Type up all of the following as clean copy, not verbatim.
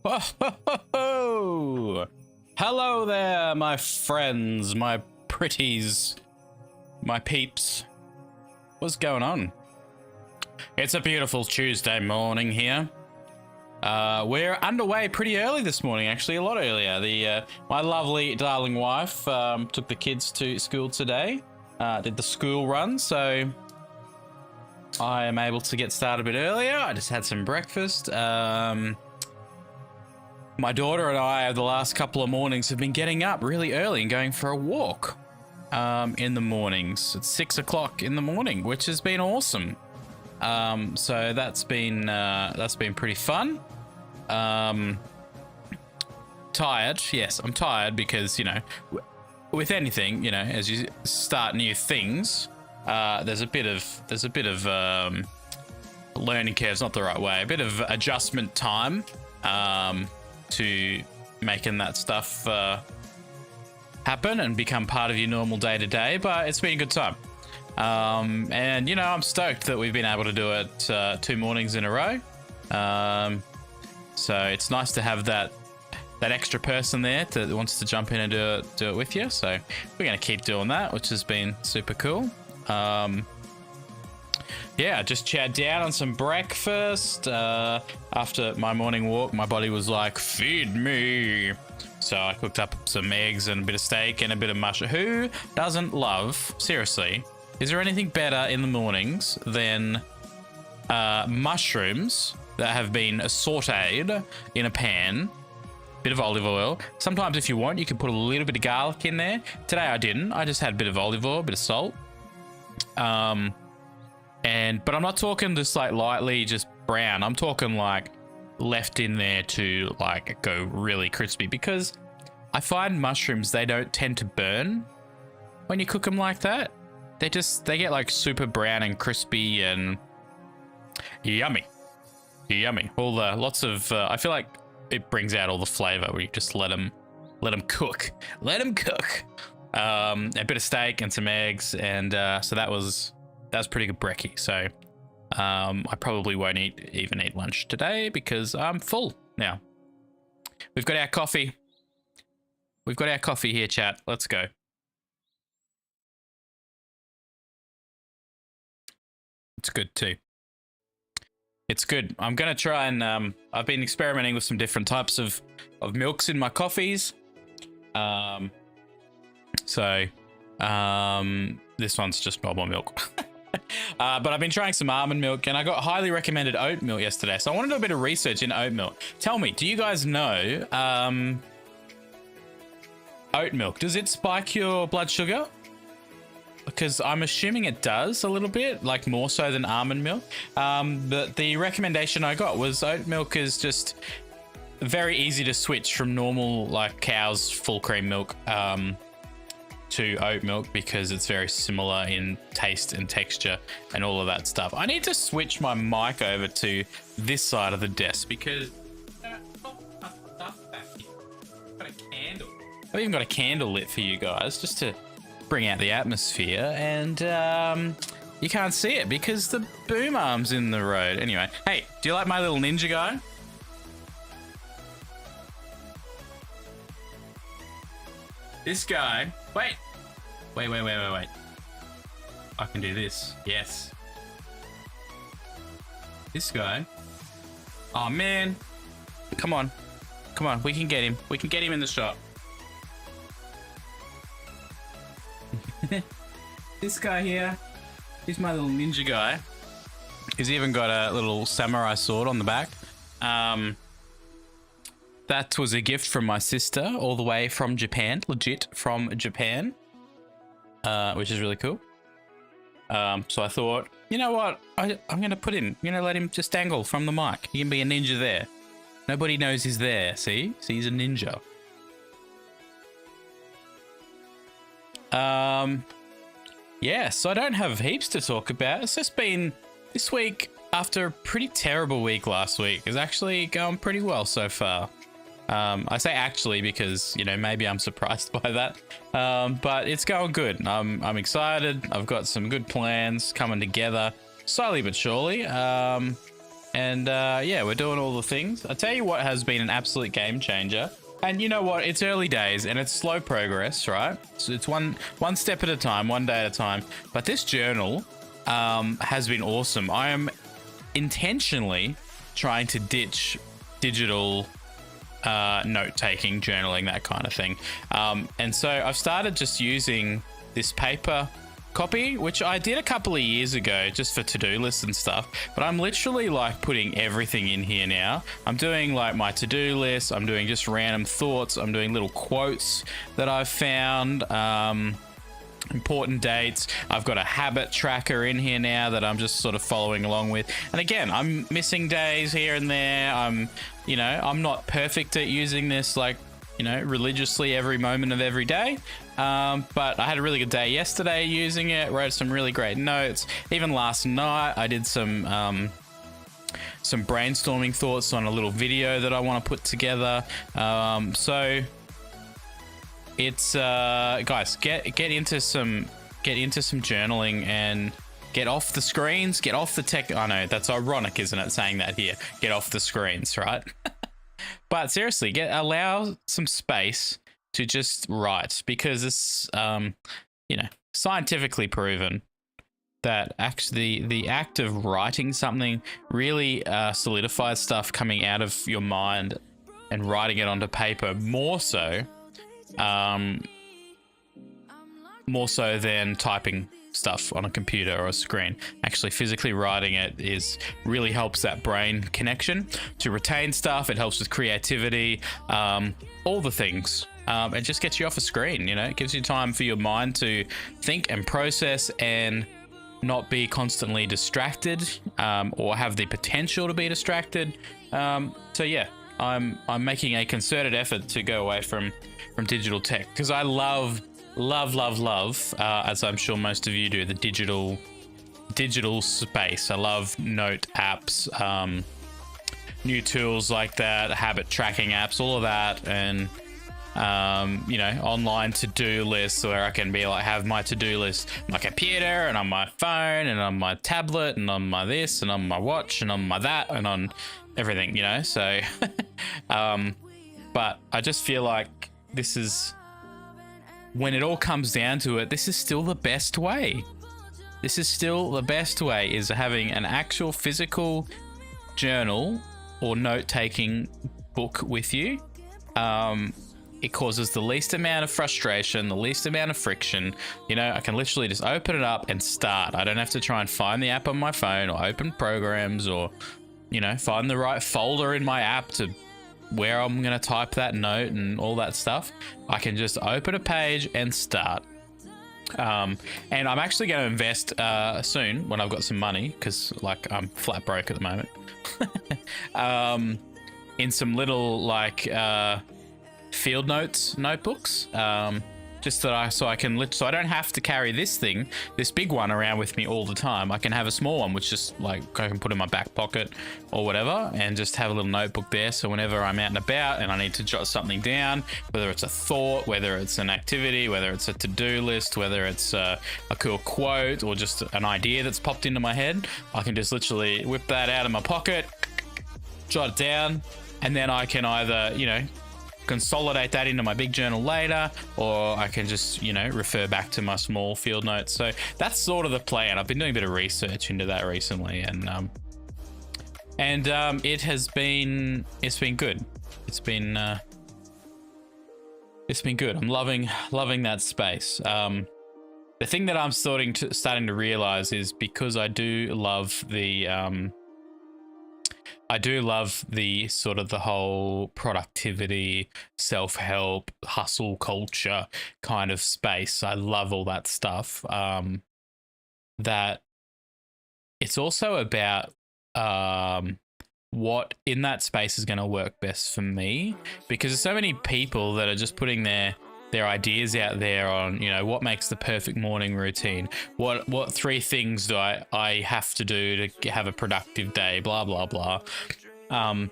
Ho, ho, ho, ho. Hello there, my friends, my pretties, my peeps. What's going on? It's a beautiful Tuesday morning here. We're underway pretty early this morning, actually, a lot earlier. My lovely darling wife took the kids to school today, did the school run, so I am able to get started a bit earlier. I just had some breakfast. My daughter and I, the last couple of mornings, have been getting up really early and going for a walk in the mornings. It's 6 o'clock in the morning, which has been awesome. So that's been pretty fun. Tired, yes, I'm tired because, you know, with anything, you know, as you start new things, there's a bit of learning curve's not the right way, a bit of adjustment time to making that stuff happen and become part of your normal day to day. But it's been a good time. And, you know, I'm stoked that we've been able to do it 2 mornings in a row. So it's nice to have that extra person there that wants to jump in and do it with you. So we're going to keep doing that, which has been super cool. Yeah, just chowed down on some breakfast. After my morning walk, my body was like, feed me. So I cooked up some eggs and a bit of steak and a bit of mushroom. Who doesn't love, seriously, is there anything better in the mornings than mushrooms that have been sauteed in a pan? Bit of olive oil. Sometimes if you want, you can put a little bit of garlic in there. Today I didn't. I just had a bit of olive oil, a bit of salt. But I'm not talking just like lightly just brown. I'm talking like left in there to like go really crispy, because I find mushrooms, they don't tend to burn when you cook them like that. They get like super brown and crispy and yummy. All the lots of I feel like it brings out all the flavor when you just let them cook. A bit of steak and some eggs, and so that was pretty good brekkie. So I probably won't even eat lunch today because I'm full now. We've got our coffee. We've got our coffee here, chat. Let's go. It's good too. It's good. I'm going to try and I've been experimenting with some different types of milks in my coffees. This one's just normal milk. But I've been trying some almond milk, and I got highly recommended oat milk yesterday. So I want to do a bit of research in oat milk. Tell me, do you guys know oat milk, does it spike your blood sugar? Because I'm assuming it does a little bit, like more so than almond milk. But the recommendation I got was oat milk is just very easy to switch from normal, like cow's full cream milk to oat milk, because it's very similar in taste and texture and all of that stuff. I need to switch my mic over to this side of the desk because I've got a candle. I've even got a candle lit for you guys just to bring out the atmosphere, and you can't see it because the boom arm's in the road. Anyway, hey, do you like my little ninja guy? This guy, wait. I can do this, yes. This guy, oh man, come on, we can get him. We can get him in the shot. This guy here, he's my little ninja guy. He's even got a little samurai sword on the back. That was a gift from my sister all the way from Japan, legit from Japan, which is really cool. So I thought, you know what, I'm going to put him, let him just dangle from the mic. He can be a ninja there. Nobody knows he's there, see? He's a ninja. Yeah, so I don't have heaps to talk about. It's just been this week, after a pretty terrible week last week, is actually going pretty well so far. I say actually because, maybe I'm surprised by that. But it's going good. I'm excited. I've got some good plans coming together, slowly but surely. And And yeah, we're doing all the things. I tell you what has been an absolute game changer. And you know what? It's early days and it's slow progress, right? So it's one step at a time, one day at a time. But this journal has been awesome. I am intentionally trying to ditch digital note-taking, journaling, that kind of thing. And so I've started just using this paper copy, which I did a couple of years ago just for to-do lists and stuff, but I'm literally like putting everything in here now. I'm doing like my to-do list, I'm doing just random thoughts, I'm doing little quotes that I've found, important dates. I've got a habit tracker in here now that I'm just sort of following along with. And again, I'm missing days here and there. I'm not perfect at using this like, religiously every moment of every day. But I had a really good day yesterday using it, wrote some really great notes. Even last night, I did some brainstorming thoughts on a little video that I want to put together. So it's guys, get into some journaling and get off the screens, get off the tech. I know that's ironic, isn't it, saying that here? Get off the screens, right? But seriously, allow some space to just write, because it's scientifically proven that actually the act of writing something really solidifies stuff coming out of your mind and writing it onto paper more so than typing stuff on a computer or a screen. Actually physically writing it really helps that brain connection to retain stuff. It helps with creativity, all the things. It just gets you off a screen, it gives you time for your mind to think and process and not be constantly distracted, or have the potential to be distracted. So yeah, I'm making a concerted effort to go away from digital tech, because I love, as I'm sure most of you do, the digital space. I love note apps, new tools like that, habit tracking apps, all of that, and online to-do lists where I can be like, have my to-do list on my computer and on my phone and on my tablet and on my this and on my watch and on my that and on everything, so but I just feel like this is, when it all comes down to it, this is still the best way. This is still the best way, is having an actual physical journal or note-taking book with you. It causes the least amount of frustration, the least amount of friction. I can literally just open it up and start. I don't have to try and find the app on my phone or open programs or, find the right folder in my app to where I'm going to type that note and all that stuff. I can just open a page and start. And I'm actually going to invest soon when I've got some money, because like I'm flat broke at the moment, in some little like field notes notebooks, just so I don't have to carry this big one around with me all the time. I can have a small one which just like I can put in my back pocket or whatever, and just have a little notebook there, so whenever I'm out and about and I need to jot something down, whether it's a thought, whether it's an activity, whether it's a to-do list, whether it's a cool quote or just an idea that's popped into my head, I can just literally whip that out of my pocket, jot it down, and then I can either consolidate that into my big journal later, or I can just refer back to my small field notes. So that's sort of the plan. I've been doing a bit of research into that recently, and it's been good. It's been good. I'm loving that space. The thing that I'm starting to realize is, because I do love the sort of the whole productivity, self-help, hustle culture kind of space. I love all that stuff. That it's also about what in that space is going to work best for me, because there's so many people that are just putting their ideas out there on, what makes the perfect morning routine, what 3 things do I have to do to have a productive day, blah blah blah. And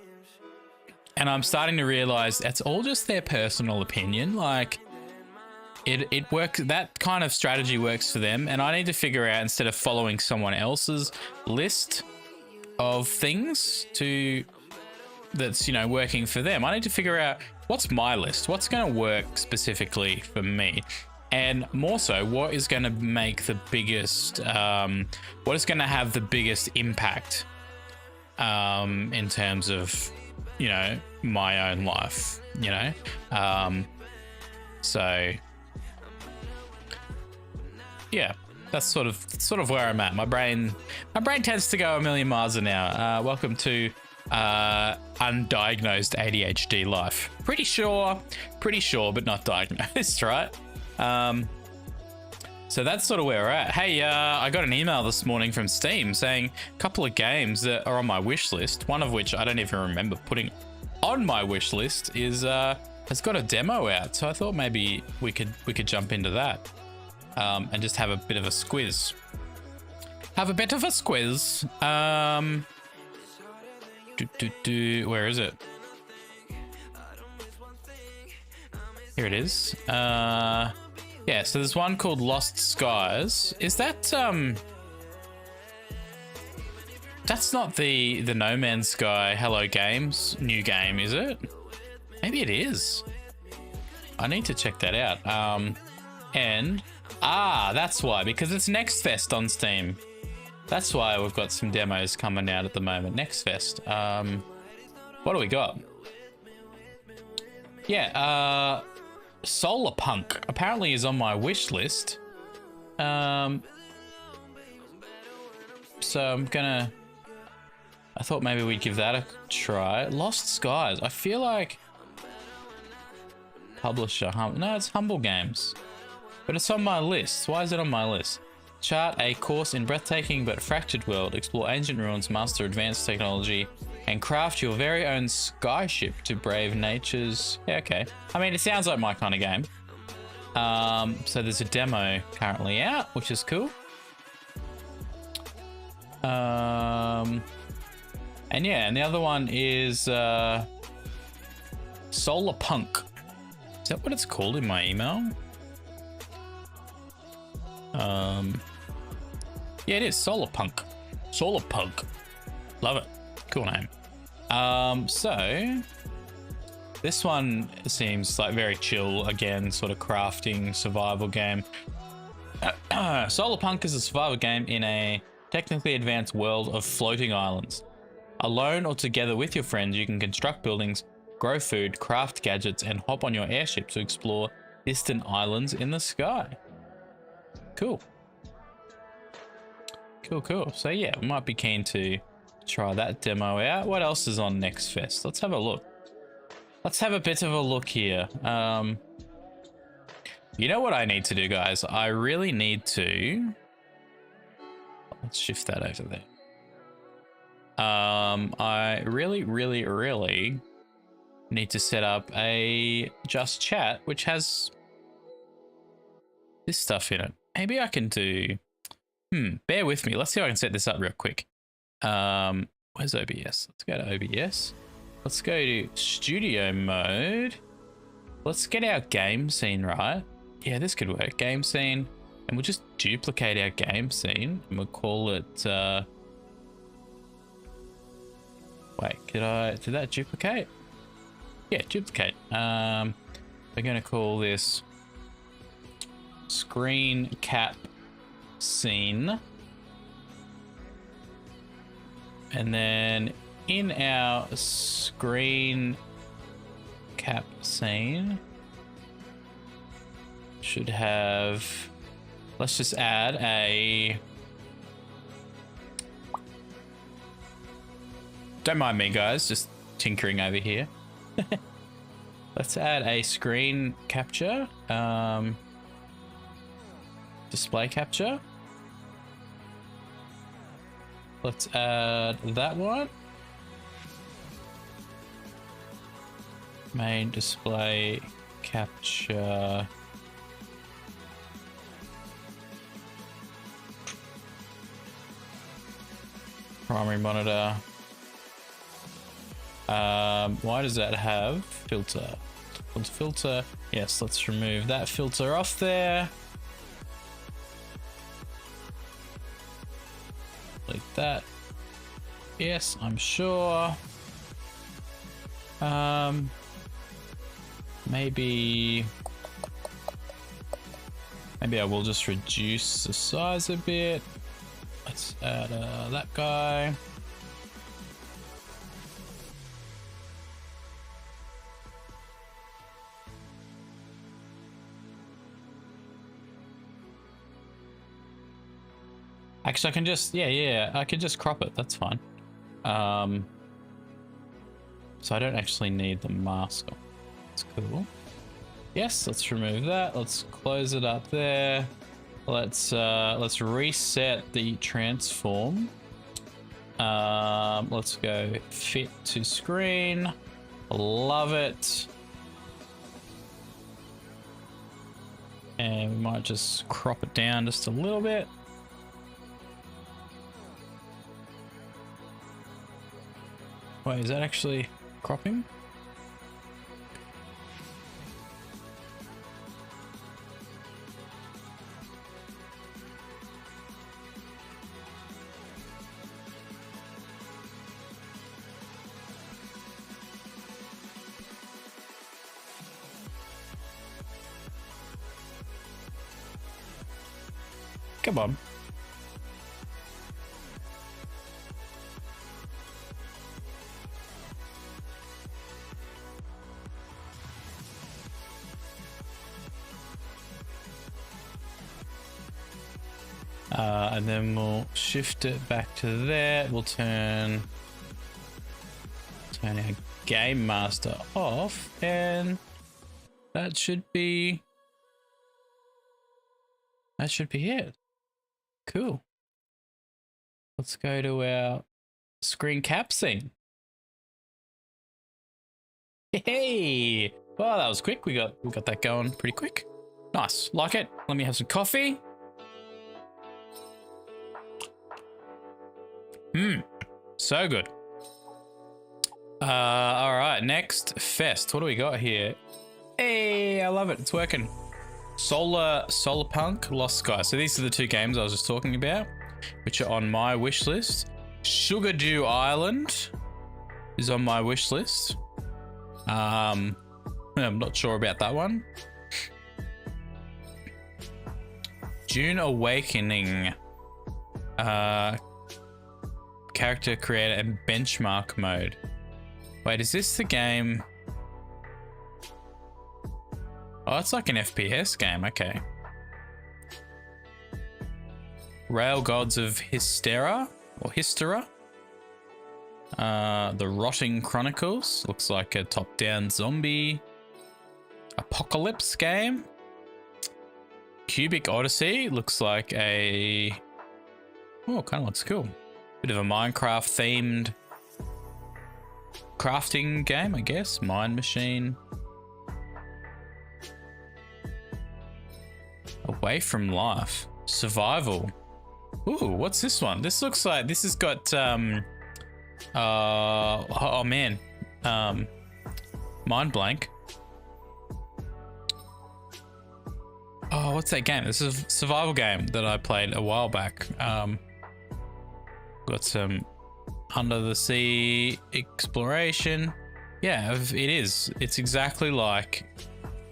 I'm starting to realize that's all just their personal opinion. Like it works, that kind of strategy works for them, and I need to figure out, instead of following someone else's list, of things that's, you know, working for them. I need to figure out what's my list, what's going to work specifically for me, and more so, what is going to make the biggest, what is going to have the biggest impact in terms of, you know, my own life, you know. So yeah, that's sort of where I'm at. My brain tends to go a million miles an hour. Welcome to undiagnosed ADHD life. Pretty sure, but not diagnosed, right? So that's sort of where we're at. Hey, I got an email this morning from Steam saying a couple of games that are on my wish list, one of which I don't even remember putting on my wish list, is has got a demo out. So I thought maybe we could jump into that and just have a bit of a squiz. Where is it? Here it is. Yeah, so there's one called Lost Skies. Is that that's not the No Man's Sky Hello Games new game, is it? Maybe it is. I need to check that out. And that's why, because it's Next Fest on Steam. That's why we've got some demos coming out at the moment. Next Fest. What do we got? Yeah, Solar Punk apparently is on my wish list. So I thought maybe we'd give that a try. Lost Skies. I feel like publisher, no, it's Humble Games, but it's on my list. Why is it on my list? Chart a course in breathtaking but fractured world. Explore ancient ruins, master advanced technology, and craft your very own skyship to brave nature's... Yeah, okay. I mean, it sounds like my kind of game. So there's a demo currently out, which is cool. And yeah, and the other one is Solar Punk. Is that what it's called in my email? Yeah, it is Solar Punk. Solar Punk. Love it. Cool name. So this one seems like very chill, again, sort of crafting survival game. Solar Punk is a survival game in a technically advanced world of floating islands. Alone or together with your friends, you can construct buildings, grow food, craft gadgets, and hop on your airship to explore distant islands in the sky. Cool. Cool. So yeah, we might be keen to try that demo out. What else is on Next Fest? Let's have a look. Let's have a bit of a look here. You know what I need to do, guys? I really need to... Let's shift that over there. I really need to set up a Just Chat, which has this stuff in it. Maybe I can do... bear with me. Let's see if I can set this up real quick. Where's OBS? Let's go to OBS. Let's go to studio mode. Let's get our game scene right. Yeah, this could work. Game scene. And we'll just duplicate our game scene. And we'll call it... Wait, did that duplicate? Yeah, duplicate. We're going to call this screen cap scene. And then in our screen cap scene should have, let's just add a, don't mind me guys, just tinkering over here. Let's add a screen capture, display capture. Let's add that one. Main display capture. Primary monitor. Why does that have filter? Filter. Yes, let's remove that filter off there. Like that. Yes, I'm sure. Maybe I will just reduce the size a bit. Let's add that guy. Actually, I can just, yeah, I can just crop it. That's fine. So I don't actually need the mask on. That's cool. Yes, let's remove that. Let's close it up there. Let's reset the transform. Let's go fit to screen. Love it. And we might just crop it down just a little bit. Wait, is that actually cropping? Come on. And then we'll shift it back to there. We'll turn our game master off, and that should be it. Cool. Let's go to our screen cap scene. Hey! Well, that was quick. We got that going pretty quick. Nice. Like it. Let me have some coffee. So good. All right, next fest. What do we got here? Hey, I love it. It's working. Solar Punk, Lost Sky. So these are the two games I was just talking about, which are on my wish list. Sugar Dew Island is on my wish list. I'm not sure about that one. Dune Awakening. Character creator and benchmark mode. Wait, is this the game? Oh, it's like an FPS game. Okay. Rail Gods of Hystera or Hystera. The Rotting Chronicles looks like a top-down zombie apocalypse game. Cubic Odyssey looks like a kind of looks cool. Bit of a Minecraft themed crafting game, I guess. Mine Machine. Away from Life. Survival. Ooh, what's this one? This looks like this has got oh man. Mind blank. Oh, what's that game? This is a survival game that I played a while back. Got some under the sea exploration. Yeah, it is. It's exactly like.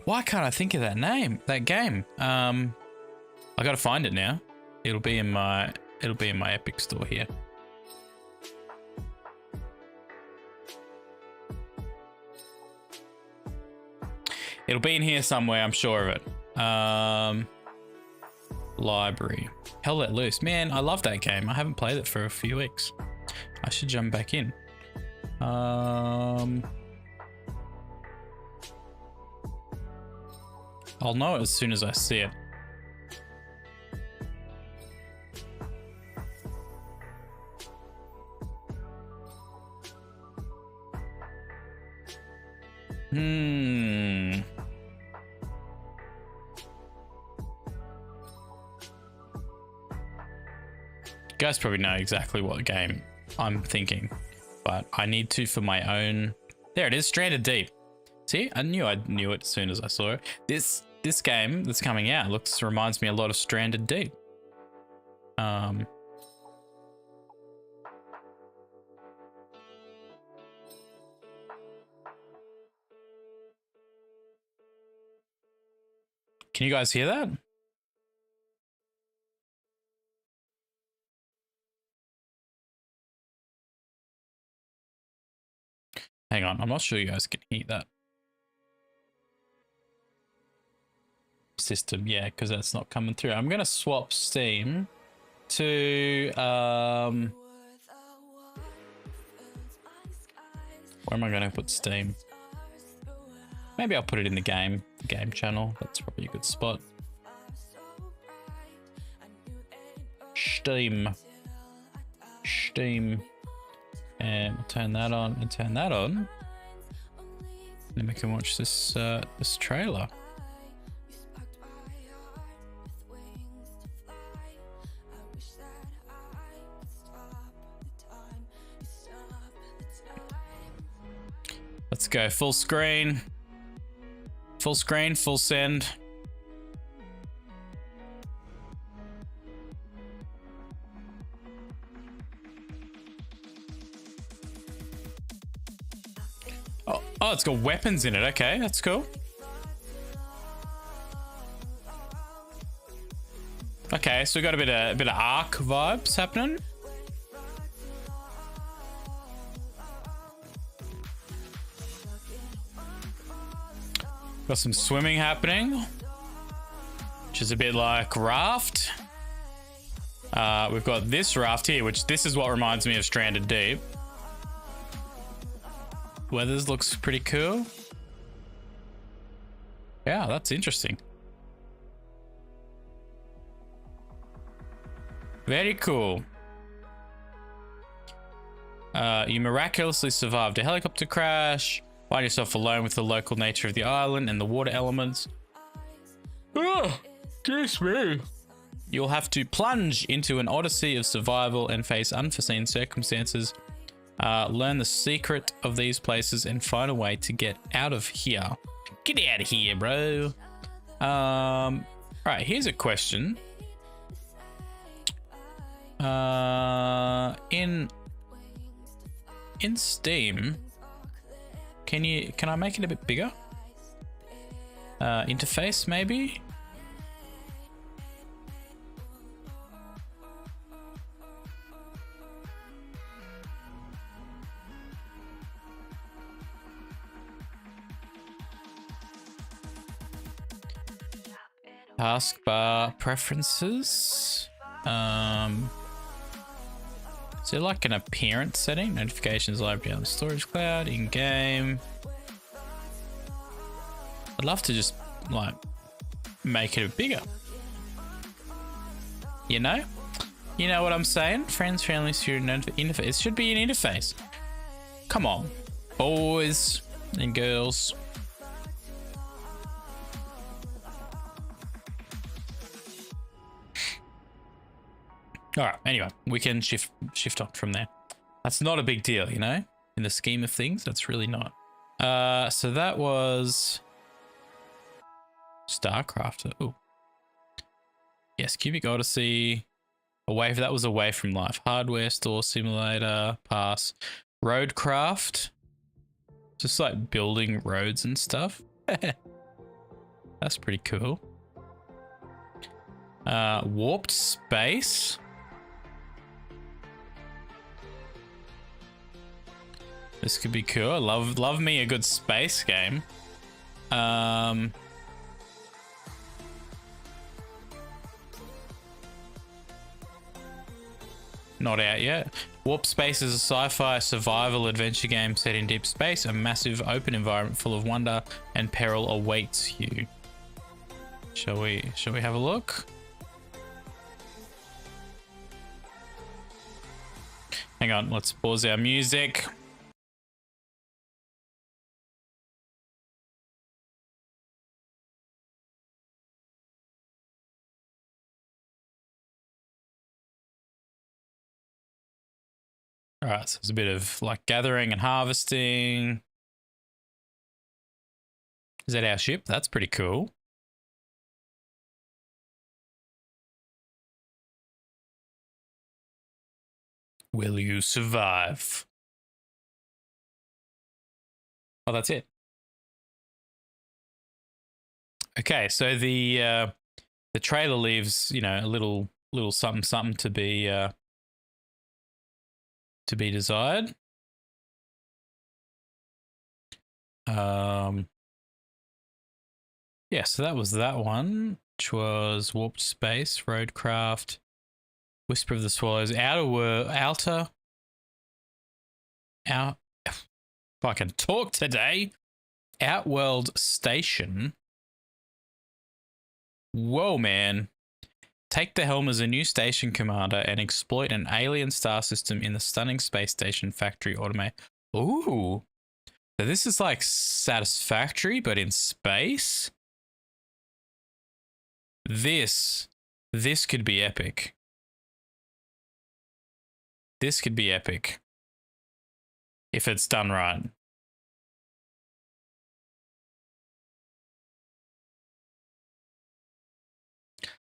Why can't I think of that name? That game. I gotta find it now. It'll be in my Epic store here. It'll be in here somewhere. I'm sure of it. Library. Hell Let Loose. Man, I love that game. I haven't played it for a few weeks. I should jump back in. I'll know it as soon as I see it. You guys probably know exactly what game I'm thinking, but I need to for my own. There it is, Stranded Deep. See, I knew it as soon as I saw it. This game that's coming out reminds me a lot of Stranded Deep. Can you guys hear that? Hang on, I'm not sure you guys can hear that. System, yeah, because that's not coming through. I'm gonna swap Steam to where am I gonna put Steam? Maybe I'll put it in the game channel. That's probably a good spot. Steam, and turn that on and turn that on. Then we can watch this this trailer. Let's go full screen. Full screen, full send. Oh, it's got weapons in it. Okay, that's cool. Okay, so we got a bit of Ark vibes happening. Got some swimming happening, which is a bit like Raft. We've got this raft here, which this is what reminds me of Stranded Deep. Weathers looks pretty cool. Yeah, that's interesting. Very cool. You miraculously survived a helicopter crash. Find yourself alone with the local nature of the island and the water elements. Oh, jeez me. You'll have to plunge into an odyssey of survival and face unforeseen circumstances. Learn the secret of these places and find a way to get out of here. Get out of here, bro. Right, here's a question. In Steam, can I make it a bit bigger? Interface maybe? Taskbar preferences. Is there like an appearance setting? Notifications library on the storage cloud, in game. I'd love to just like make it bigger. You know what I'm saying? Friends, family, student interface. It should be an interface. Come on, boys and girls. All right, anyway, we can shift on from there. That's not a big deal, you know? In the scheme of things, that's really not. So that was StarCraft. Oh. Yes, Cubic Odyssey. That was Away from Life. Hardware Store Simulator, pass. Roadcraft. Just like building roads and stuff. That's pretty cool. Warped Space. This could be cool. Love me a good space game. Not out yet. Warp Space is a sci-fi survival adventure game set in deep space. A massive open environment full of wonder and peril awaits you. Shall we have a look? Hang on, let's pause our music. All right, so there's a bit of like gathering and harvesting. Is that our ship? That's pretty cool. Will you survive? Oh, that's it. Okay, so the trailer leaves, you know, a little something to be desired. Yeah, so that was that one, which was Warped Space, Roadcraft, Whisper of the Swallows, Outer. If I can talk today. Outworld Station. Whoa, man. Take the helm as a new station commander and exploit an alien star system in the stunning space station factory automate. Ooh. So this is like Satisfactory, but in space? This could be epic. This could be epic. If it's done right.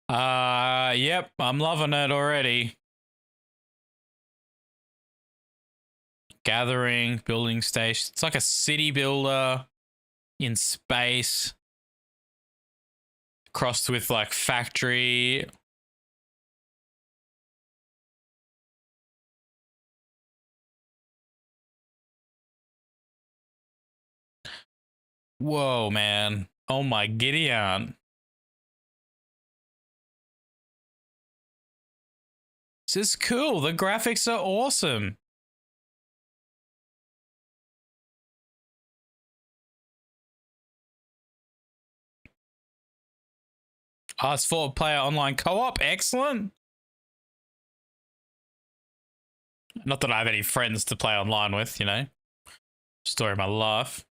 Yep, I'm loving it already. Gathering, building station. It's like a city builder in space. Crossed with like factory. Whoa, man. Oh my Gideon. This is cool. The graphics are awesome. Oh, it's 4-player online co-op. Excellent. Not that I have any friends to play online with, you know. Story of my life.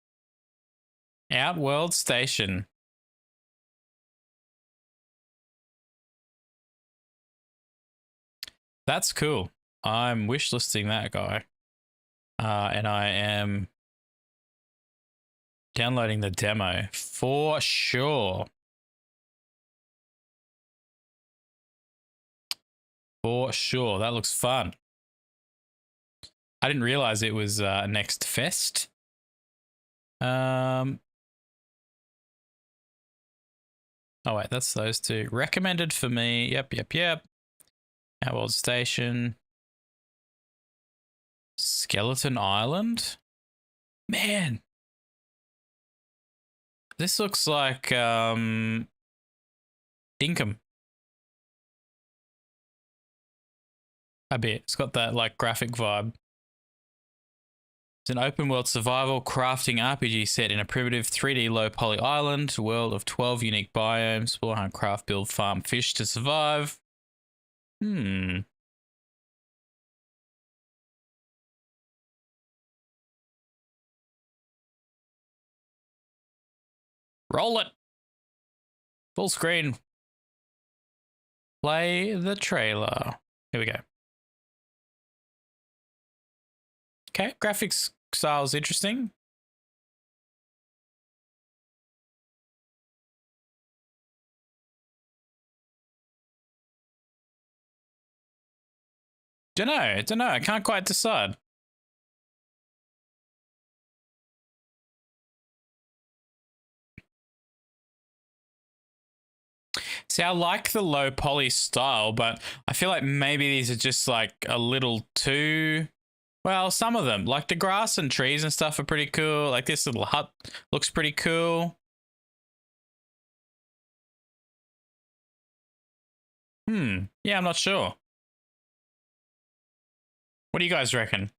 Outworld Station. That's cool. I'm wishlisting that guy. And I am downloading the demo for sure. For sure. That looks fun. I didn't realize it was next fest. Oh wait, that's those two. Recommended for me. Yep. Outworld Station. Skeleton Island. Man. This looks like Dinkum. A bit. It's got that like graphic vibe. It's an open world survival crafting RPG set in a primitive 3D low poly island, world of 12 unique biomes, explore, hunt, craft, build, farm, fish to survive. Roll it. Full screen. Play the trailer. Here we go. Okay, graphics style's interesting. Don't know. I can't quite decide. See, I like the low poly style, but I feel like maybe these are just like a little too... Well, some of them, like the grass and trees and stuff are pretty cool. Like this little hut looks pretty cool. Yeah, I'm not sure. What do you guys reckon?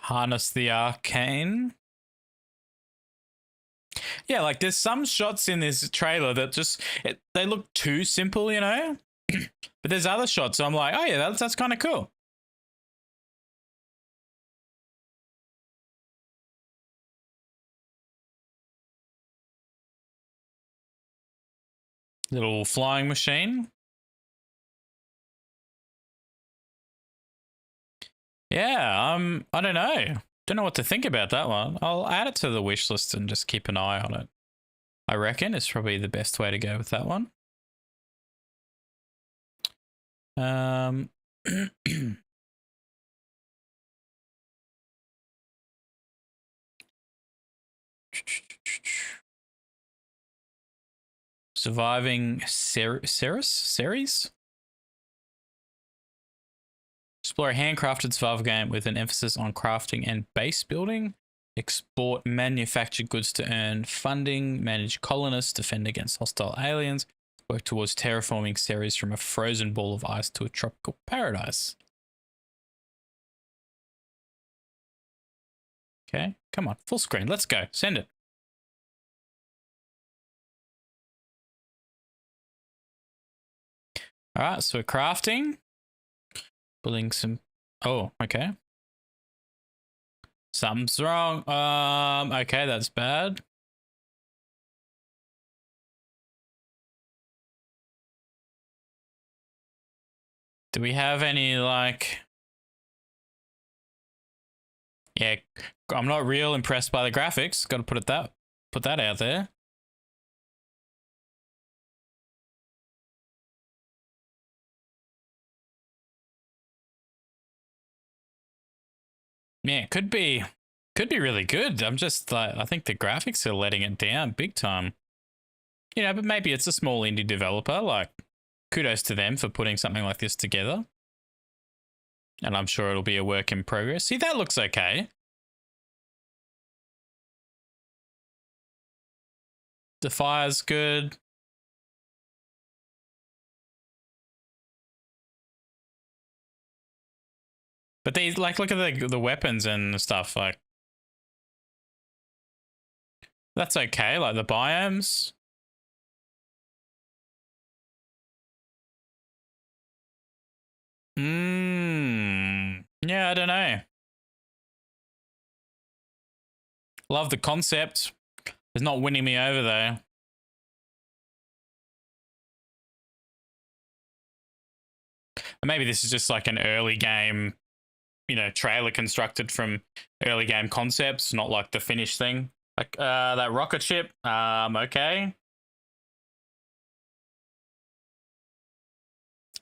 Harness the arcane. Yeah, like there's some shots in this trailer that just they look too simple, you know. But there's other shots, so I'm like, oh yeah, that's kind of cool. Little flying machine. Yeah, I don't know. Don't know what to think about that one. I'll add it to the wish list and just keep an eye on it. I reckon is probably the best way to go with that one. Surviving series? Explore a handcrafted survival game with an emphasis on crafting and base building. Export manufactured goods to earn funding. Manage colonists. Defend against hostile aliens. Work towards terraforming Ceres from a frozen ball of ice to a tropical paradise. Okay, come on, full screen. Let's go. Send it. All right, so we're crafting. Building some... Oh, okay. Something's wrong. Okay, that's bad. Do we have any, like... Yeah, I'm not real impressed by the graphics. Got to put that out there. Yeah, it could be really good. I'm just like, I think the graphics are letting it down big time. You know, but maybe it's a small indie developer. Like, kudos to them for putting something like this together. And I'm sure it'll be a work in progress. See, that looks okay. The fire's good. But these, like, look at the weapons and stuff. Like, that's okay. Like the biomes. Yeah, I don't know. Love the concept. It's not winning me over though. Maybe this is just like an early game, you know, trailer constructed from early game concepts, not like the finished thing. Like that rocket ship. Okay.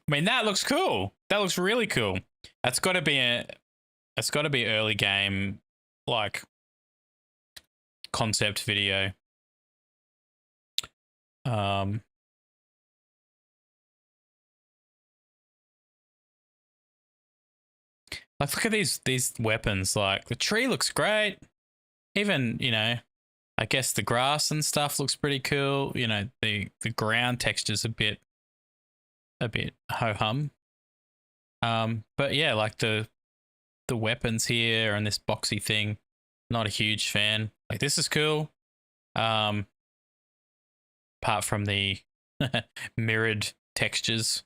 I mean, that looks cool. That looks really cool. That's got to be early game, like concept video. Like look at these weapons. Like the tree looks great. Even, you know, I guess the grass and stuff looks pretty cool. You know, the ground texture's a bit ho hum. But yeah, like the weapons here and this boxy thing, not a huge fan. Like this is cool. Apart from the mirrored textures.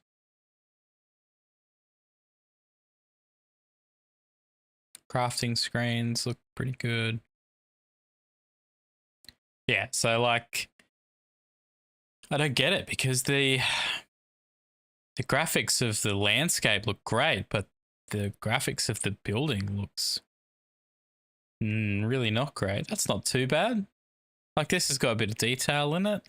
Crafting screens look pretty good. Yeah, so like I don't get it because the graphics of the landscape look great, but the graphics of the building looks really not great. That's not too bad. Like this has got a bit of detail in it.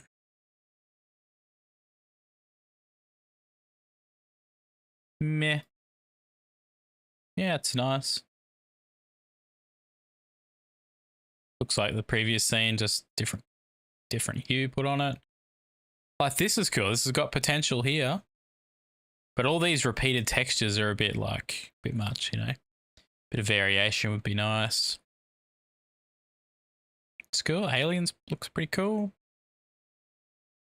Meh. Yeah, it's nice. Looks like the previous scene, just different hue put on it. Like this is cool. This has got potential here. But all these repeated textures are a bit much, you know. Bit of variation would be nice. It's cool. Aliens looks pretty cool.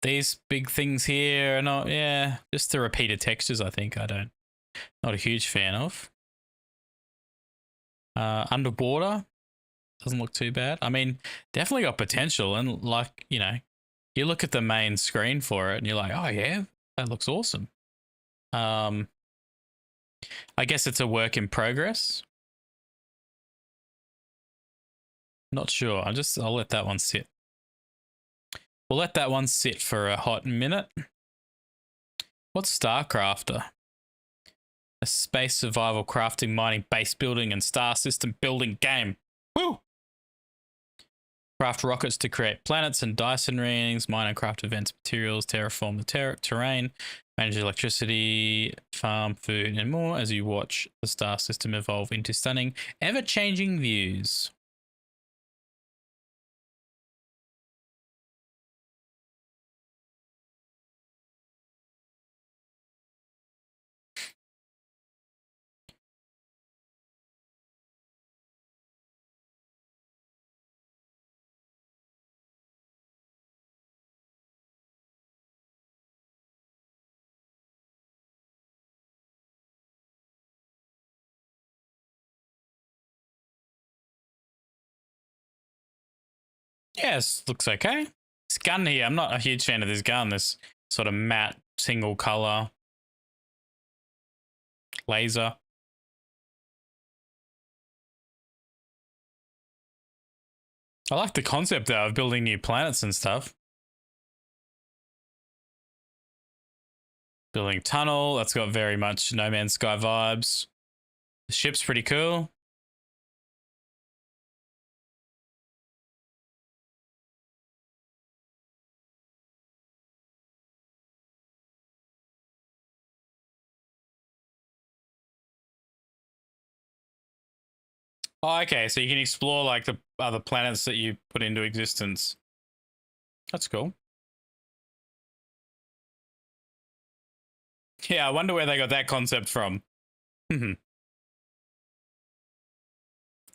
These big things here are not, yeah, just the repeated textures, I think. Not a huge fan of. Underwater doesn't look too bad. I mean, definitely got potential. And like, you know, you look at the main screen for it and you're like, oh yeah, that looks awesome. I guess it's a work in progress. Not sure. I'll let that one sit. We'll let that one sit for a hot minute. What's StarCrafter? A space survival crafting, mining, base building, and star system building game. Woo! Craft rockets to create planets and Dyson rings. Mine and craft events, materials, terraform the terrain. Manage electricity, farm food, and more as you watch the star system evolve into stunning, ever-changing views. Yes, looks okay. This gun here, I'm not a huge fan of this gun. This sort of matte, single color laser. I like the concept though of building new planets and stuff. Building tunnel, that's got very much No Man's Sky vibes. The ship's pretty cool. Oh, okay, so you can explore like the other planets that you put into existence. That's cool. Yeah, I wonder where they got that concept from.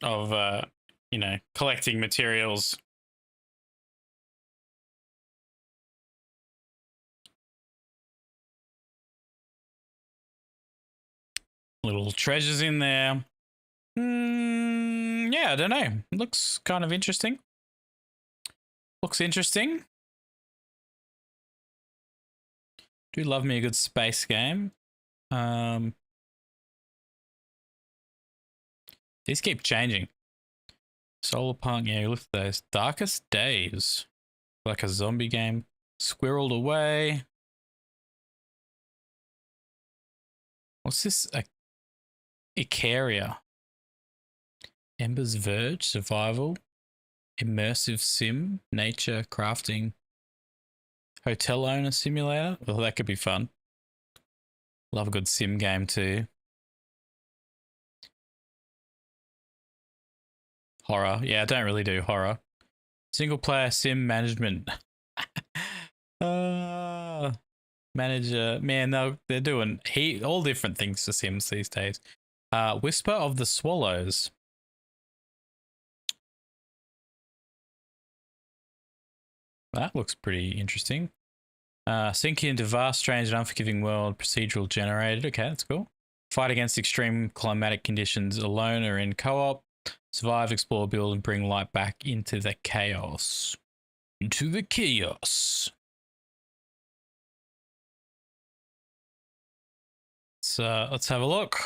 Of you know, collecting materials. Little treasures in there. Yeah, I don't know. It looks kind of interesting. Looks interesting. Do love me a good space game. These keep changing. Solar Punk, yeah, look at those. Darkest Days. Like a zombie game. Squirreled Away. What's this? Icaria. Ember's Verge. Survival. Immersive Sim. Nature. Crafting. Hotel Owner Simulator. Well, that could be fun. Love a good sim game too. Horror. Yeah, I don't really do horror. Single player sim management. Manager. Man, they're doing all different things for Sims these days. Whisper of the Swallows. That looks pretty interesting. Sink into vast, strange, and unforgiving world. Procedural generated. Okay, that's cool. Fight against extreme climatic conditions alone or in co-op. Survive, explore, build, and bring light back into the chaos. Into the chaos. So let's have a look.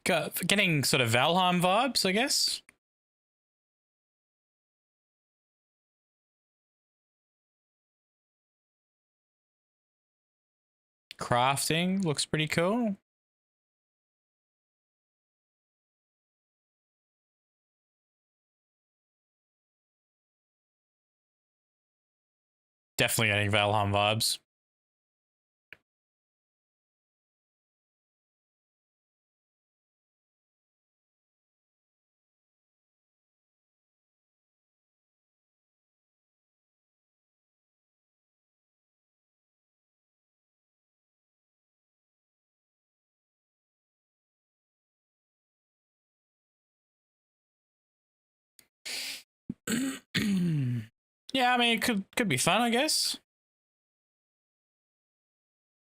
Getting sort of Valheim vibes, I guess. Crafting looks pretty cool. Definitely getting Valheim vibes. Yeah, I mean, it could be fun, I guess.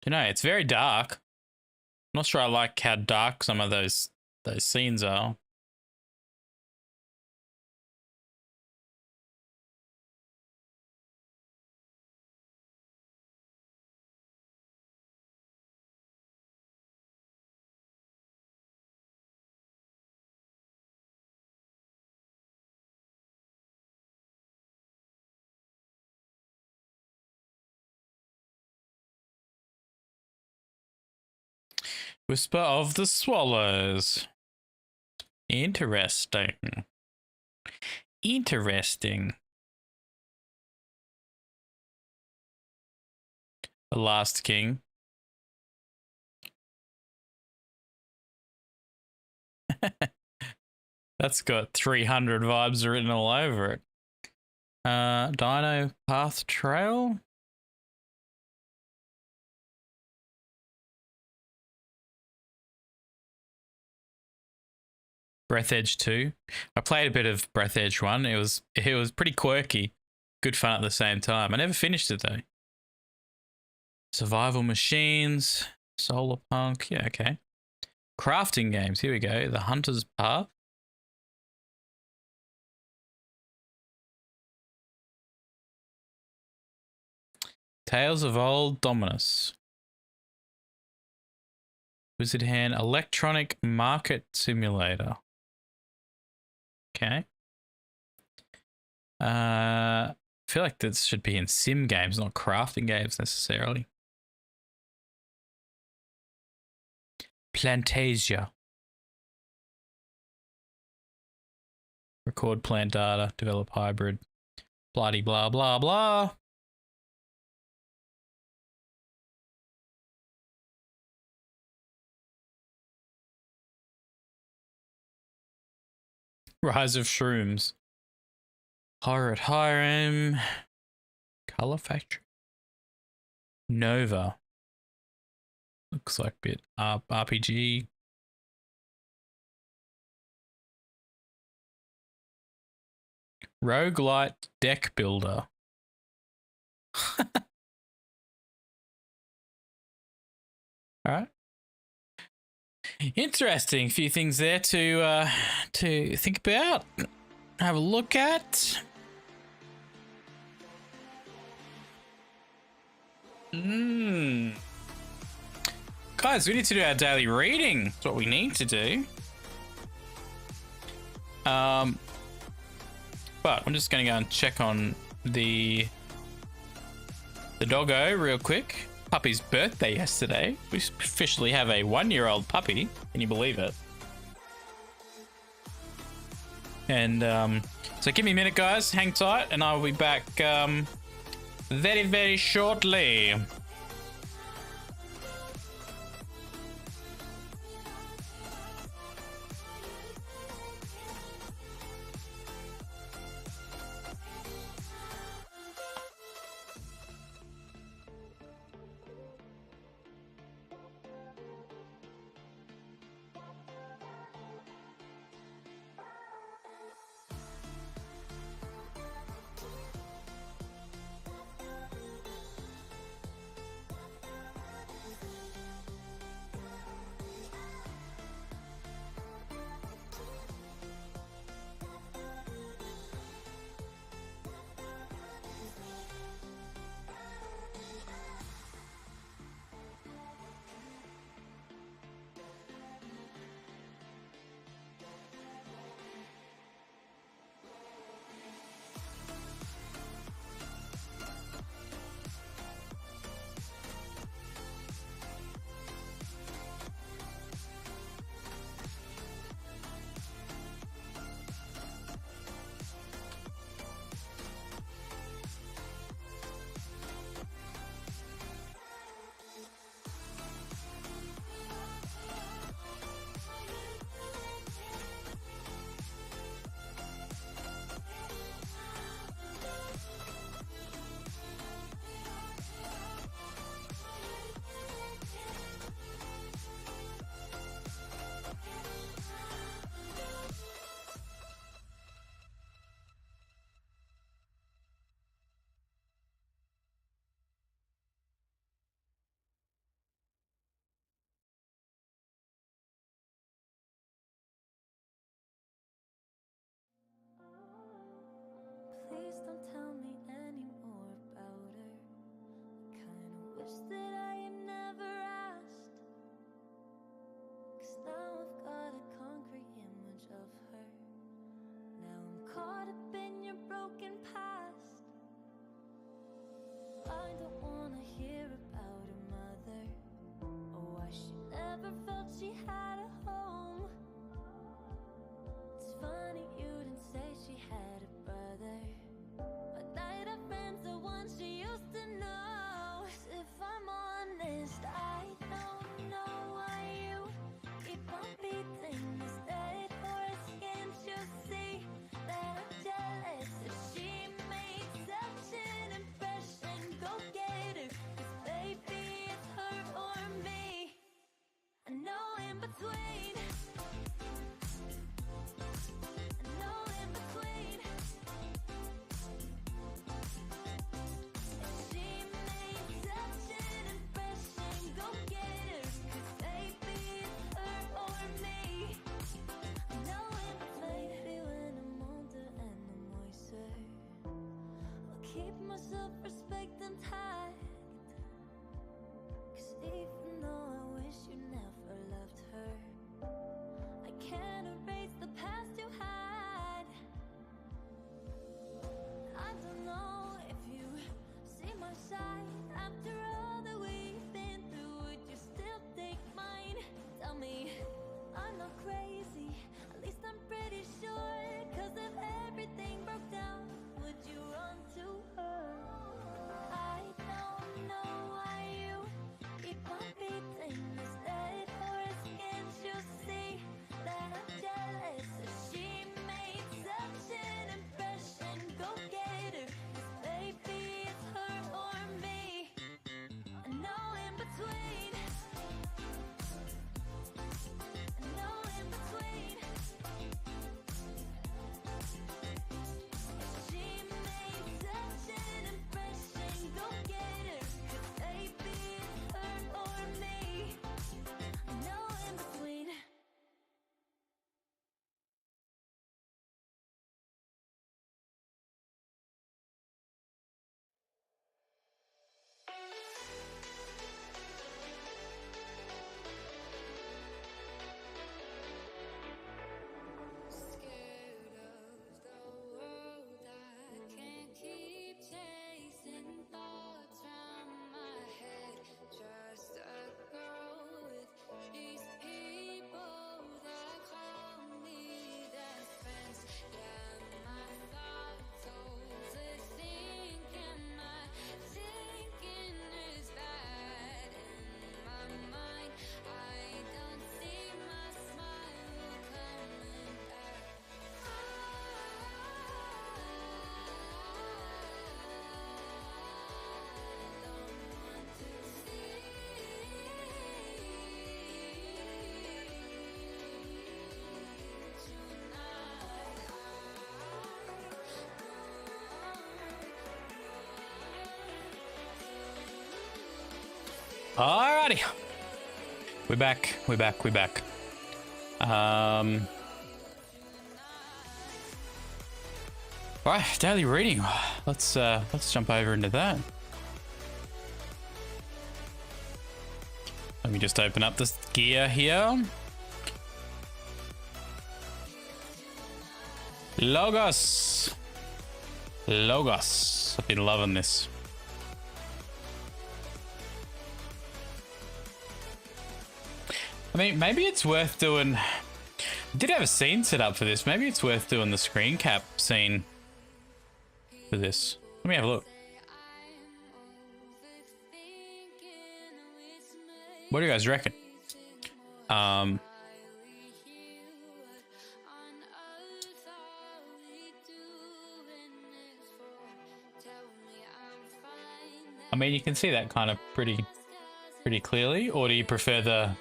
You know, it's very dark. I'm not sure I like how dark some of those scenes are. Whisper of the Swallows. Interesting. Interesting. The Last King. That's got 300 vibes written all over it. Dino Path Trail. Breath Edge 2. I played a bit of Breath Edge 1. It was pretty quirky. Good fun at the same time. I never finished it though. Survival Machines. Solar Punk. Yeah, okay. Crafting games. Here we go. The Hunter's Path. Tales of Old Dominus. Wizard Hand Electronic Market Simulator. Okay. I feel like this should be in sim games, not crafting games necessarily. Plantasia. Record plant data, develop hybrid. Bloody blah blah blah. Rise of Shrooms. Horror at Hiram. Color Factory. Nova. Looks like a bit RPG. Roguelite Deck Builder. Alright. Interesting. Few things there to think about. Have a look at. Guys, we need to do our daily reading. That's what we need to do. But I'm just going to go and check on the doggo real quick. Puppy's birthday yesterday. We officially have a 1-year-old puppy. Can you believe it? And so give me a minute, guys. Hang tight, and I'll be back very, very shortly. she had a home. It's funny you didn't say she had a brother, but night of friends, the one she used to know. If I'm honest, I don't know why you keep on beating this dead horse. Can't you see that I'm jealous? If she makes such an impression, go get her, 'cause baby, it's her or me. I know in between. I know in between. If she makes such an impression, go get her, 'cause baby, it's her or me. I know in between. Maybe when I'm older and I'm wiser, I'll keep my self-respect intact. 'Cause even though I wish you never loved her, I can't erase the past you had. I don't know if you see my side. After all that we've been through, would you still take mine? Tell me I'm not crazy, at least I'm pretty sure. 'Cause if everything broke down, would you run to her? I don't know why you keep on beating this dead horse. Can't you see that I'm jealous? If she made such an impression, go get her, 'cause baby, it's her or me. I know in between. I know in between. If she made such an impression, go get her, 'cause baby, it's her or me. I know in between. Scared of the world, I can't keep chasing thoughts round my head. Just a girl with these people that call me their friends. Yeah, my thoughts overthink, and my thinking is bad. In my mind, I don't see my smile coming back. Alrighty. We're back. Right, daily reading. Let's jump over into that. Let me just open up this gear here. Logos. I've been loving this. I mean, maybe it's worth doing... I did have a scene set up for this. Maybe it's worth doing the screen cap scene for this. Let me have a look. What do you guys reckon? I mean, you can see that kind of pretty clearly, or do you prefer the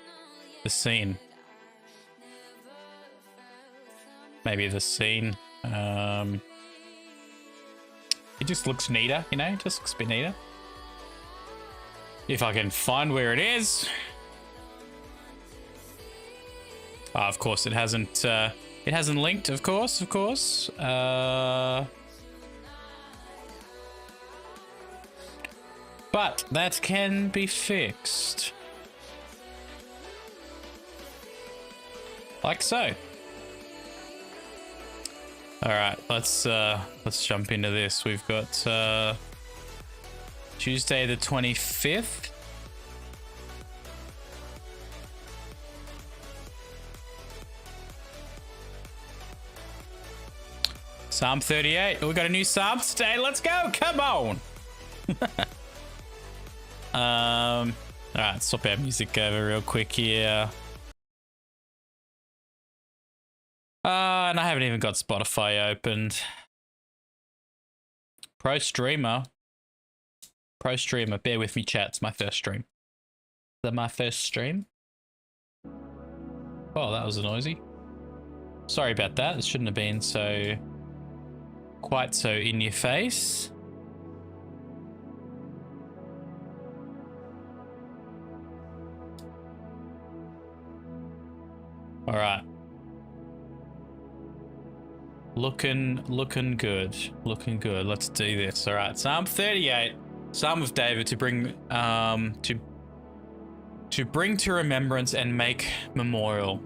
scene? Maybe the scene. It just looks neater, you know, it just looks a bit neater. If I can find where it is. Oh, of course, it hasn't linked, of course. But that can be fixed. Like so. All right, let's jump into this. We've got Tuesday the 25th. Psalm 38. We got a new psalm today. Let's go. Come on. All right, swap our music over real quick here. And I haven't even got Spotify opened. Pro streamer. Bear with me, chat. It's my first stream. Is that my first stream? Oh, that was noisy. Sorry about that. It shouldn't have been quite so in your face. All right. Looking good. Looking good. Let's do this. All right. Psalm 38. Psalm of David to bring to bring to remembrance and make memorial.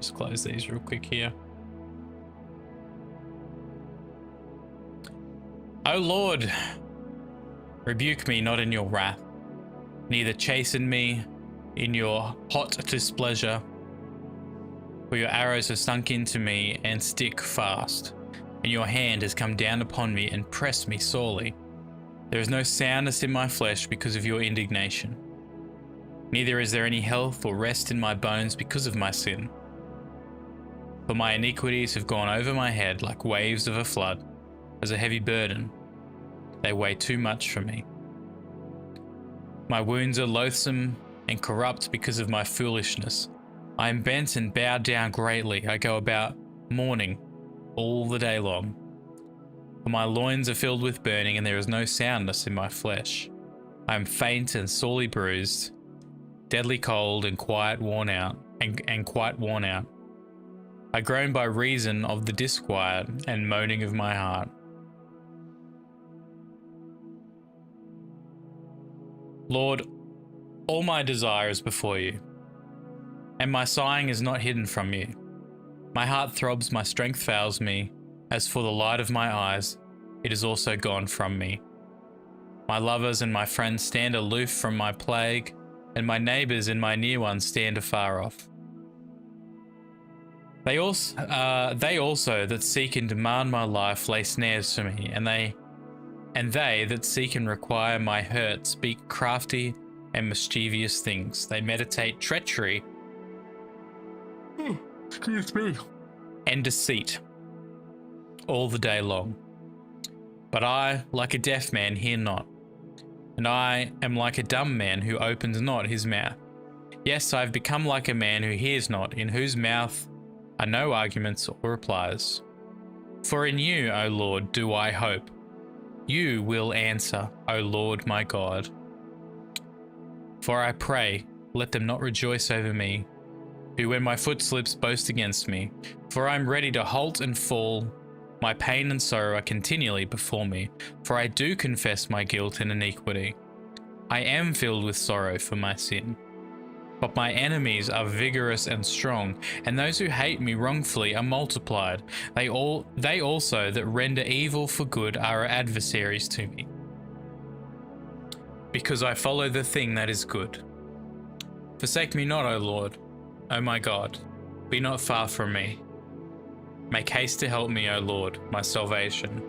Just close these real quick here. O Lord, rebuke me not in your wrath, neither chasten me in your hot displeasure. For your arrows have sunk into me and stick fast, and your hand has come down upon me and pressed me sorely. There is no soundness in my flesh because of your indignation. Neither is there any health or rest in my bones because of my sin. For my iniquities have gone over my head like waves of a flood, as a heavy burden. They weigh too much for me. My wounds are loathsome and corrupt because of my foolishness. I am bent and bowed down greatly. I go about mourning all the day long. For my loins are filled with burning, and there is no soundness in my flesh. I am faint and sorely bruised, deadly cold and quite worn out, and quite worn out. I groan by reason of the disquiet and moaning of my heart. Lord, all my desire is before you, and my sighing is not hidden from you. My heart throbs, my strength fails me. As for the light of my eyes, it is also gone from me. My lovers and my friends stand aloof from my plague, and my neighbours and my near ones stand afar off. They also that seek and demand my life lay snares for me, and they that seek and require my hurt speak crafty and mischievous things. They meditate treachery and deceit all the day long. But I, like a deaf man, hear not, and I am like a dumb man who opens not his mouth. Yes, I have become like a man who hears not, in whose mouth are no arguments or replies. For in you, O Lord, do I hope. You will answer, O Lord my God. For I pray, let them not rejoice over me, who when my foot slips boast against me. For I am ready to halt and fall. My pain and sorrow are continually before me, for I do confess my guilt and iniquity. I am filled with sorrow for my sin. But my enemies are vigorous and strong, and those who hate me wrongfully are multiplied. They also that render evil for good are adversaries to me. Because I follow the thing that is good. Forsake me not, O Lord, O my God, be not far from me. Make haste to help me, O Lord, my salvation.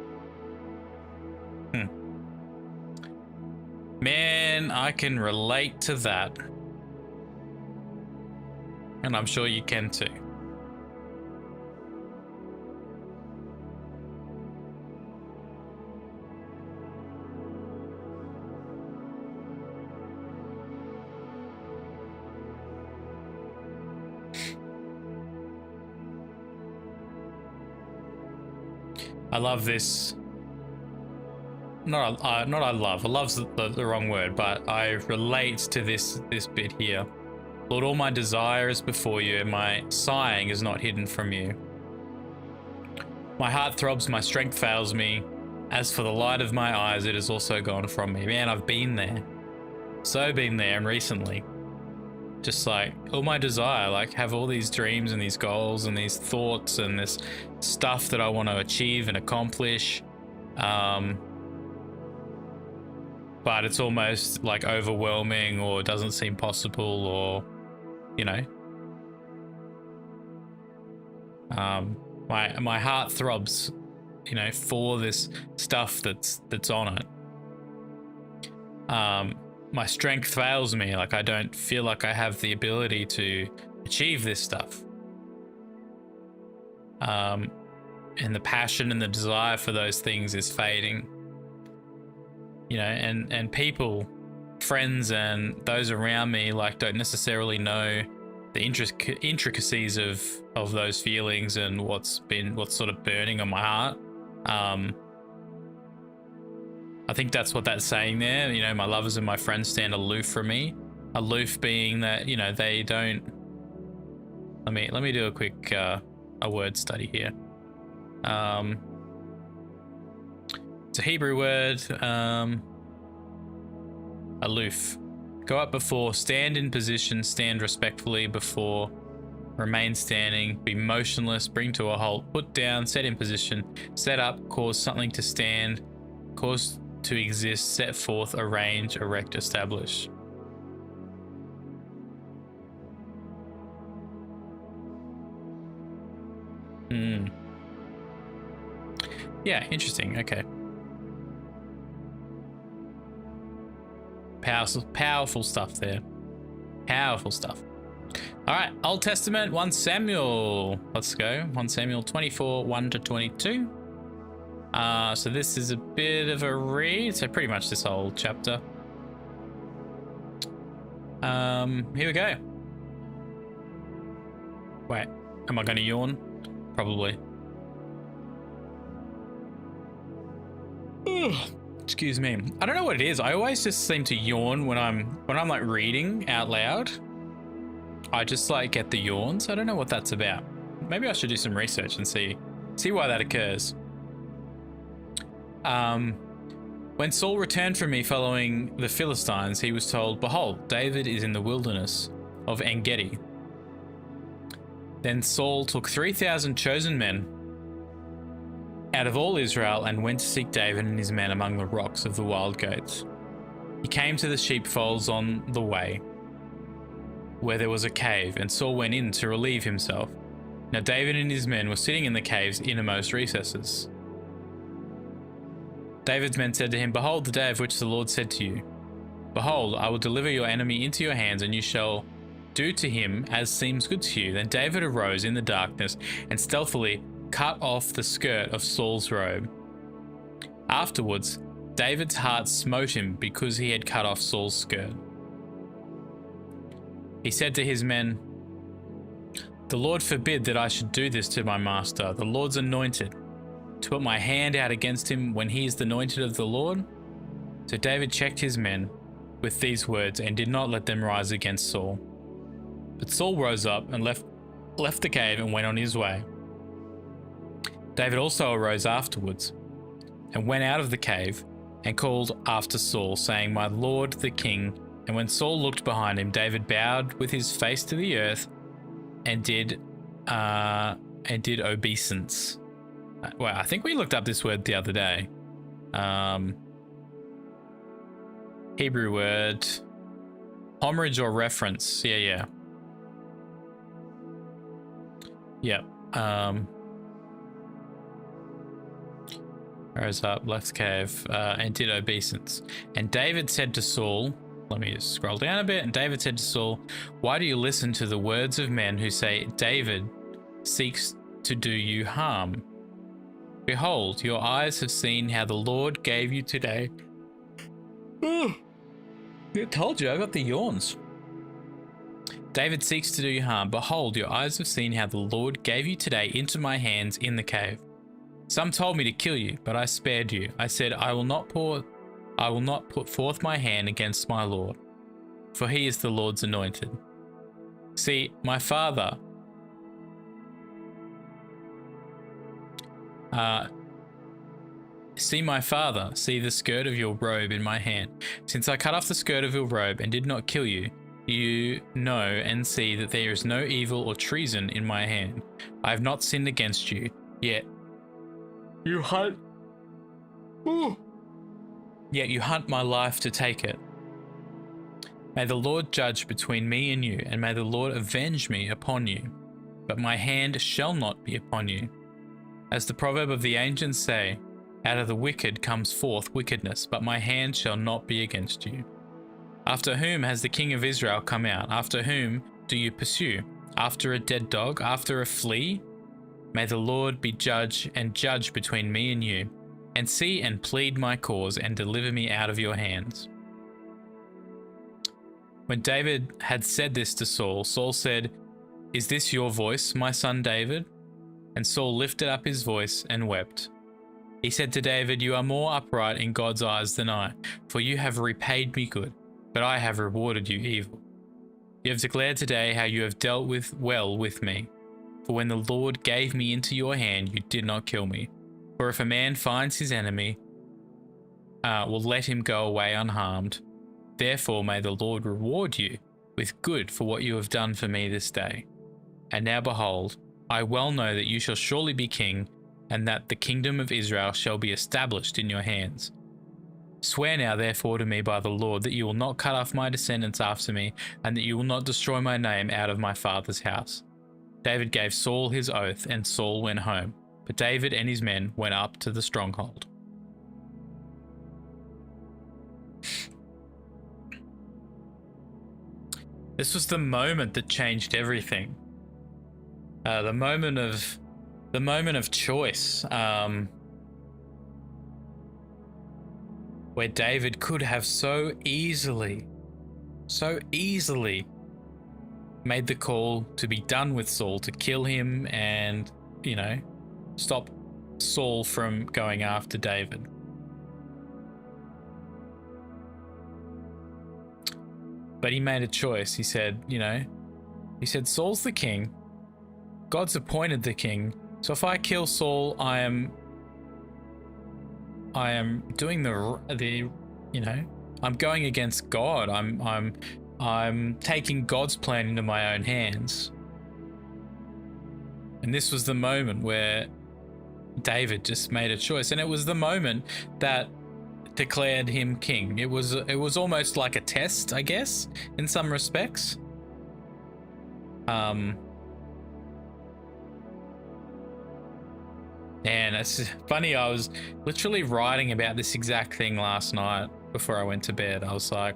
Man, I can relate to that. And I'm sure you can too. I love this. Love's the wrong word, but I relate to this bit here. Lord, all my desire is before you, and my sighing is not hidden from you. My heart throbs, my strength fails me. As for the light of my eyes, it is also gone from me. Man, I've been there. So been there, and recently. Just like, all my desire, like have all these dreams and these goals and these thoughts and this stuff that I want to achieve and accomplish. But it's almost like overwhelming or doesn't seem possible, or, you know, My heart throbs, you know, for this stuff that's on it. My strength fails me. Like, I don't feel like I have the ability to achieve this stuff. And the passion and the desire for those things is fading. You know, and people, friends and those around me, like, don't necessarily know the intricacies of those feelings and what's sort of burning on my heart. I think that's what that's saying there. You know, my lovers and my friends stand aloof from me. Aloof being that, you know, they don't. Let me do a quick a word study here. It's a Hebrew word. Aloof. Go up before, stand in position, stand respectfully before, remain standing, be motionless, bring to a halt, put down, set in position, set up, cause something to stand, cause to exist, set forth, arrange, erect, establish. Yeah, interesting. Okay. Powerful stuff there. Powerful stuff. All right, Old Testament, 1 Samuel. Let's go. 1 Samuel 24, 1 to 22. So this is a bit of a read. So pretty much this whole chapter. Here we go. Wait, am I going to yawn? Probably. Excuse me. I don't know what it is. I always just seem to yawn when I'm like reading out loud. I just like get the yawns. I don't know what that's about. Maybe I should do some research and see why that occurs. When Saul returned from me following the Philistines, he was told, "Behold, David is in the wilderness of En-Gedi." Then Saul took 3,000 chosen men out of all Israel and went to seek David and his men among the rocks of the wild goats. He came to the sheepfolds on the way, where there was a cave, and Saul went in to relieve himself. Now David and his men were sitting in the cave's innermost recesses. David's men said to him, "Behold, the day of which the Lord said to you, Behold, I will deliver your enemy into your hands, and you shall do to him as seems good to you." Then David arose in the darkness and stealthily cut off the skirt of Saul's robe. Afterwards, David's heart smote him because he had cut off Saul's skirt. He said to his men, "The Lord forbid that I should do this to my master, the Lord's anointed, to put my hand out against him when he is the anointed of the Lord." So David checked his men with these words and did not let them rise against Saul. But Saul rose up and left the cave and went on his way. David also arose afterwards and went out of the cave and called after Saul, saying, "My lord the king." And when Saul looked behind him, David bowed with his face to the earth and did obeisance. Well, I think we looked up this word the other day. Hebrew word, homage or reference. Yeah. Rose up, left cave, and did obeisance. And David said to Saul, let me just scroll down a bit. And David said to Saul, "Why do you listen to the words of men who say, David seeks to do you harm? Behold, your eyes have seen how the Lord gave you today." I told you, I got the yawns. David seeks to do you harm. Behold, your eyes have seen how the Lord gave you today into my hands in the cave. Some told me to kill you, but I spared you. I said, I will not put forth my hand against my Lord, for he is the Lord's anointed. See, my father, see the skirt of your robe in my hand. Since I cut off the skirt of your robe and did not kill you, you know and see that there is no evil or treason in my hand. I have not sinned against you, yet you hunt my life to take it. May the Lord judge between me and you, and may the Lord avenge me upon you. but my hand shall not be upon you. As the proverb of the ancients say, out of the wicked comes forth wickedness, but my hand shall not be against you. After whom has the king of Israel come out? After whom do you pursue? After a dead dog? After a flea? May the Lord be judge and judge between me and you, and see and plead my cause and deliver me out of your hands. When David had said this to Saul, Saul said, Is this your voice, my son David? And Saul lifted up his voice and wept. He said to David, You are more upright in God's eyes than I, for you have repaid me good, but I have rewarded you evil. You have declared today how you have dealt well with me. For when the Lord gave me into your hand, you did not kill me. For if a man finds his enemy, will let him go away unharmed. Therefore may the Lord reward you with good for what you have done for me this day. And now behold, I well know that you shall surely be king, and that the kingdom of Israel shall be established in your hands. Swear now therefore to me by the Lord that you will not cut off my descendants after me, and that you will not destroy my name out of my father's house. David gave Saul his oath, and Saul went home. But David and his men went up to the stronghold. This was the moment that changed everything. The moment of choice, where David could have so easily made the call to be done with Saul, to kill him and, stop Saul from going after David. But he made a choice. He said, Saul's the king. God's appointed the king. So if I kill Saul, I am doing I'm going against God. I'm taking God's plan into my own hands. And this was the moment where David just made a choice, and it was the moment that declared him king. It was almost like a test, I guess, in some respects. And it's funny, I was literally writing about this exact thing last night before I went to bed. I was like,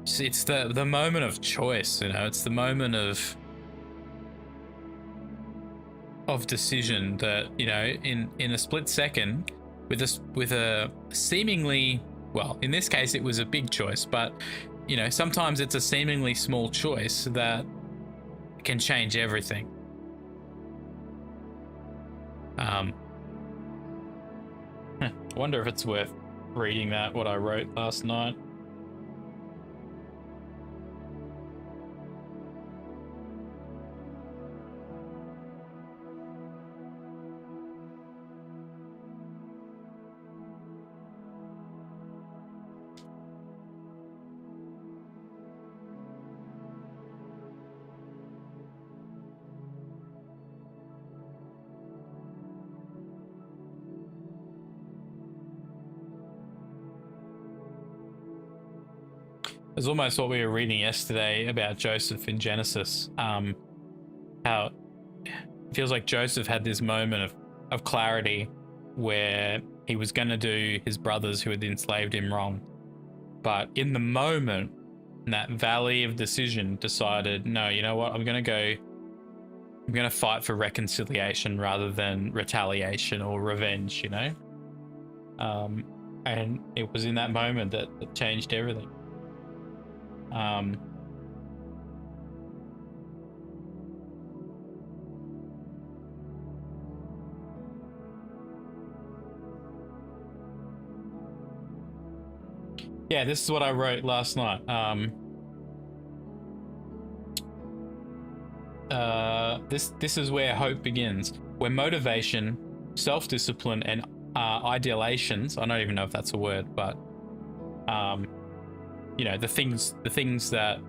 it's the moment of choice, it's the moment of decision that, in a split second, with a seemingly, well, in this case it was a big choice, but sometimes it's a seemingly small choice that can change everything. I wonder if it's worth reading what I wrote last night. It's almost what we were reading yesterday about Joseph in Genesis. How it feels like Joseph had this moment of clarity where he was going to do his brothers who had enslaved him wrong. But in the moment, in that valley of decision, decided, no, you know what, I'm going to fight for reconciliation rather than retaliation or revenge, and it was in that moment that it changed everything. Yeah, this is what I wrote last night. This is where hope begins, where motivation, self-discipline, and idealations, I don't even know if that's a word, but the things that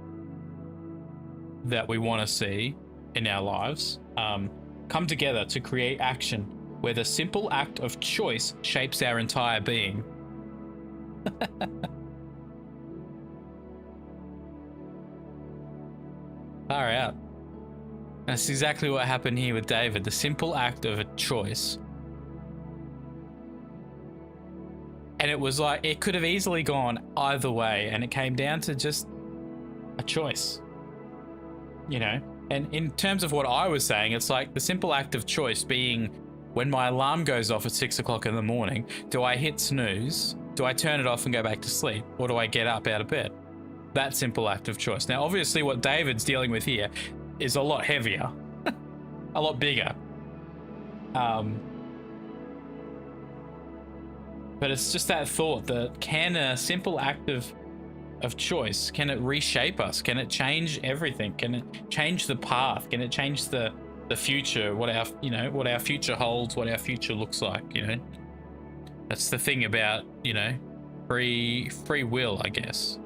we want to see in our lives come together to create action, where the simple act of choice shapes our entire being. Far out. That's exactly what happened here with David. The simple act of a choice. And it was like, it could have easily gone either way, and it came down to just a choice, you know? And in terms of what I was saying, it's like the simple act of choice being when my alarm goes off at 6 o'clock in the morning, do I hit snooze? Do I turn it off and go back to sleep? Or do I get up out of bed? That simple act of choice. Now, obviously what David's dealing with here is a lot heavier, a lot bigger. But it's just that thought that can a simple act of choice, can it reshape us? Can it change everything? Can it change the path? Can it change the future? What our future holds, what our future looks like, you know? That's the thing about, you know, free will, I guess.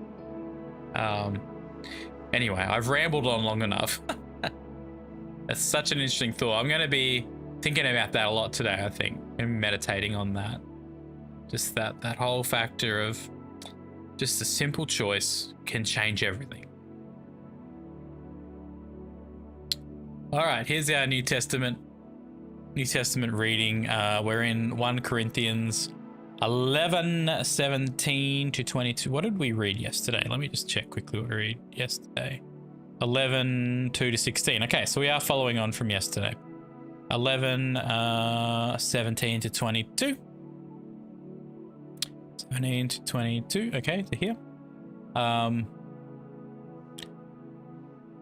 Anyway, I've rambled on long enough. That's such an interesting thought. I'm going to be thinking about that a lot today, I think, and meditating on that. Just that whole factor of just a simple choice can change everything. All right, here's our New Testament reading. We're in 1 Corinthians 11:17 to 22. What did we read yesterday? Let me just check quickly what we read yesterday. 11:2 to 16. Okay, so we are following on from yesterday. 11:17 to 22. 17 to 22. Okay, to here.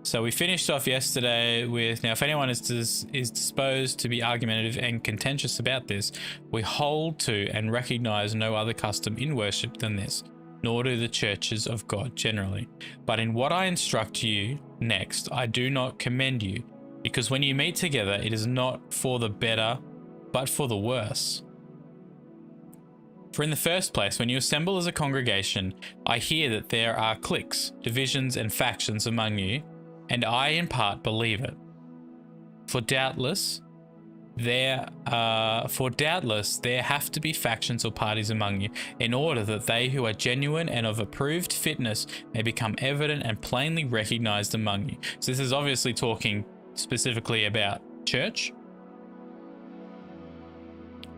So we finished off yesterday with, now if anyone is disposed to be argumentative and contentious about this, we hold to and recognize no other custom in worship than this, nor do the churches of God generally. But in what I instruct you next, I do not commend you, because when you meet together, it is not for the better, but for the worse. For in the first place, when you assemble as a congregation, I hear that there are cliques, divisions, and factions among you, and I in part believe it. For doubtless there have to be factions or parties among you, in order that they who are genuine and of approved fitness may become evident and plainly recognized among you. So this is obviously talking specifically about church.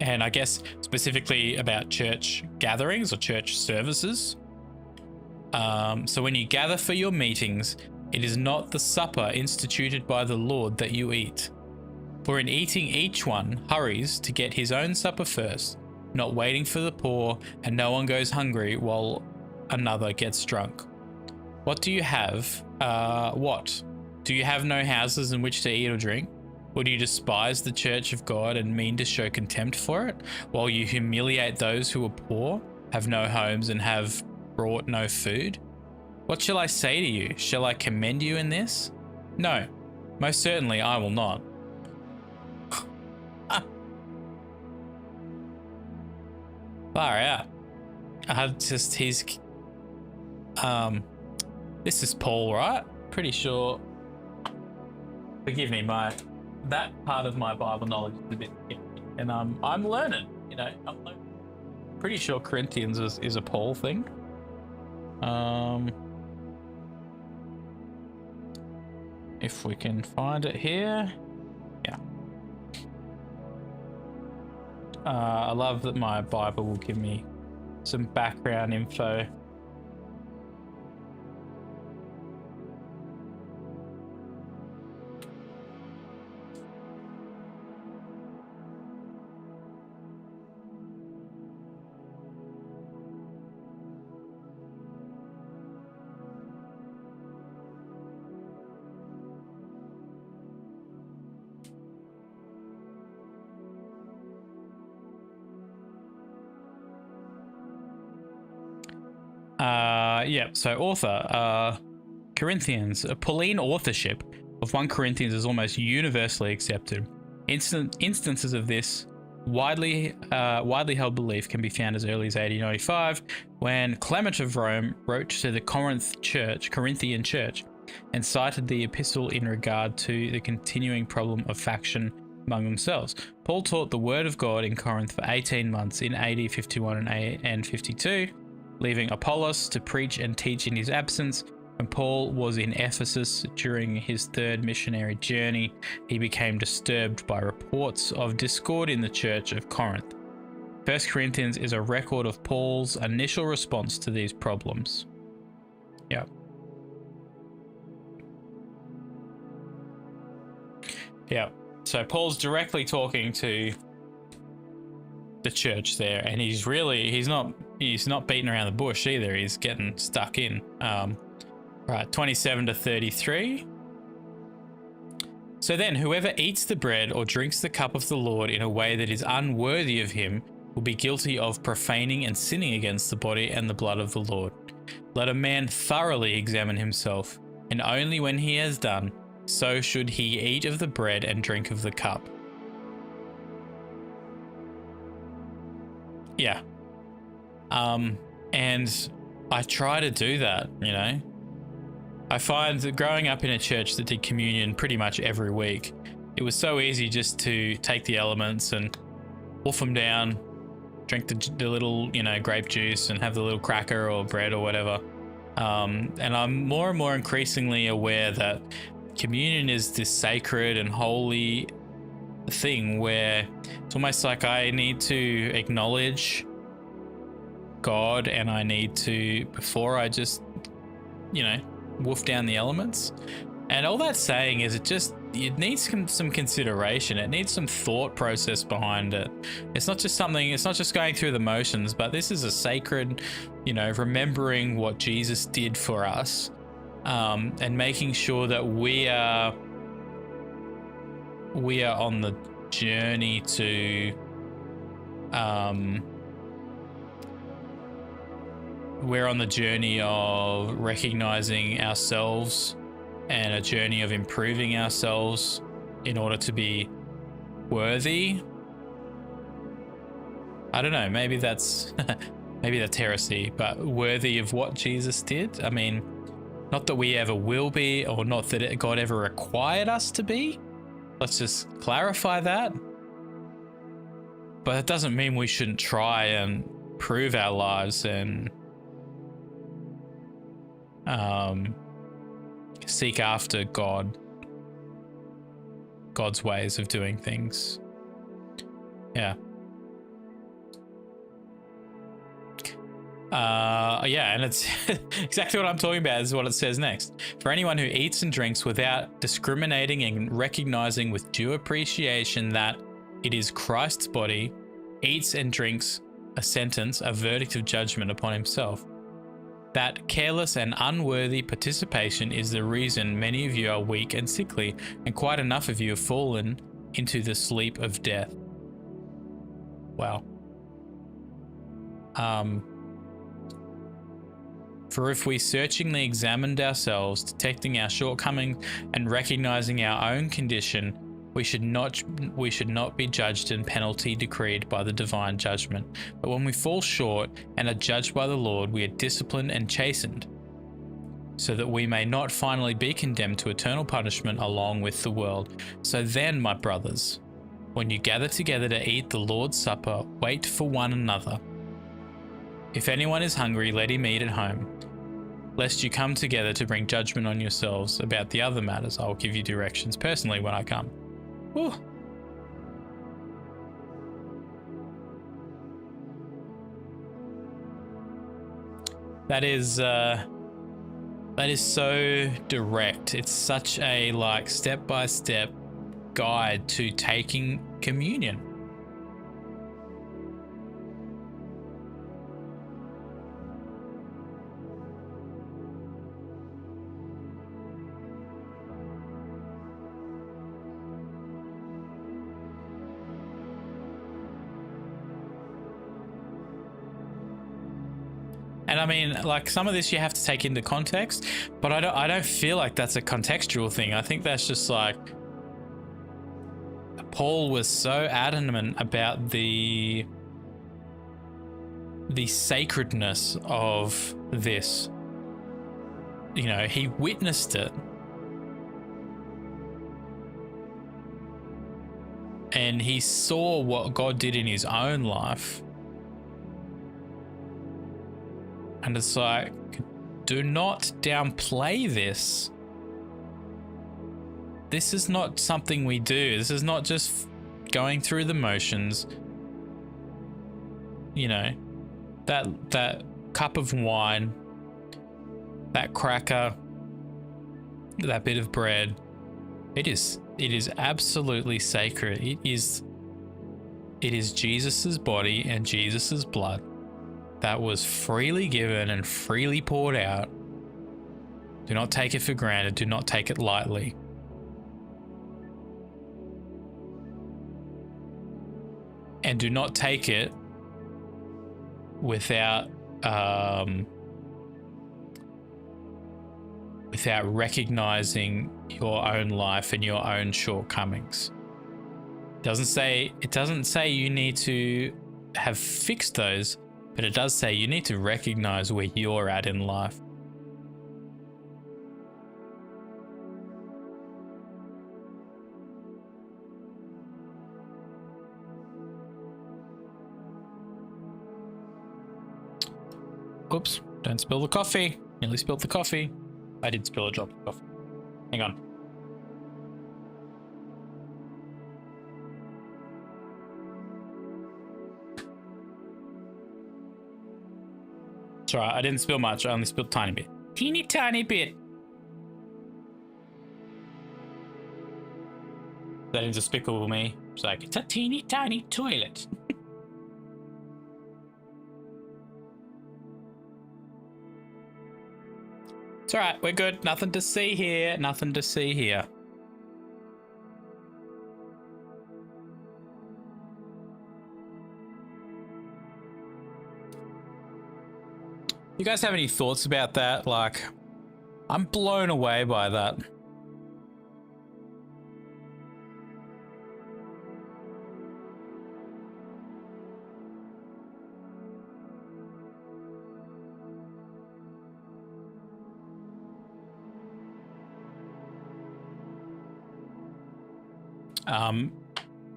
And I guess specifically about church gatherings or church services. So when you gather for your meetings, it is not the supper instituted by the Lord that you eat. For in eating, each one hurries to get his own supper first, not waiting for the poor, and no one goes hungry while another gets drunk. What do you have? What? Do you have no houses in which to eat or drink? Or do you despise the church of God and mean to show contempt for it, while you humiliate those who are poor, have no homes, and have brought no food? What shall I say to you? Shall I commend you in this? No, most certainly I will not. Far out. This is Paul, right? Pretty sure. Forgive me, that part of my Bible knowledge is a bit iffy, and I'm learning, you know. I'm learning. Pretty sure Corinthians is a Paul thing. If we can find it here, yeah. I love that my Bible will give me some background info. So author, Corinthians. Pauline authorship of 1 Corinthians is almost universally accepted. Instances of this widely held belief can be found as early as AD 95, when Clement of Rome wrote to the Corinthian church, and cited the epistle in regard to the continuing problem of faction among themselves. Paul taught the word of God in Corinth for 18 months in AD 51 and 52, leaving Apollos to preach and teach in his absence. When Paul was in Ephesus during his third missionary journey, he became disturbed by reports of discord in the church of Corinth. 1 Corinthians is a record of Paul's initial response to these problems. Yeah. Yeah. So Paul's directly talking to the church there, and he's not beating around the bush either. He's getting stuck in. Right, 27 to 33. So then, whoever eats the bread or drinks the cup of the Lord in a way that is unworthy of him will be guilty of profaning and sinning against the body and the blood of the Lord. Let a man thoroughly examine himself, and only when he has done so should he eat of the bread and drink of the cup. Yeah. And I try to do that, you know. I find that growing up in a church that did communion pretty much every week, it was so easy just to take the elements and wolf them down, drink the little, you know, grape juice and have the little cracker or bread or whatever. And I'm more and more increasingly aware that communion is this sacred and holy thing where it's almost like I need to acknowledge God, and I need to, before I just, you know, wolf down the elements. And all that's saying is it needs some consideration. It needs some thought process behind it. It's not just going through the motions, but this is a sacred, you know, remembering what Jesus did for us, and making sure that we are on the journey to we're on the journey of recognizing ourselves and a journey of improving ourselves in order to be worthy. I don't know, maybe that's heresy, but worthy of what Jesus did. I mean, not that we ever will be, or not that God ever required us to be. Let's just clarify that. But it doesn't mean we shouldn't try and prove our lives and seek after God's ways of doing things. Yeah. Yeah, and it's exactly what I'm talking about is what it says next. For anyone who eats and drinks without discriminating and recognizing with due appreciation that it is Christ's body, eats and drinks a verdict of judgment upon himself. That careless and unworthy participation is the reason many of you are weak and sickly, and quite enough of you have fallen into the sleep of death. Wow. For if we searchingly examined ourselves, detecting our shortcomings and recognizing our own condition, we should not be judged and penalty decreed by the divine judgment. But when we fall short and are judged by the Lord, we are disciplined and chastened, so that we may not finally be condemned to eternal punishment along with the world. So then, my brothers, when you gather together to eat the Lord's Supper, wait for one another. If anyone is hungry, let him eat at home, lest you come together to bring judgment on yourselves. About the other matters, I will give you directions personally when I come. Ooh. That is so direct. It's such a step-by-step guide to taking communion. And I mean, like, some of this you have to take into context, but I don't feel like that's a contextual thing. I think that's just like Paul was so adamant about the sacredness of this. You know, he witnessed it. And he saw what God did in his own life. And it's like, Do not downplay this. This is not something we do. This is not just going through the motions. You know, that cup of wine, that cracker, that bit of bread, it is absolutely sacred. It is Jesus's body and Jesus's blood that was freely given and freely poured out. Do not take it for granted. Do not take it lightly. And do not take it without recognizing your own life and your own shortcomings. It doesn't say you need to have fixed those, but it does say you need to recognize where you're at in life. Oops, don't spill the coffee. Nearly spilled the coffee. I did spill a drop of coffee. Hang on. It's alright, I didn't spill much. I only spilled a tiny bit. Teeny tiny bit. That is despicable me. It's like, it's a teeny tiny toilet. It's alright, we're good. Nothing to see here. Nothing to see here. You guys have any thoughts about that? Like, I'm blown away by that.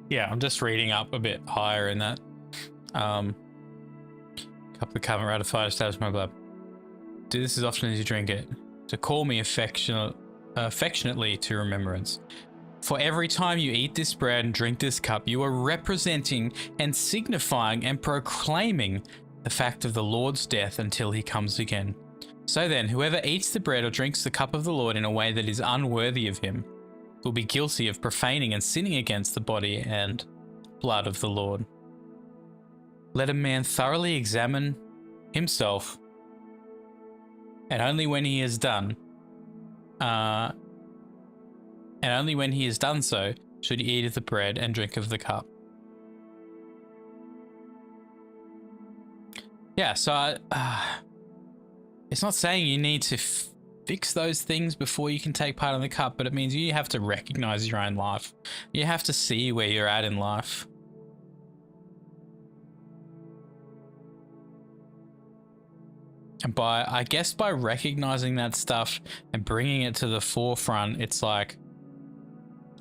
Yeah, I'm just reading up a bit higher in that. Couple of haven't ratified established my blood. Do this as often as you drink it. To call me affectionately to remembrance. For every time you eat this bread and drink this cup, you are representing and signifying and proclaiming the fact of the Lord's death until he comes again. So then, whoever eats the bread or drinks the cup of the Lord in a way that is unworthy of him will be guilty of profaning and sinning against the body and blood of the Lord. Let a man thoroughly examine himself, and only when he has done, so, should he eat of the bread and drink of the cup. Yeah, so it's not saying you need to fix those things before you can take part in the cup, but it means you have to recognize your own life. You have to see where you're at in life. And I guess by recognizing that stuff and bringing it to the forefront, it's like,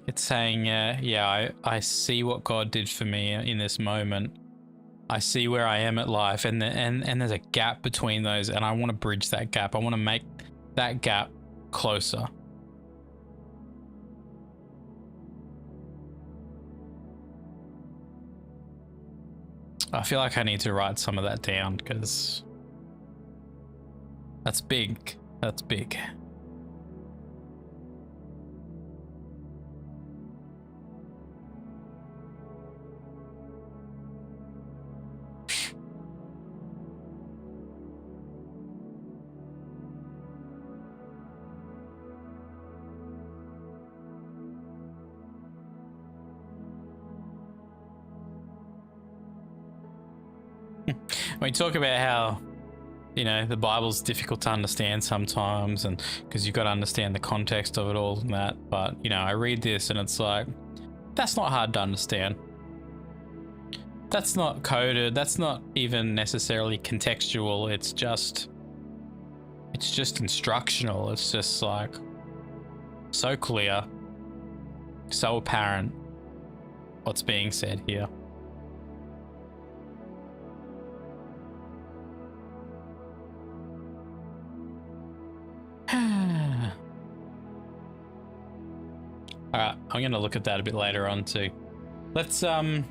it's saying, I see what God did for me in this moment. I see where I am at life, and there's a gap between those, and I want to bridge that gap. I want to make that gap closer. I feel like I need to write some of that down because that's big. That's big. We talk about how, you know, the Bible's difficult to understand sometimes, and because you've got to understand the context of it all and that. But, you know, I read this and it's like, that's not hard to understand. That's not coded. That's not even necessarily contextual. It's just instructional. It's just like so clear, so apparent what's being said here. All right, I'm gonna look at that a bit later on too. Let's jump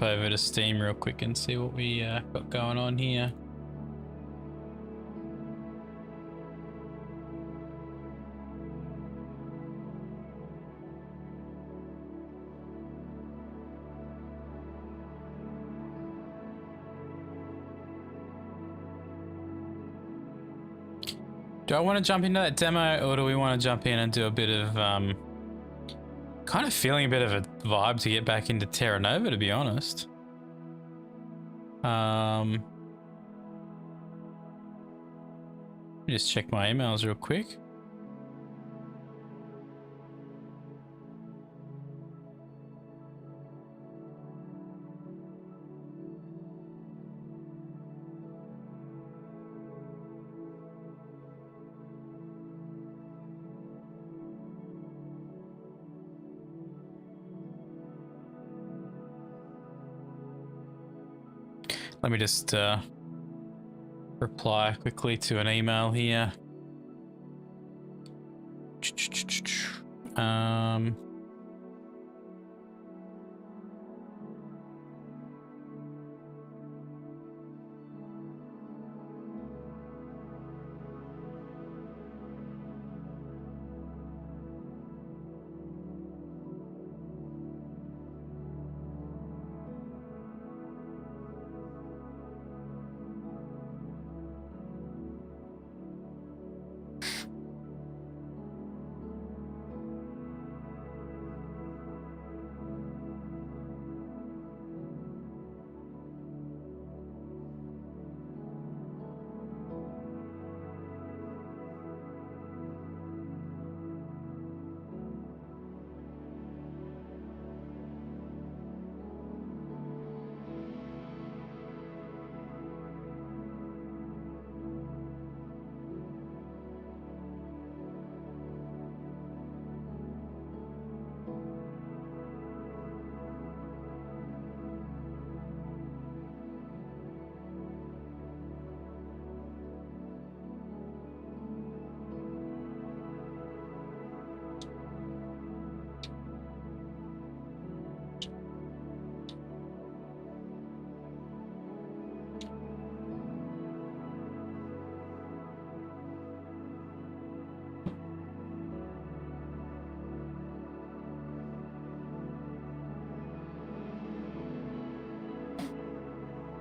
over to Steam real quick and see what we got going on here. Do I want to jump into that demo, or do we want to jump in and do a bit of kind of feeling a bit of a vibe to get back into Terra Nova, to be honest. Let me just check my emails real quick. Let me just reply quickly to an email here.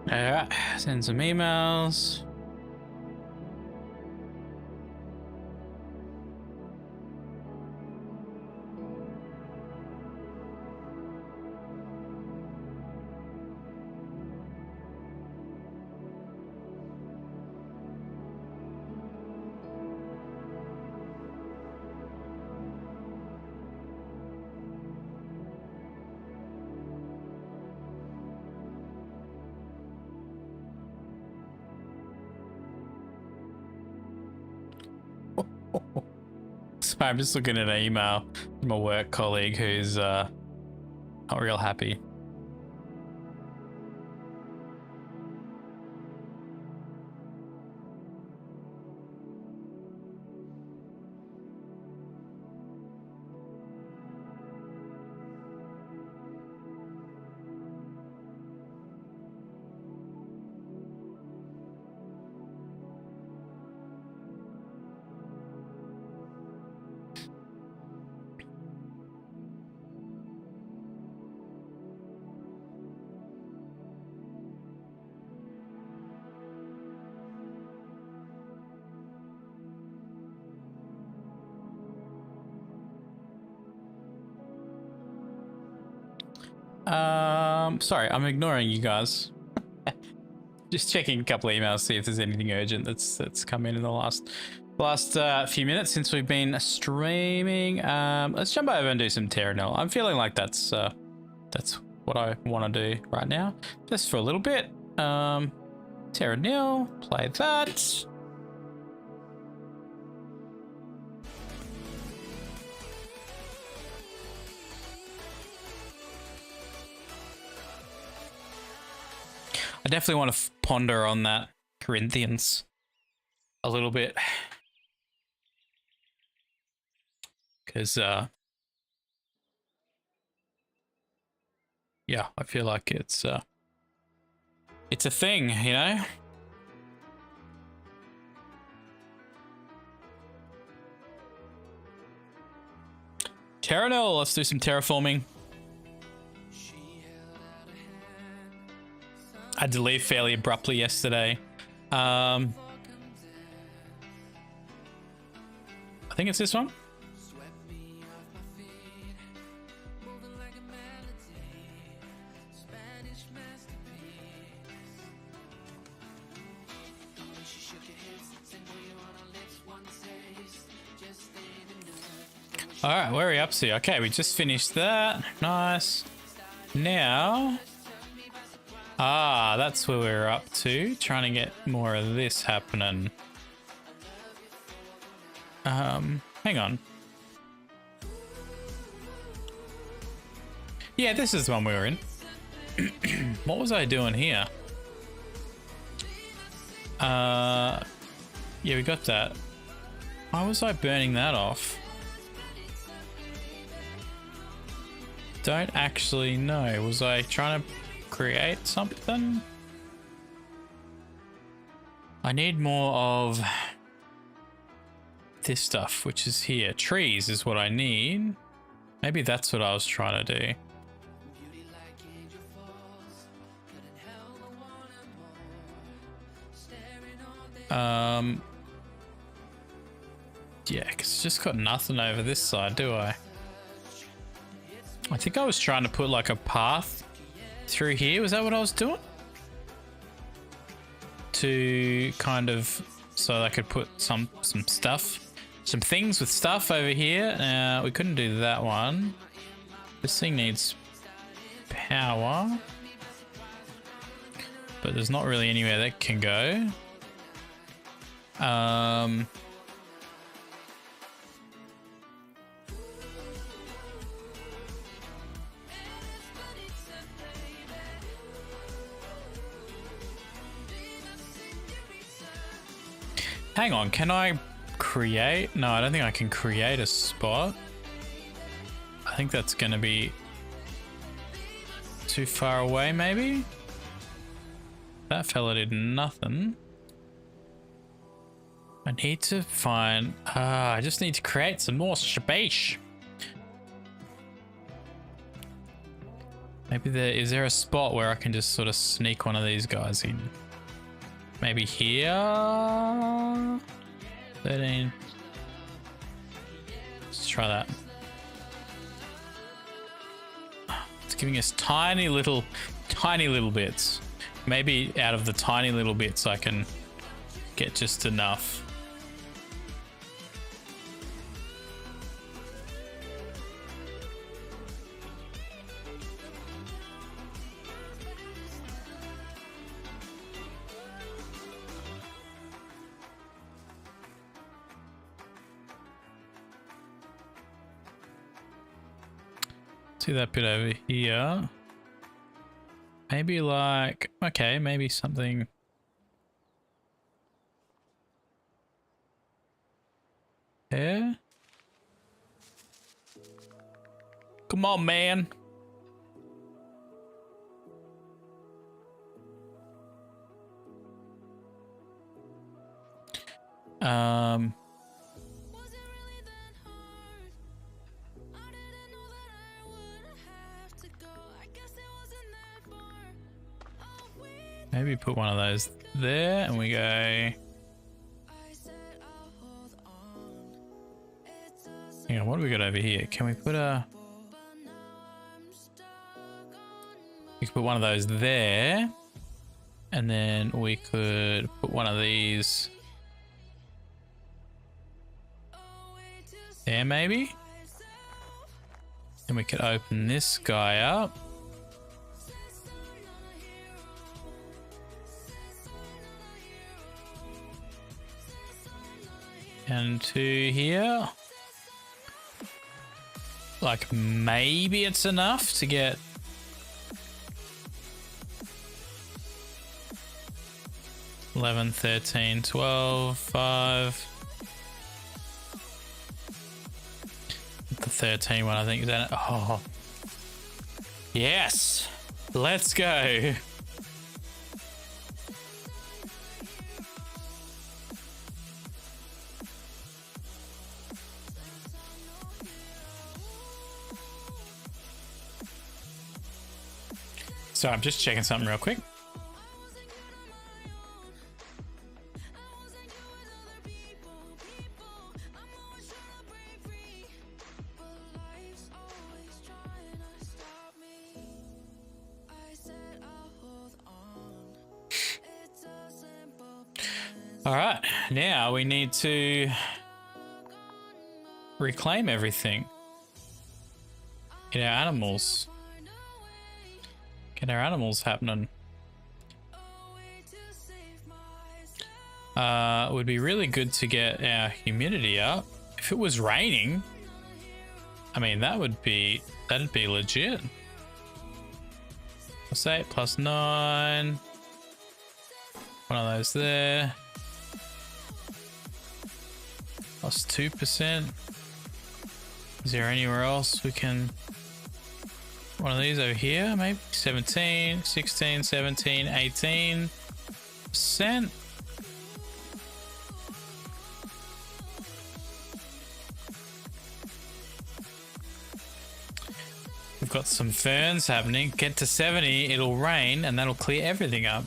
Alright, send some emails. Sorry, I'm just looking at an email from a work colleague who's not real happy. Sorry, I'm ignoring you guys. Just checking a couple of emails, see if there's anything urgent that's come in the last few minutes since we've been streaming. Let's jump over and do some Terra Nil. I'm feeling like that's what I want to do right now, just for a little bit. Terra Nil, play that. I definitely want to ponder on that Corinthians a little bit. because yeah, I feel like it's a thing, you know. Terranil, let's do some terraforming. I had to leave fairly abruptly yesterday. I think it's this one. All right, where are we up to? Okay, we just finished that. Nice. Now, that's where we're up to. Trying to get more of this happening. Hang on. Yeah, this is the one we were in. What was I doing here? Yeah, we got that. Why was I burning that off? Don't actually know. Was I trying to create something? I need more of this stuff, which is here. Trees is what I need. Maybe that's what I was trying to do. Yeah, because it's just got nothing over this side, do I? I think I was trying to put like a path through here. Was that what I was doing? To kind of, so I could put some stuff, some things with stuff over here. We couldn't do that one. This thing needs power, but there's not really anywhere that can go. Hang on, can I create? No, I don't think I can create a spot. I think that's going to be too far away, maybe? That fella did nothing. I need to find... I just need to create some more space. Maybe is there a spot where I can just sort of sneak one of these guys in? Maybe here? 13. Let's try that. It's giving us tiny little bits. Maybe out of the tiny little bits I can get just enough. See that bit over here? Maybe like, okay, maybe something. Here? Come on, man. Maybe put one of those there and we go. Hang on, what do we got over here? Can we put a... We could put one of those there. And then we could put one of these there maybe. And we could open this guy up. And to here. Like maybe it's enough to get 11, 13, 12, 5. the 13 one, I think. Is that it? Oh. Yes. Let's go. So I'm just checking something real quick. All right, now we need to reclaim everything. Get our animals. Get our animals happening. It would be really good to get our humidity up. If it was raining, I mean, that'd be legit. Plus 8, plus 9. One of those there. Plus 2%. Is there anywhere else we can... One of these over here, maybe 17, 16, 17, 18%. We've got some ferns happening. Get to 70, it'll rain, and that'll clear everything up.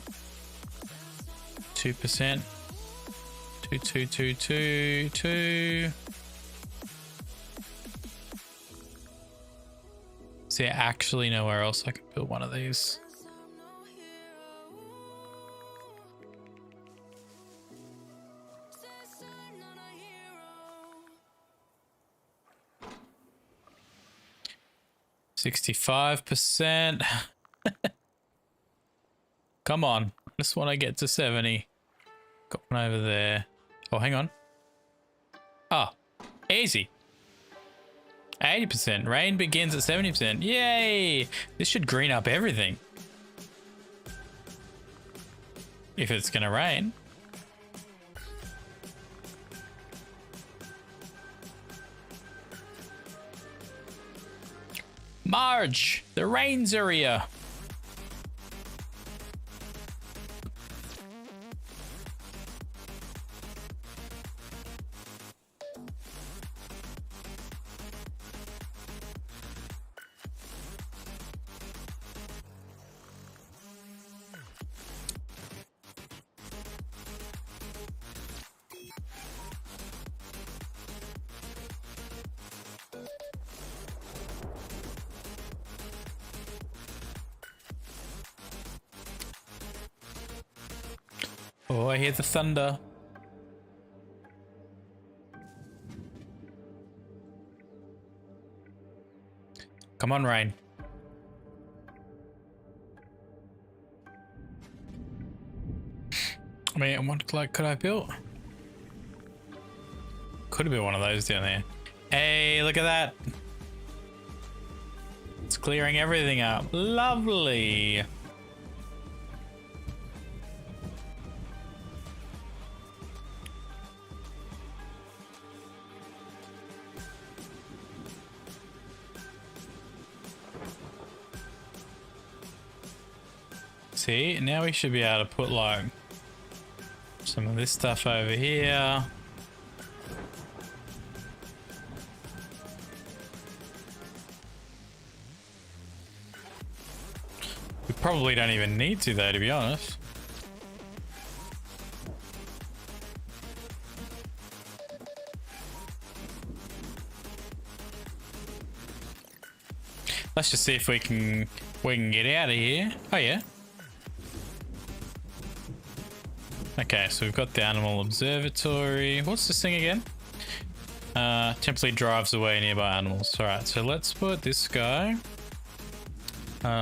2%. 2, 2, 2, 2, 2. Is there actually nowhere else I can build one of these? %65%. Come on. Just want to get to 70. Got one over there. Oh, hang on. Oh, easy. 80%. Rain begins at 70%. Yay! This should green up everything. If it's gonna rain. Marge! The rain's area! Oh, I hear the thunder. Come on, rain. I mean, what like could I build? Could have been one of those down there. Hey, look at that. It's clearing everything up. Lovely. See, now we should be able to put like some of this stuff over here. We probably don't even need to though, to be honest. Let's just see if we can get out of here. Oh yeah. Okay, so we've got the animal observatory. What's this thing again? Temporarily drives away nearby animals. All right, so let's put this guy. Where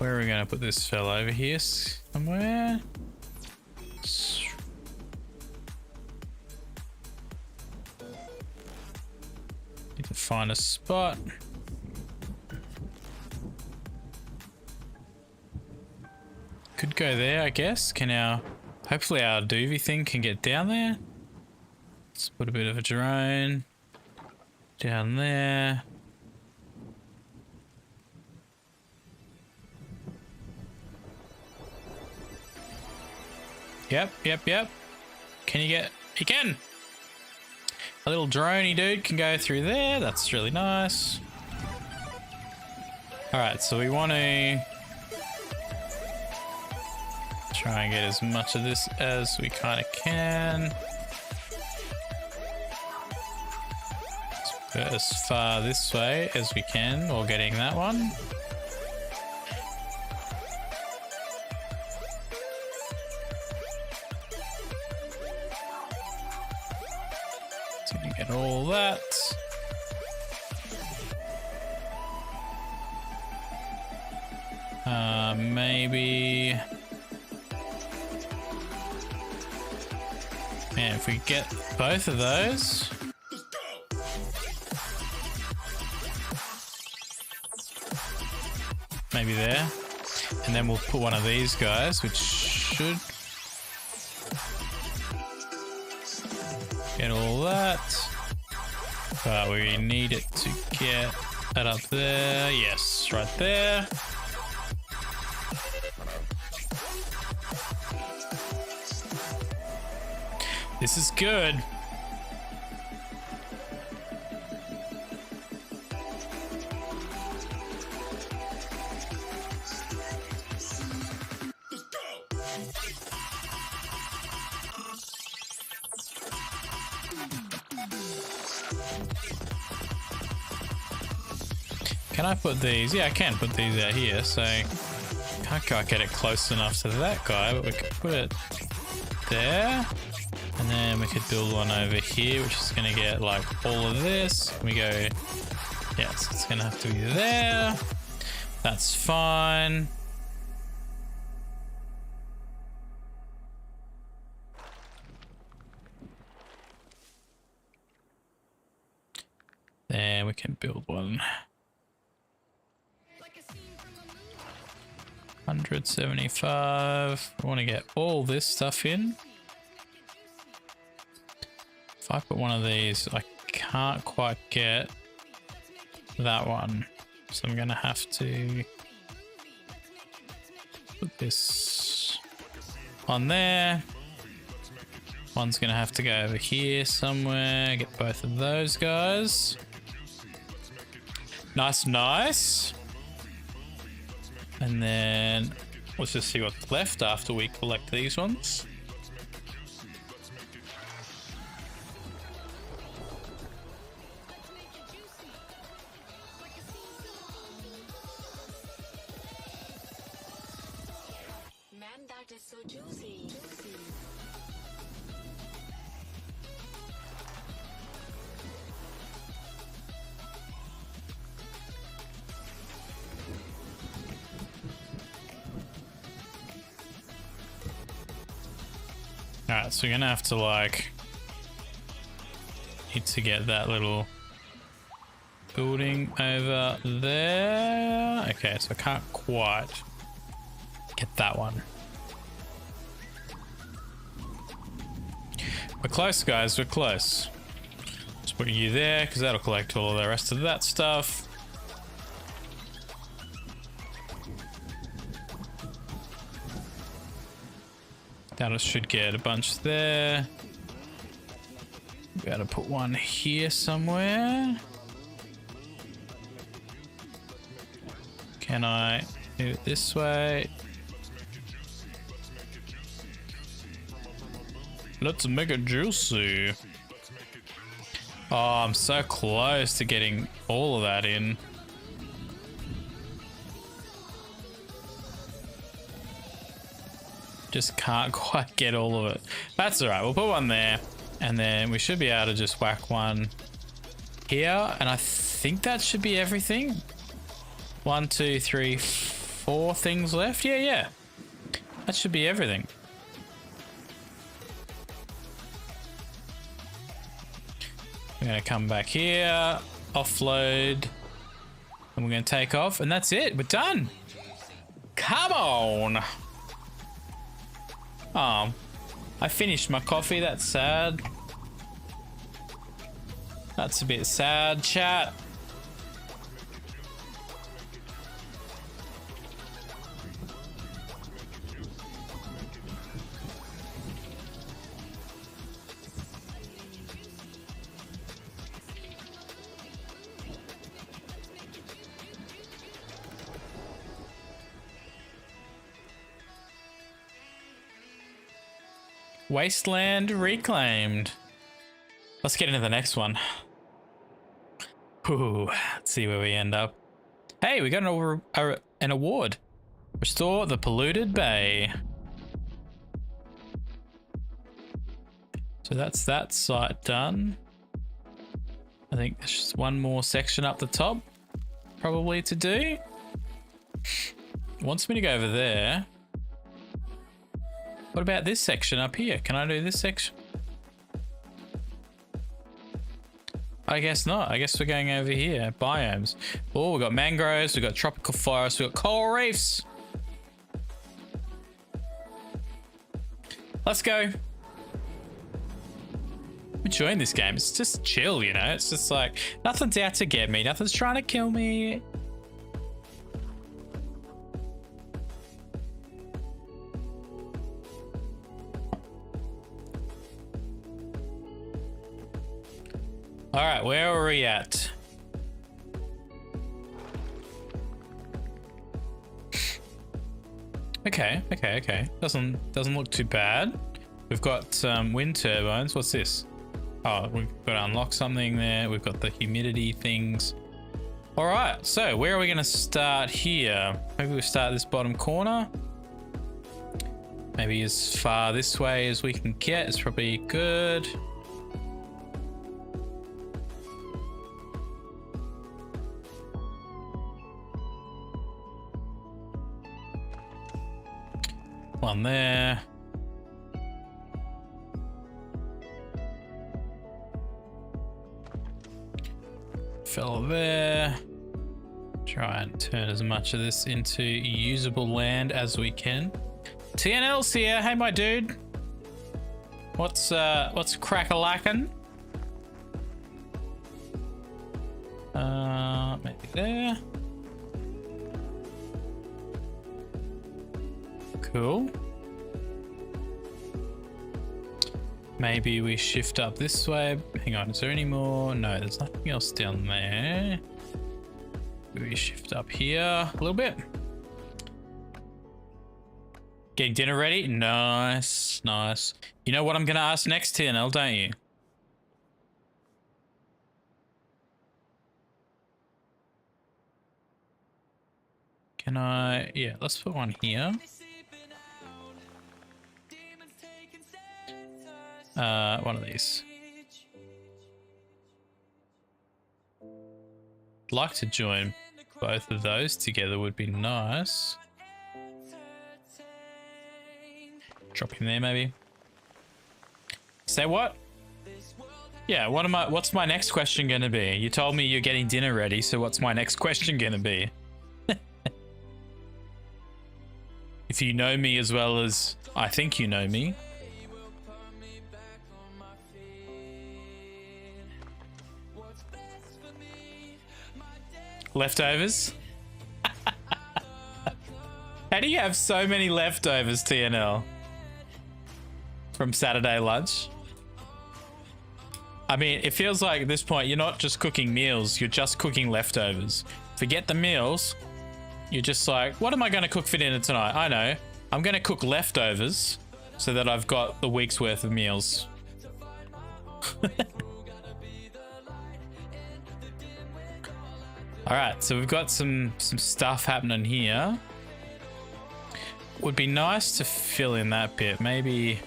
are we going to put this fella? Over here somewhere? Need to find a spot. Could go there, I guess. Hopefully our doovie thing can get down there. Let's put a bit of a drone down there. Yep. Can you get... You can! A little droney dude can go through there. That's really nice. Alright, so we want to try and get as much of this as we kind of can. Let's go as far this way as we can while getting that one. So we get all that. Maybe... Man, if we get both of those... Maybe there. And then we'll put one of these guys, which should... Get all that. But we need it to get that up there. Yes, right there. This is good. Can I put these? Yeah, I can put these out here, so can't quite get it close enough to that guy, but we could put it there. And then we could build one over here, which is going to get like all of this. We go, yes, it's going to have to be there. That's fine. Then we can build one. 175. I want to get all this stuff in. If I put one of these, I can't quite get that one. So I'm going to have to put this on there. One's going to have to go over here somewhere. Get both of those guys. Nice. And then let's just see what's left after we collect these ones. So juicy. Alright, so we're gonna have to need to get that little building over there. Okay, so I can't quite get that one. We're close, guys, we're close. Just putting you there, because that'll collect all of the rest of that stuff. That should get a bunch there. We gotta put one here somewhere. Can I do it this way? Let's make it juicy. Oh, I'm so close to getting all of that in. Just can't quite get all of it. That's all right. We'll put one there, and then we should be able to just whack one here. And I think that should be everything. 1, 2, 3, 4 things left. Yeah. That should be everything. We're going to come back here, offload, and we're going to take off, and that's it. We're done. Come on. Oh, I finished my coffee. That's sad. That's a bit sad, chat. Wasteland reclaimed. Let's get into the next one. Ooh, let's see where we end up. Hey, we got an award. Restore the polluted bay. So that's that site done. I think there's just one more section up the top probably to do. Wants me to go over there. What about this section up here? Can I do this section? I guess not. I guess we're going over here. Biomes. Oh, we've got mangroves, we've got tropical forests, we've got coral reefs. Let's go. I'm enjoying this game. It's just chill, you know? It's just like, nothing's out to get me. Nothing's trying to kill me. All right, where are we at? Okay. Doesn't look too bad. We've got wind turbines. What's this? Oh, we've got to unlock something there. We've got the humidity things. All right, so where are we going to start here? Maybe we'll start this bottom corner. Maybe as far this way as we can get. It's probably good. One there. Fell there. Try and turn as much of this into usable land as we can. TNL's here. Hey, my dude. What's crack-a-lackin'? Maybe there. Cool. Maybe we shift up this way. Hang on, is there any more? No, there's nothing else down there. Maybe we shift up here a little bit. Getting dinner ready? Nice, nice. You know what I'm gonna ask next, TNL, don't you? Can I? Yeah, let's put one here. One of these. Like to join both of those together would be nice. Drop him there maybe. Say what? Yeah, what's my next question gonna be? You told me you're getting dinner ready, so what's my next question gonna be? If you know me as well as I think you know me. Leftovers? How do you have so many leftovers, TNL? From Saturday lunch? I mean, it feels like at this point, you're not just cooking meals, you're just cooking leftovers. Forget the meals. You're just like, what am I going to cook for dinner tonight? I know. I'm going to cook leftovers so that I've got the week's worth of meals. All right, so we've got some stuff happening here. Would be nice to fill in that bit, maybe.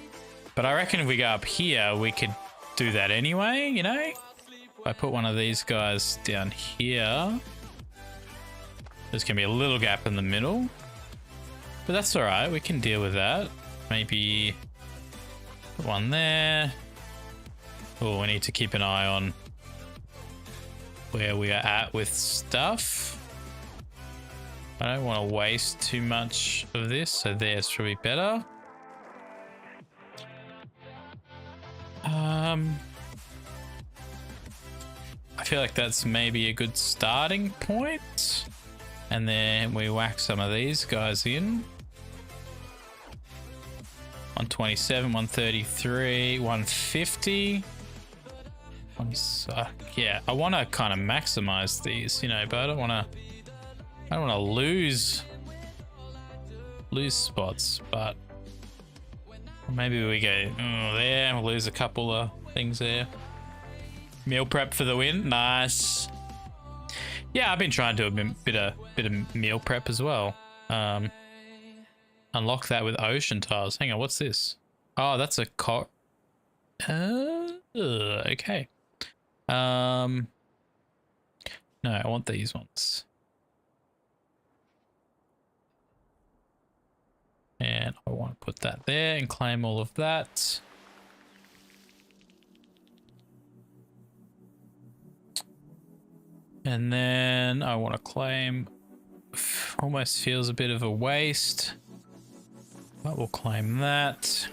But I reckon if we go up here, we could do that anyway, you know? If I put one of these guys down here, there's gonna be a little gap in the middle. But that's all right, we can deal with that. Maybe put one there. Oh, we need to keep an eye on where we are at with stuff. I don't want to waste too much of this, so there's probably better. feel like that's maybe a good starting point. And then we whack some of these guys in. 127, 133, 150. Yeah, I want to kind of maximize these, you know, but I don't want to lose spots, but maybe we go there, we'll lose a couple of things there. Meal prep for the win. Nice. Yeah, I've been trying to do a bit of meal prep as well. Unlock that with ocean tiles. Hang on, what's this? Oh, that's a okay. No, I want these ones. And I want to put that there and claim all of that. And then I want to claim, almost feels a bit of a waste, but we'll claim that.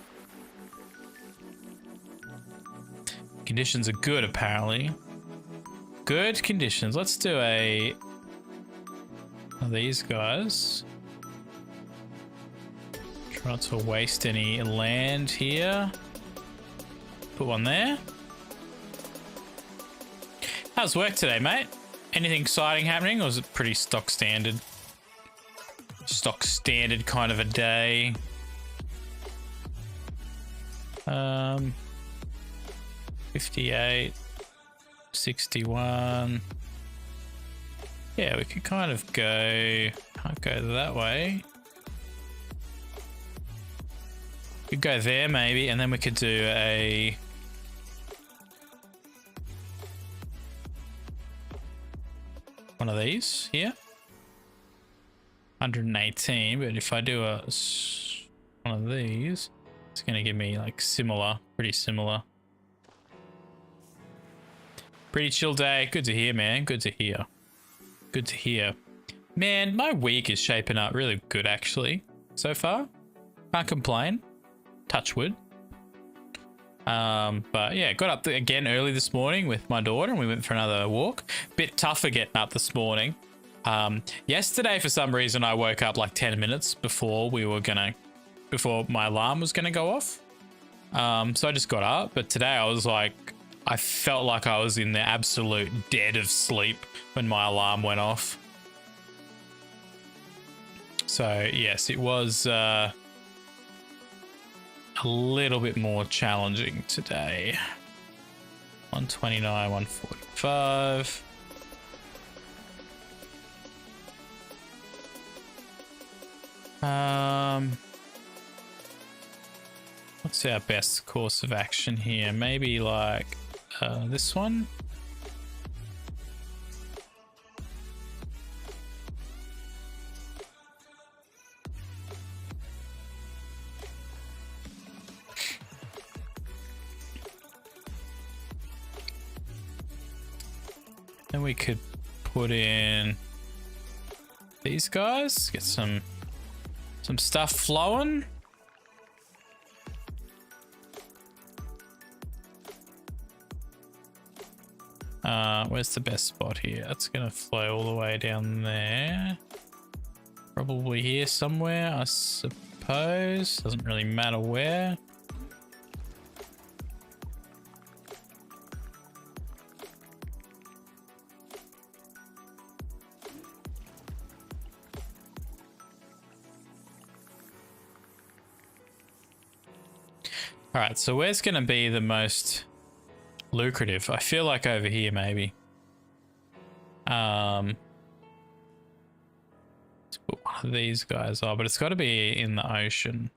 Conditions are good, apparently. Good conditions. Let's do these guys. Try not to waste any land here. Put one there. How's work today, mate? Anything exciting happening, or is it pretty stock standard? Stock standard kind of a day. 58, 61. Yeah, we could kind of go, can't go that way. Could go there maybe, and then we could do one of these here. 118, but if I do one of these, it's going to give me like similar, pretty similar. Pretty chill day. Good to hear, man. Good to hear. Good to hear. Man, my week is shaping up really good actually so far. Can't complain. Touch wood. But yeah, got up again early this morning with my daughter and we went for another walk. Bit tougher getting up this morning. Yesterday, for some reason, I woke up like 10 minutes before my alarm was gonna go off. So I just got up, but today I was like, I felt like I was in the absolute dead of sleep when my alarm went off. So yes, it was a little bit more challenging today. 129, 145. What's our best course of action here? Maybe like this one. Then we could put in these guys, get some stuff flowing. Where's the best spot here? That's gonna flow all the way down there. Probably here somewhere, I suppose. Doesn't really matter where. All right, so where's going to be the most lucrative? I feel like over here, maybe. Let's put one of these guys on, but it's got to be in the ocean.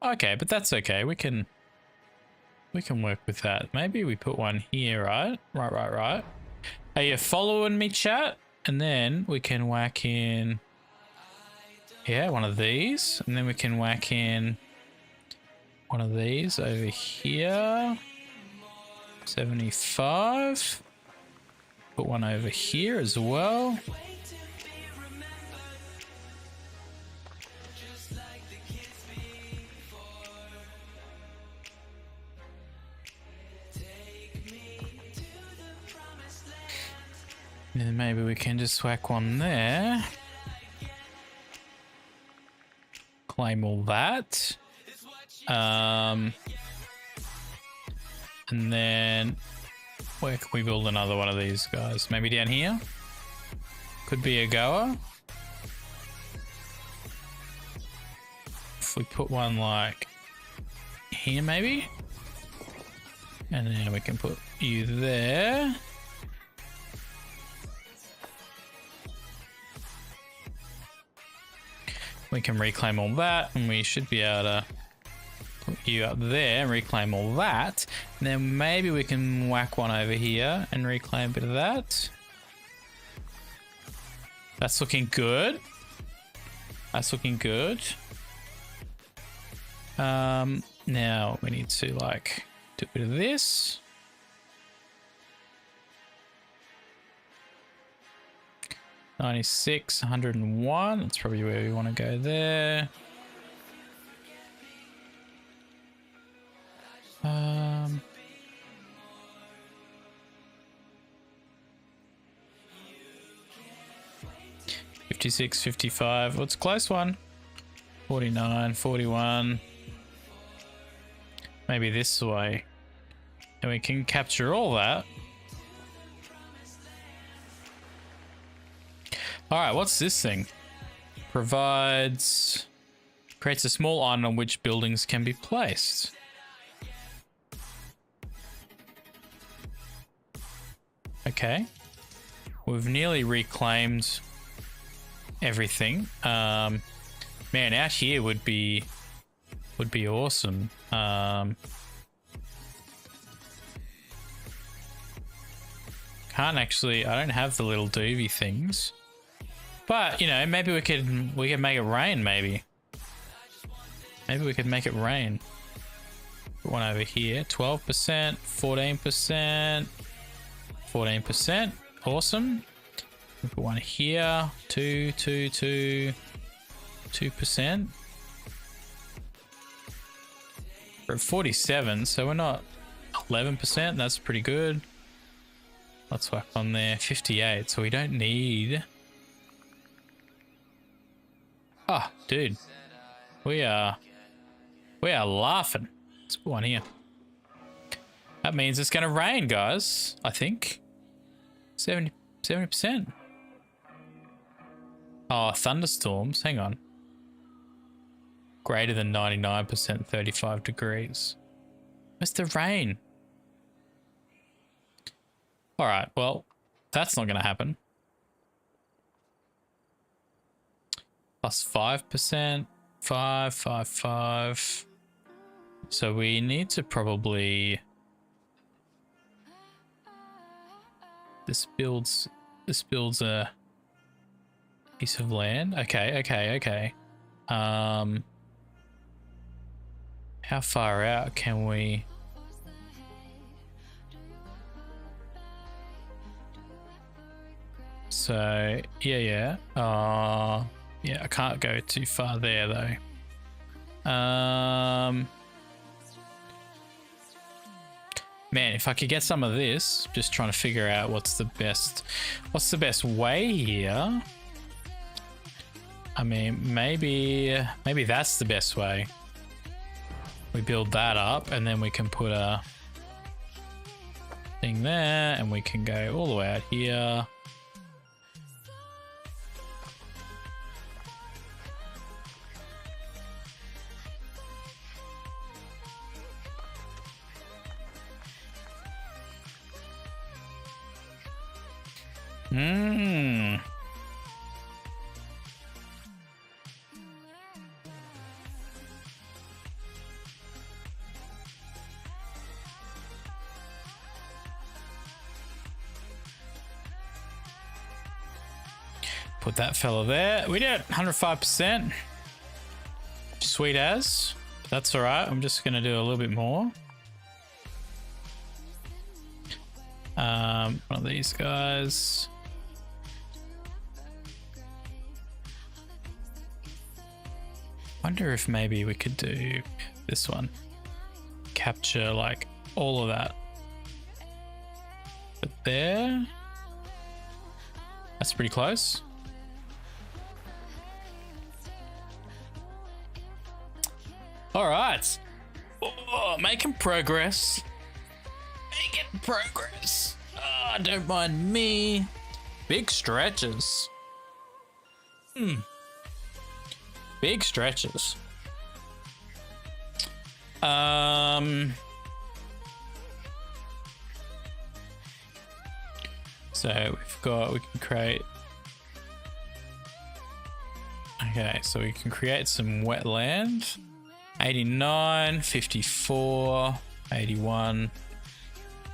Okay, but that's okay. We can work with that. Maybe we put one here, right? Right. Are you following me, chat? And then we can whack in, yeah, one of these, and then we can whack in one of these over here. 75. Put one over here as well. And maybe we can just whack one there. Claim all that. And then where can we build another one of these guys? Maybe down here? Could be a goer. If we put one like here maybe. And then we can put you there. We can reclaim all that, and we should be able to put you up there and reclaim all that. And then maybe we can whack one over here and reclaim a bit of that. That's looking good. That's looking good. Now we need to like do a bit of this. $96, 101. That's probably where we want to go there. $56, 55. What's a close one? 49, 41. Maybe this way. And we can capture all that. All right, what's this thing? Creates a small island on which buildings can be placed. Okay. We've nearly reclaimed everything. Man, out here would be awesome. Can't actually, I don't have the little doovy things. But, you know, maybe we could make it rain, maybe. Maybe we could make it rain. Put one over here. 12%, 14%, 14%. Awesome. We put one here. 2%. We're at 47, so we're not 11%. That's pretty good. Let's whack on there. 58, so we don't need... Oh, dude. We are laughing. Let's put one here. That means it's gonna rain, guys. I think. 70%. Oh, thunderstorms. Hang on. Greater than 99%, 35 degrees. Where's the rain? Alright, well, that's not gonna happen. Plus 5%, 5. So we need to probably... This builds a piece of land. Okay. How far out can we... So, yeah. Yeah, I can't go too far there though. Man, if I could get some of this, just trying to figure out what's the best way here. I mean, maybe that's the best way. We build that up and then we can put a thing there and we can go all the way out here. Put that fella there. We did 105%. Sweet as. That's all right. I'm just going to do a little bit more. One of these guys. Wonder if maybe we could do this one. Capture like all of that. But there. That's pretty close. All right. Oh, making progress. Making progress. Oh, don't mind me. Big stretches. Big stretches. So we can create. Okay, so we can create some wetland. 89, 54, 81,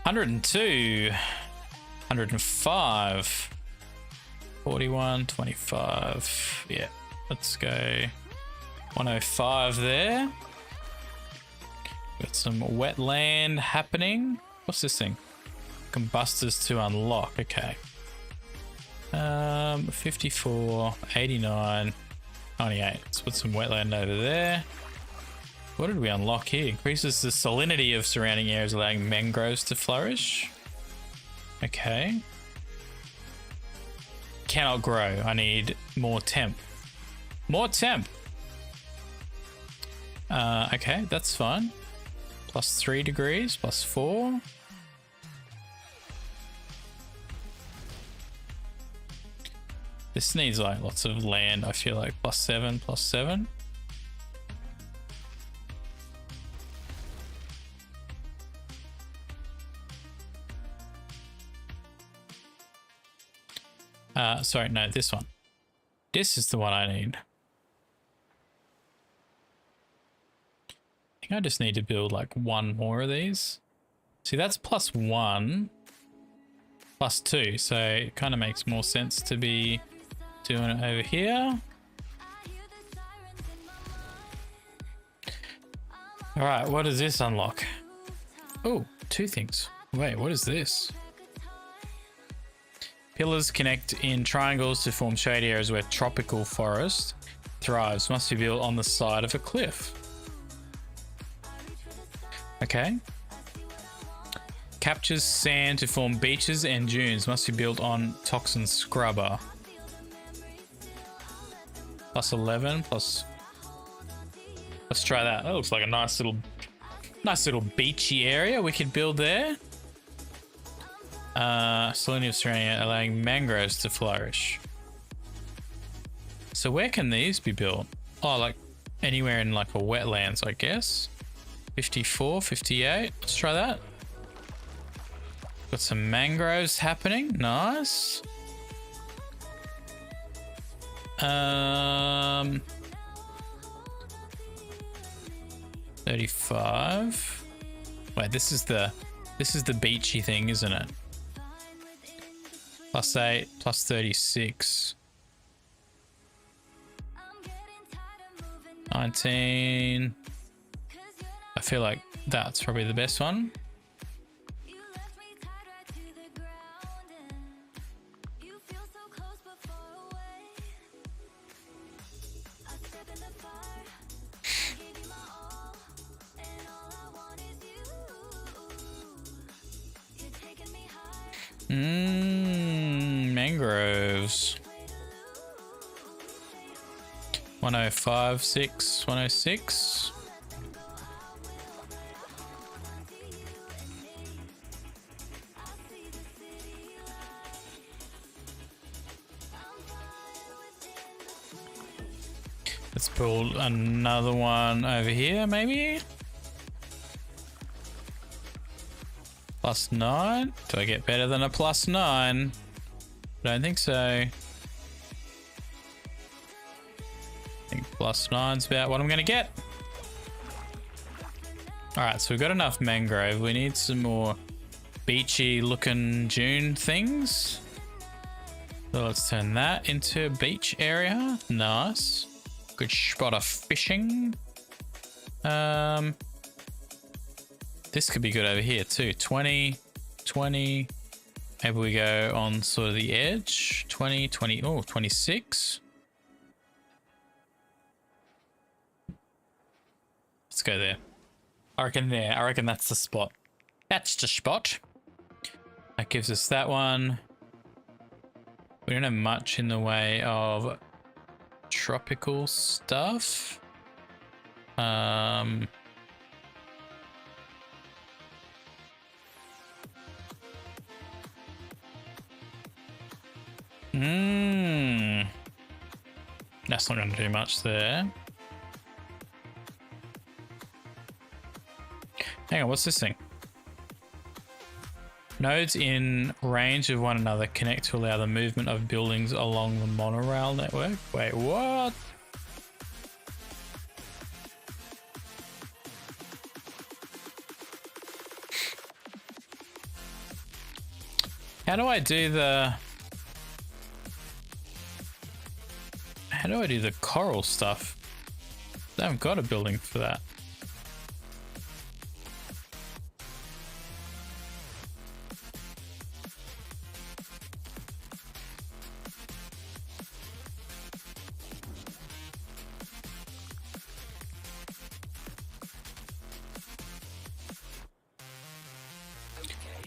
102, 105, 41, 25. Yeah, let's go 105 there. Got some wetland happening. What's this thing? Combustors to unlock. Okay. 54, 89, 98. Let's put some wetland over there. What did we unlock here? Increases the salinity of surrounding areas, allowing mangroves to flourish. Okay. Cannot grow. I need more temp. More temp. Okay, that's fine. Plus 3 degrees, plus 4. This needs like lots of land, I feel like. Plus 7, plus 7. Sorry, no, this one. This is the one I need. I think I just need to build like one more of these. See, that's plus 1, plus 2. So it kind of makes more sense to be doing it over here. All right, what does this unlock? Oh, 2 things. Wait, what is this? Pillars connect in triangles to form shade areas where tropical forest thrives. Must be built on the side of a cliff. Okay. Captures sand to form beaches and dunes. Must be built on toxin scrubber. Plus 11, plus... Let's try that. That looks like a nice little beachy area we could build there. Salinity of surrounding, allowing mangroves to flourish. So where can these be built? Oh, like anywhere in like a wetlands, I guess. 54, 58. Let's try that. Got some mangroves happening. Nice. 35. Wait, this is the beachy thing, isn't it? Plus 8, plus 36. 19. I feel like that's probably the best one. Mangroves. 105, 6, 106. Let's build another one over here, maybe. Plus 9. Do I get better than a plus 9? I don't think so. I think plus 9's about what I'm going to get. Alright, so we've got enough mangrove. We need some more beachy looking dune things. So let's turn that into a beach area. Nice. Good spot of fishing. This could be good over here too. 20, 20. Maybe we go on sort of the edge. 20, 20, oh, 26. Let's go there. I reckon there. I reckon that's the spot. That's the spot. That gives us that one. We don't have much in the way of tropical stuff. That's not going to do much there. Hang on, what's this thing? Nodes in range of one another connect to allow the movement of buildings along the monorail network. Wait, what? How do I do the... How do I do the coral stuff? I haven't got a building for that.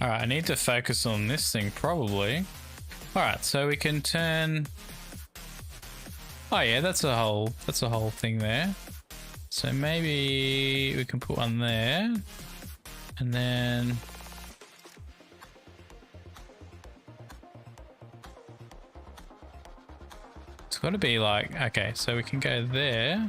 All right, I need to focus on this thing probably. All right, so we can turn... Oh yeah, that's a whole thing there. So maybe we can put one there, and then it's got to be like, okay, so we can go there.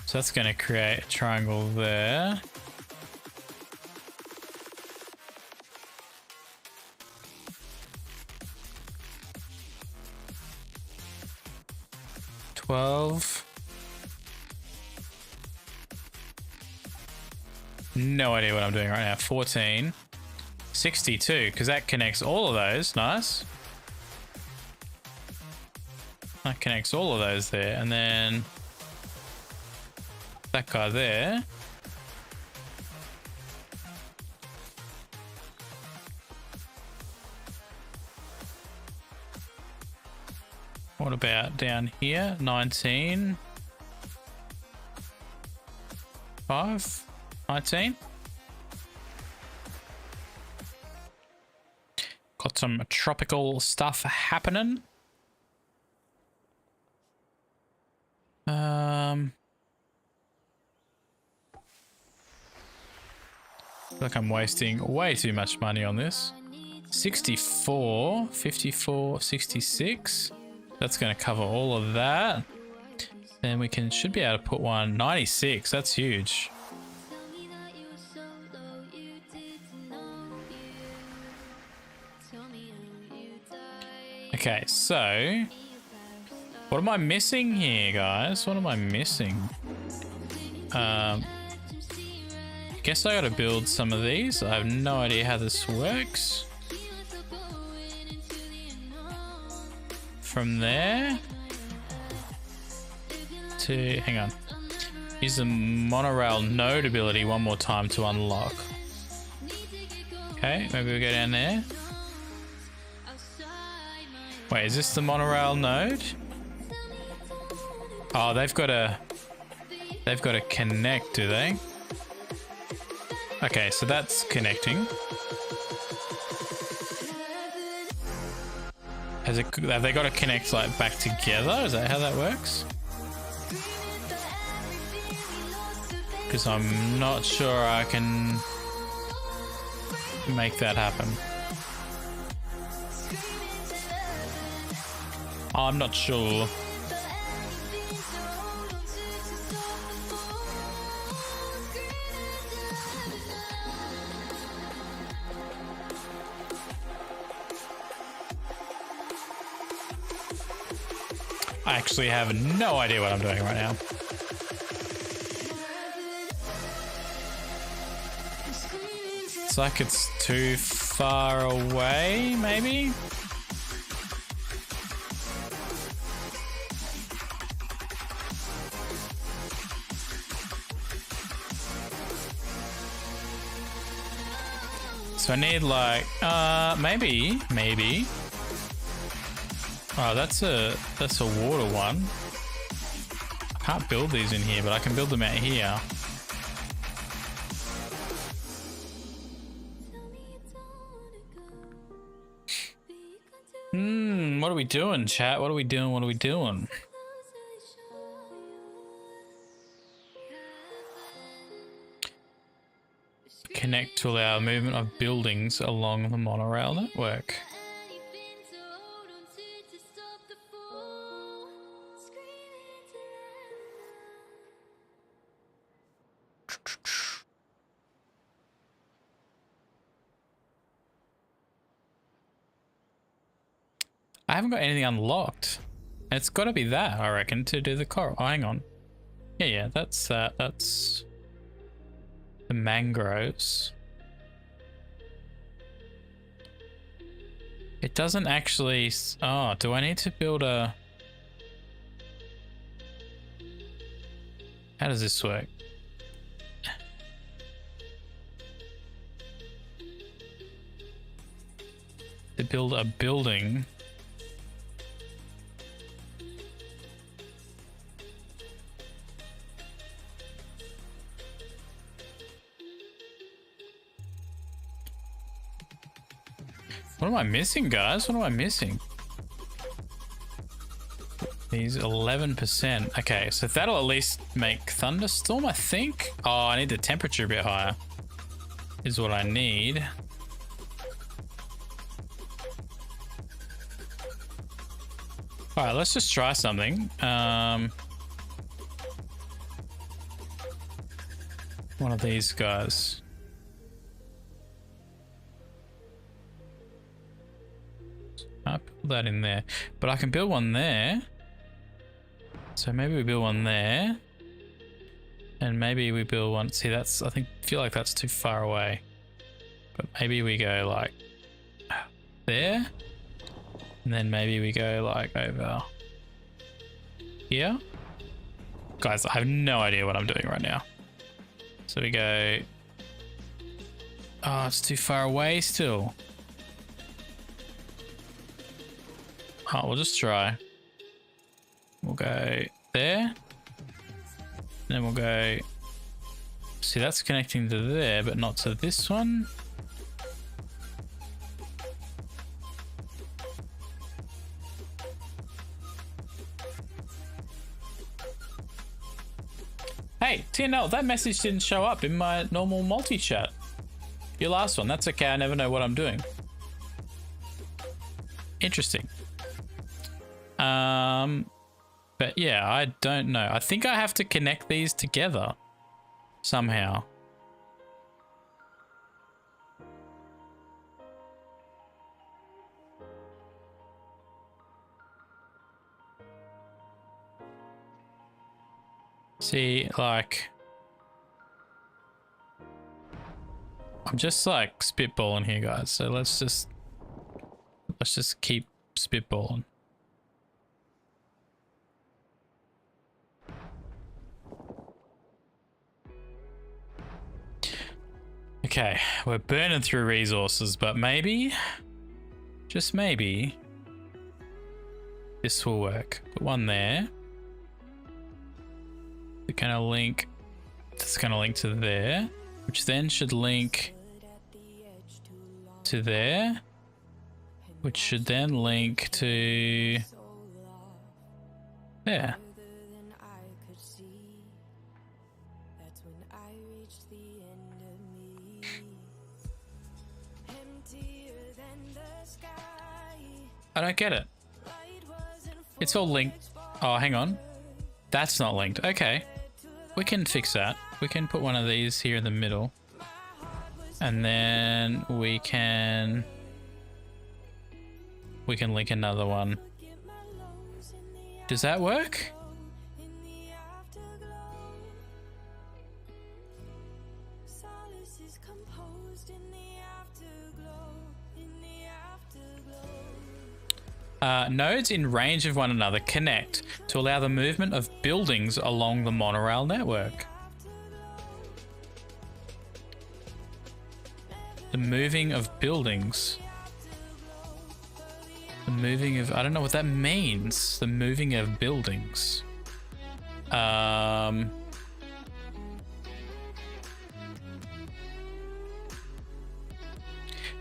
So that's going to create a triangle there. No idea what I'm doing right now. 14. 62, because that connects all of those. Nice. That connects all of those there. And then that guy there. What about down here? 19. 5. 19. Got some tropical stuff happening. I feel like I'm wasting way too much money on this. 64, 54, 66. That's going to cover all of that. Then we should be able to put one 96. That's huge. Okay, so what am I missing here, guys? What am I missing? Guess I gotta build some of these. I have no idea how this works. From there to, hang on. Use the monorail node ability one more time to unlock. Okay, maybe we'll go down there. Wait, is this the monorail node? Oh, they've got to connect, do they? Okay, so that's connecting. Have they got to connect like back together? Is that how that works? Because I'm not sure I can make that happen. I'm not sure. I actually have no idea what I'm doing right now. It's like it's too far away, maybe? So I need like, maybe. Oh, that's a water one. Can't build these in here, but I can build them out here. What are we doing, chat? What are we doing? What are we doing? Connect to allow movement of buildings along the monorail network. I haven't got anything unlocked. It's got to be that, I reckon, to do the coral. Oh, hang on. Yeah, that's that. That's the mangroves. It doesn't actually... Oh, do I need to build a... How does this work? To build a building... What am I missing, guys? What am I missing? These 11%. Okay, so that'll at least make thunderstorm, I think. Oh, I need the temperature a bit higher. Is what I need. All right, let's just try something. One of these guys. I put that in there, but I can build one there. So maybe we build one there, and maybe we build one. See, that's, I feel like that's too far away, but maybe we go like there, and then maybe we go like over here. Guys, I have no idea what I'm doing right now. So we go, oh, it's too far away still. Oh, we'll just try. We'll go there. Then we'll go... See, that's connecting to there, but not to this one. Hey, TNL, that message didn't show up in my normal multi-chat. Your last one. That's okay, I never know what I'm doing. Interesting. But yeah, I don't know. I think I have to connect these together somehow. See, like, I'm just like spitballing here, guys. So let's just keep spitballing. Okay, we're burning through resources, but maybe, just maybe, this will work. Put one there. It's gonna link, it's gonna link to there, which then should link to there, which should then link to there. I don't get it. It's all linked. Oh, hang on. That's not linked. Okay. We can fix that. We can put one of these here in the middle. And then we can link another one. Does that work? Nodes in range of one another connect to allow the movement of buildings along the monorail network. The moving of buildings. The moving of, I don't know what that means. The moving of buildings.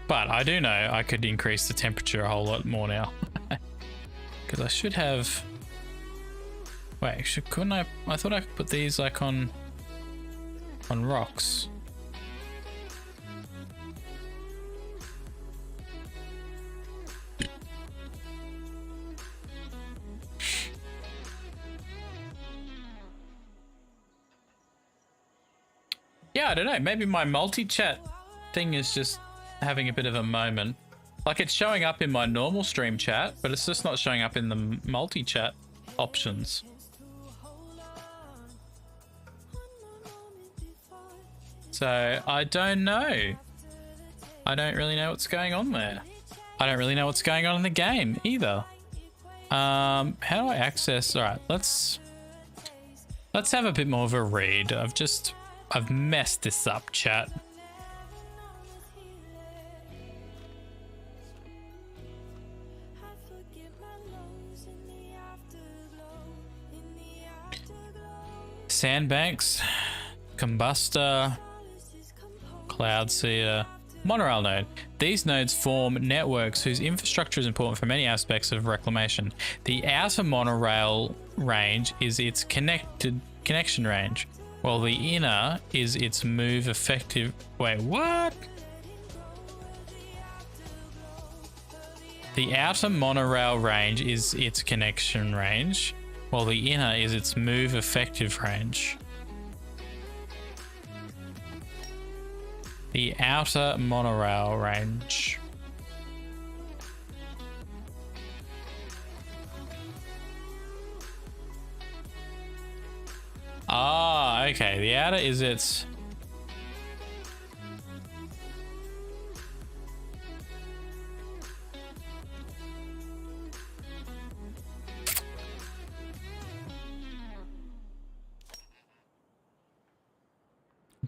But I do know I could increase the temperature a whole lot more now. Because I should have... Wait, couldn't I? I thought I could put these like on rocks. Yeah, I don't know. Maybe my multi-chat thing is just having a bit of a moment. Like it's showing up in my normal stream chat, but it's just not showing up in the multi-chat options. So I don't know. I don't really know what's going on there. I don't really know what's going on in the game either. How do I access? All right, let's have a bit more of a read. I've messed this up, chat. Sandbanks, Combustor, Cloud Seer, Monorail node. These nodes form networks whose infrastructure is important for many aspects of reclamation. The outer monorail range is its connection range, while the inner is its move effective... Wait, what? The outer monorail range is its connection range, while the inner is its move effective range. The outer monorail range. Ah, okay. The outer is its...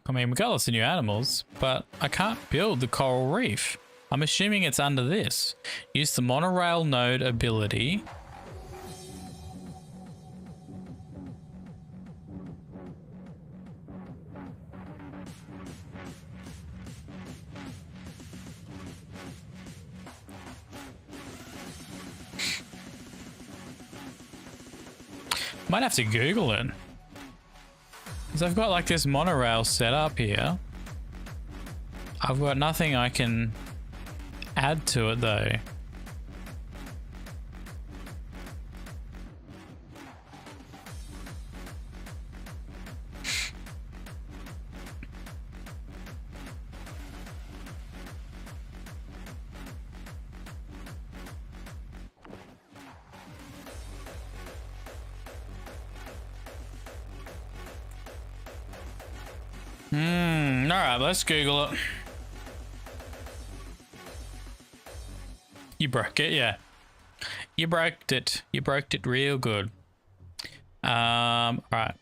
I mean, we got lots of new animals, but I can't build the coral reef. I'm assuming it's under this. Use the monorail node ability. Might have to Google it. Because I've got like this monorail set up here. I've got nothing I can add to it though. Alright, let's Google it. You broke it, yeah. You broke it. You broke it real good. Alright.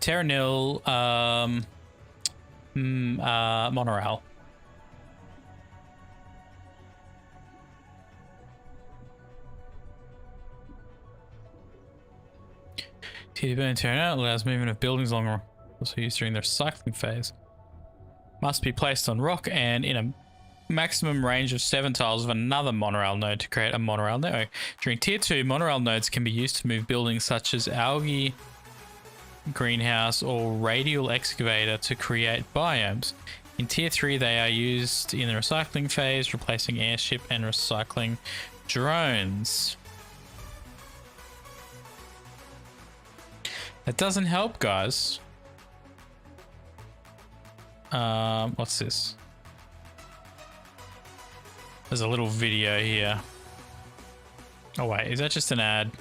Terranil, monorail. TDB Terranil allows movement of buildings along, also used during the recycling phase. Must be placed on rock and in a maximum range of 7 tiles of another monorail node to create a monorail network. During tier 2, monorail nodes can be used to move buildings such as algae, greenhouse, or radial excavator to create biomes. In tier 3 they are used in the recycling phase, replacing airship and recycling drones. That doesn't help, guys. What's this? There's a little video here. Oh wait, is that just an ad?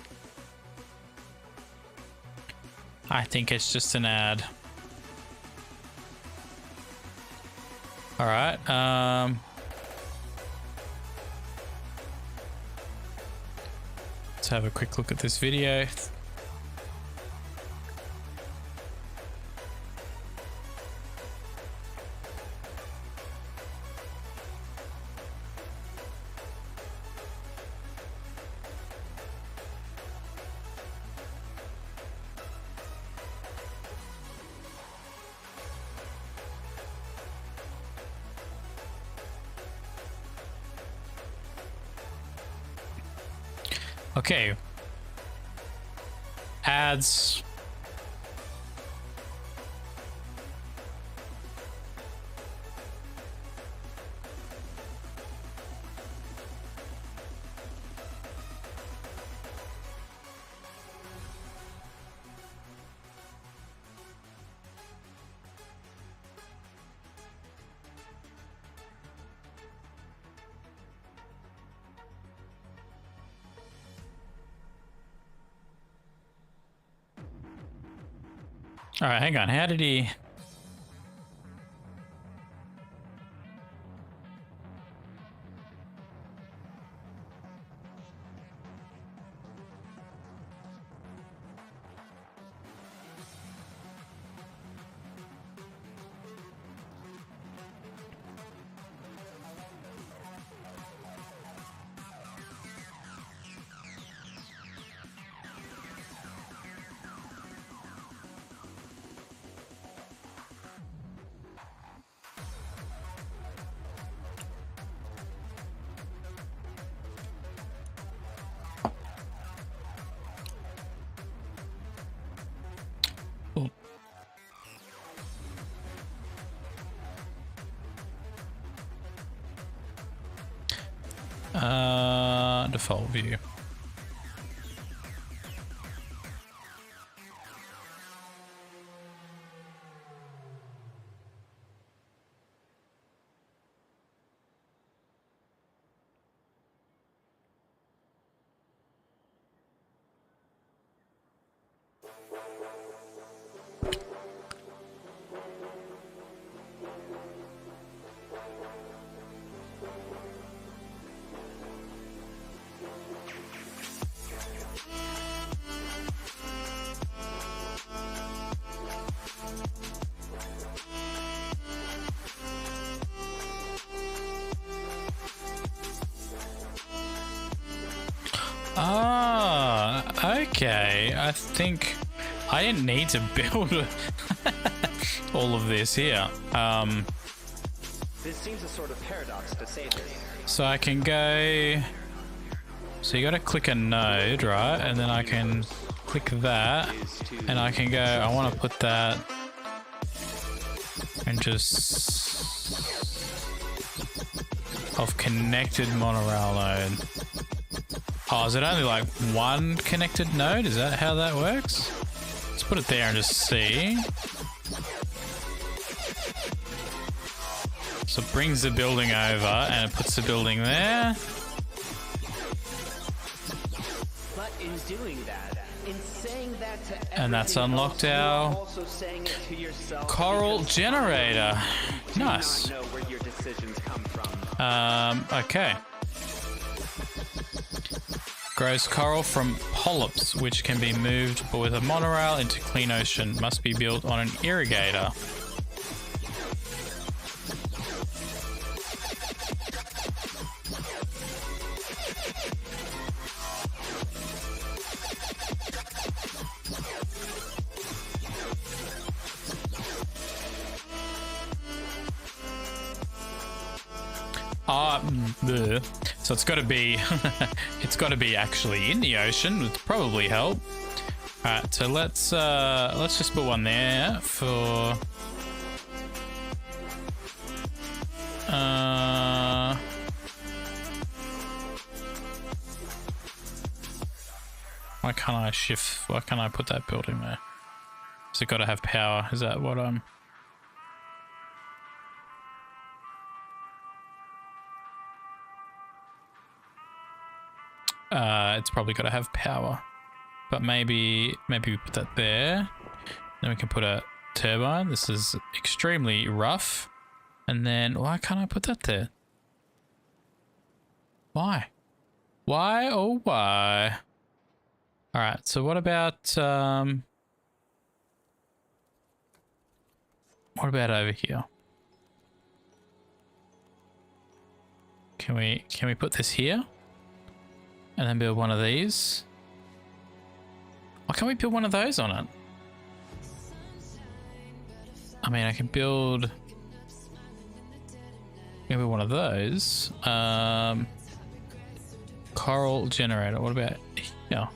I think it's just an ad. All right. Let's have a quick look at this video. Okay. Ads. All right, hang on. How did he? Default view. Ah, okay. I think I didn't need to build all of this here. This seems a sort of paradox to say this. So I can go. So you got to click a node, right? And then I can click that, and I can go. I want to put that, and just of connected monorail node. Oh, is it only like one connected node? Is that how that works? Let's put it there and just see. So it brings the building over and it puts the building there. But in doing that, in saying that to And that's everything unlocked else, our you're also saying it to yourself coral because generator. you Nice. do not know where your decisions come from. Okay. Grows coral from polyps, which can be moved with a monorail into clean ocean. Must be built on an irrigator. Bleh. So it's got to be, it's got to be actually in the ocean, which probably help. All right, so let's just put one there for. Why can't I shift? Why can't I put that building there? Has it got to have power? Is that what I'm? It's probably got to have power. But maybe we put that there. Then we can put a turbine. This is extremely rough. And then why can't I put that there? Why? Why oh why? All right, so what about over here? Can we put this here? And then build one of these? Why can't we build one of those on it? I mean, I can build maybe one of those. Coral generator. What about here?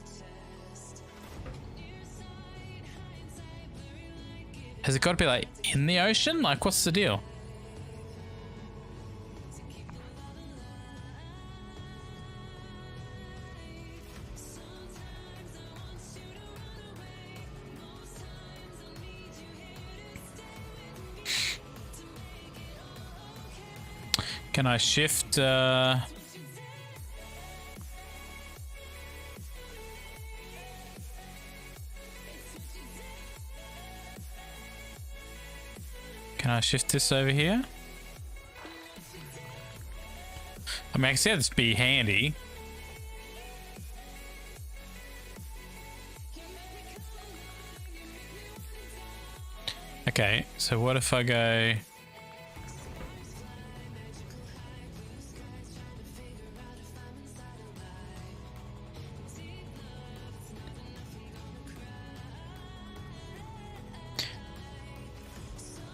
Has it got to be like in the ocean? Like, what's the deal? Can I shift? Can I shift this over here? I mean, I can see this be handy. Okay, so what if I go...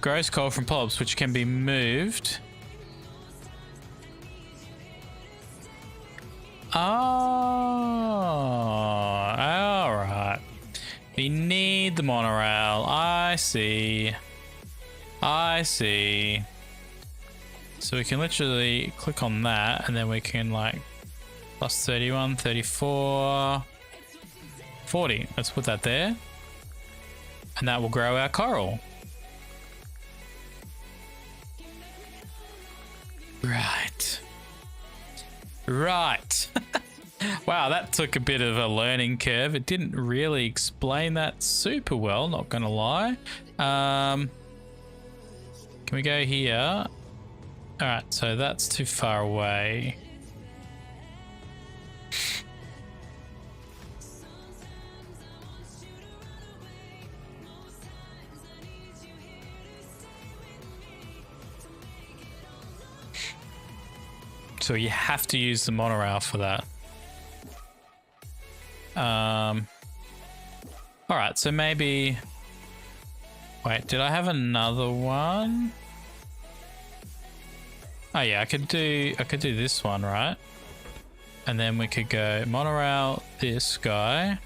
Grows coal from polyps, which can be moved. Oh, all right. We need the monorail. I see. I see. So we can literally click on that, and then we can like plus 31, 34, 40. Let's put that there. And that will grow our coral. Right. Right. Wow, that took a bit of a learning curve. It didn't really explain that super well, not gonna lie. Can we go here? Alright, so that's too far away. So you have to use the monorail for that. All right, so maybe... Wait, did I have another one? Oh yeah, I could do this one, right? And then we could go monorail this guy.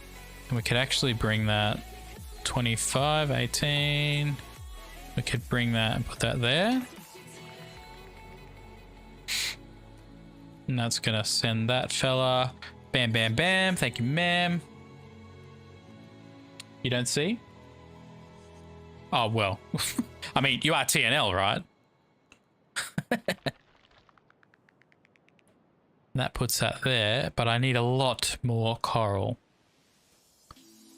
And we could actually bring that 25, 18. We could bring that and put that there. And that's gonna send that fella. Bam, bam, bam. Thank you, ma'am. You don't see? Oh, well. I mean, you are TNL, right? That puts that there, but I need a lot more coral.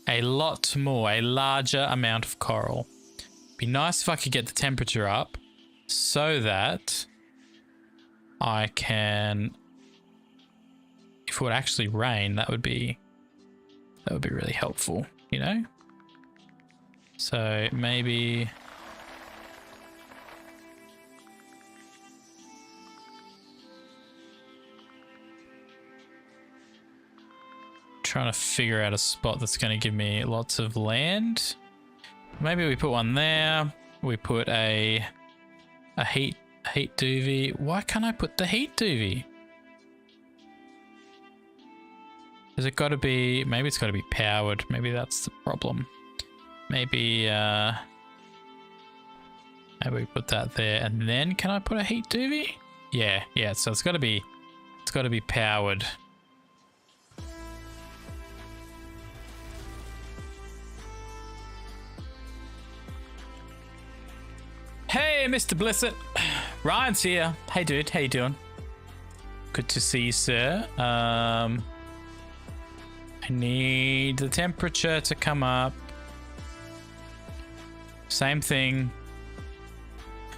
A lot more, a larger amount of coral. Be nice if I could get the temperature up so that I can, if it would actually rain, that would be really helpful, you know? So maybe trying to figure out a spot that's going to give me lots of land. Maybe we put one there. We put a heat doovie. Why can't I put the heat doovie? Has it got to be, maybe it's got to be powered. Maybe that's the problem. Maybe maybe we put that there, and then can I put a heat doovie? Yeah, so it's got to be powered. Hey, Mr. Blissett. Ryan's here. Hey, dude. How you doing? Good to see you, sir. I need the temperature to come up. Same thing.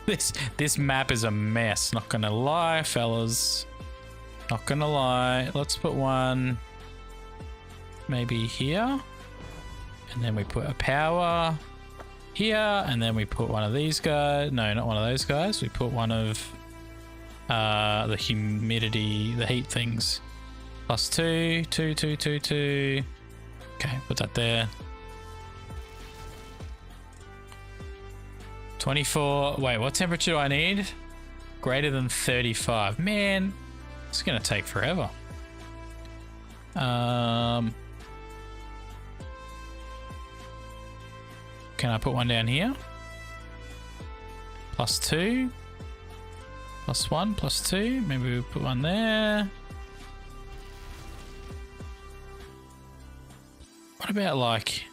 This map is a mess, not gonna lie, fellas. Not gonna lie. Let's put one maybe here. And then we put a power here, and then we put one of these guys. No, not one of those guys. We put one of the humidity, the heat things. +2, 2, 2, 2, 2. Okay, put that there. 24. Wait, what temperature do I need? Greater than 35. Man, it's gonna take forever. Can I put one down here? +2. +1, +2. Maybe we put one there. What about like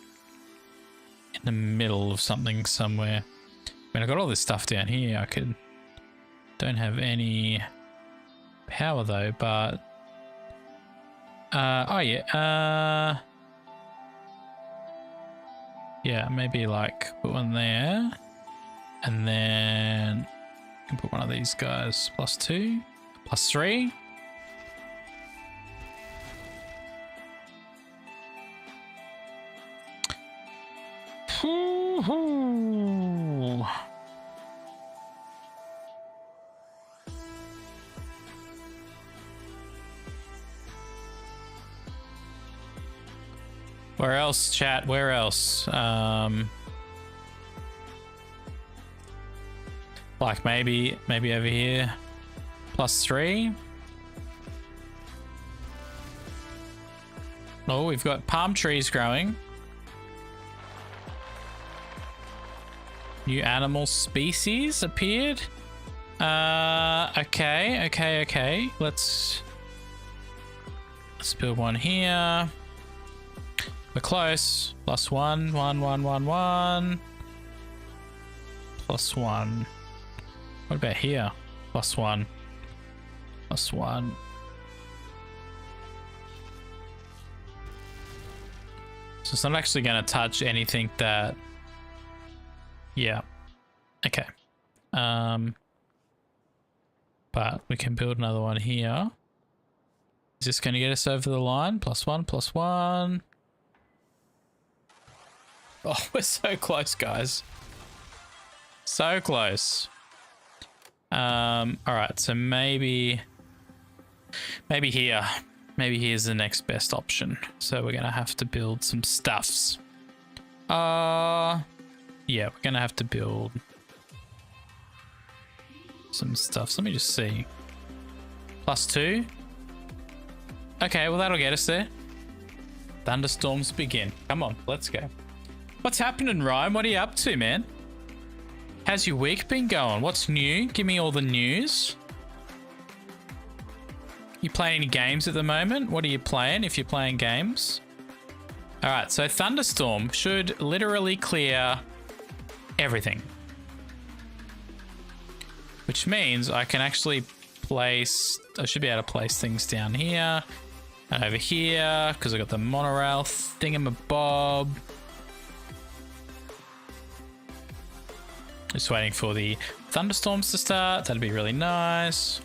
in the middle of something somewhere? I mean, I got all this stuff down here. I could. Don't have any power though, but. Oh yeah. Yeah, maybe like put one there, and then I can put one of these guys. +2, +3. Woohoo! Where else, chat? Where else? Like maybe over here. +3. Oh, we've got palm trees growing. New animal species appeared. Okay. Let's build one here. We're close. +1, 1, 1, 1, 1. +1. What about here? +1. +1. So it's not actually going to touch anything that... Yeah. Okay. But we can build another one here. Is this going to get us over the line? +1, +1. Oh, we're so close, guys. So close. All right, so maybe here. Maybe here's the next best option. So we're gonna have to build some stuffs. Yeah, we're gonna have to build some stuffs. Let me just see. +2. Okay, well that'll get us there. Thunderstorms begin. Come on, let's go. What's happening, Ryan? What are you up to, man? How's your week been going? What's new? Give me all the news. You playing any games at the moment? What are you playing if you're playing games? All right, so thunderstorm should literally clear everything. Which means I can actually place... I should be able to place things down here and over here because I got the monorail thingamabob. Just waiting for the thunderstorms to start. That'd be really nice.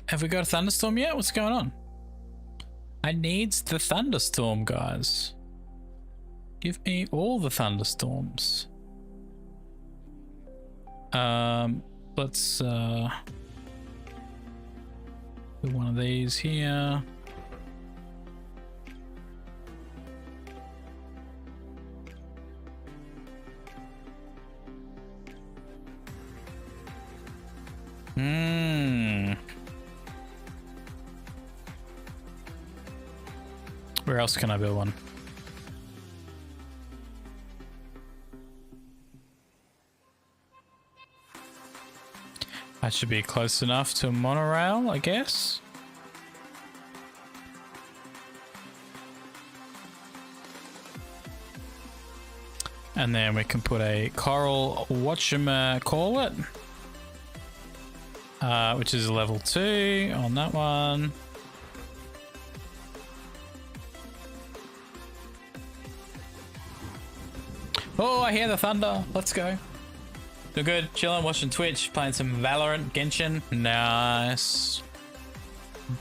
Have we got a thunderstorm yet? What's going on? I need the thunderstorm, guys. Give me all the thunderstorms. Let's put one of these here. Where else can I build one? That should be close enough to a monorail, I guess. And then we can put a coral whatchamacallit, which is level 2 on that one. Oh, I hear the thunder. Let's go. Doing good. Chilling, watching Twitch, playing some Valorant, Genshin. Nice.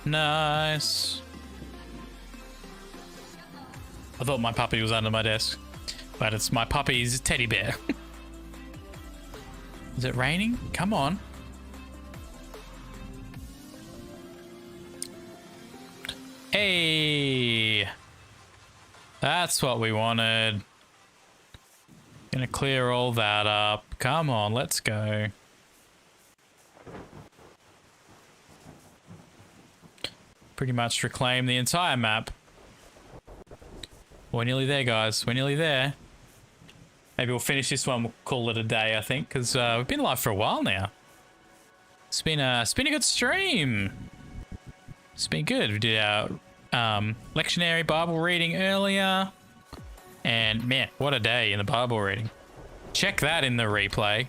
Nice. I thought my puppy was under my desk, but it's my puppy's teddy bear. Is it raining? Come on. Hey. That's what we wanted. Gonna clear all that up. Come on, let's go. Pretty much reclaim the entire map. We're nearly there, guys. We're nearly there. Maybe we'll finish this one. We'll call it a day, I think, because we've been live for a while now. It's been a good stream. It's been good. We did our lectionary Bible reading earlier. And man, what a day in the Bible reading. Check that in the replay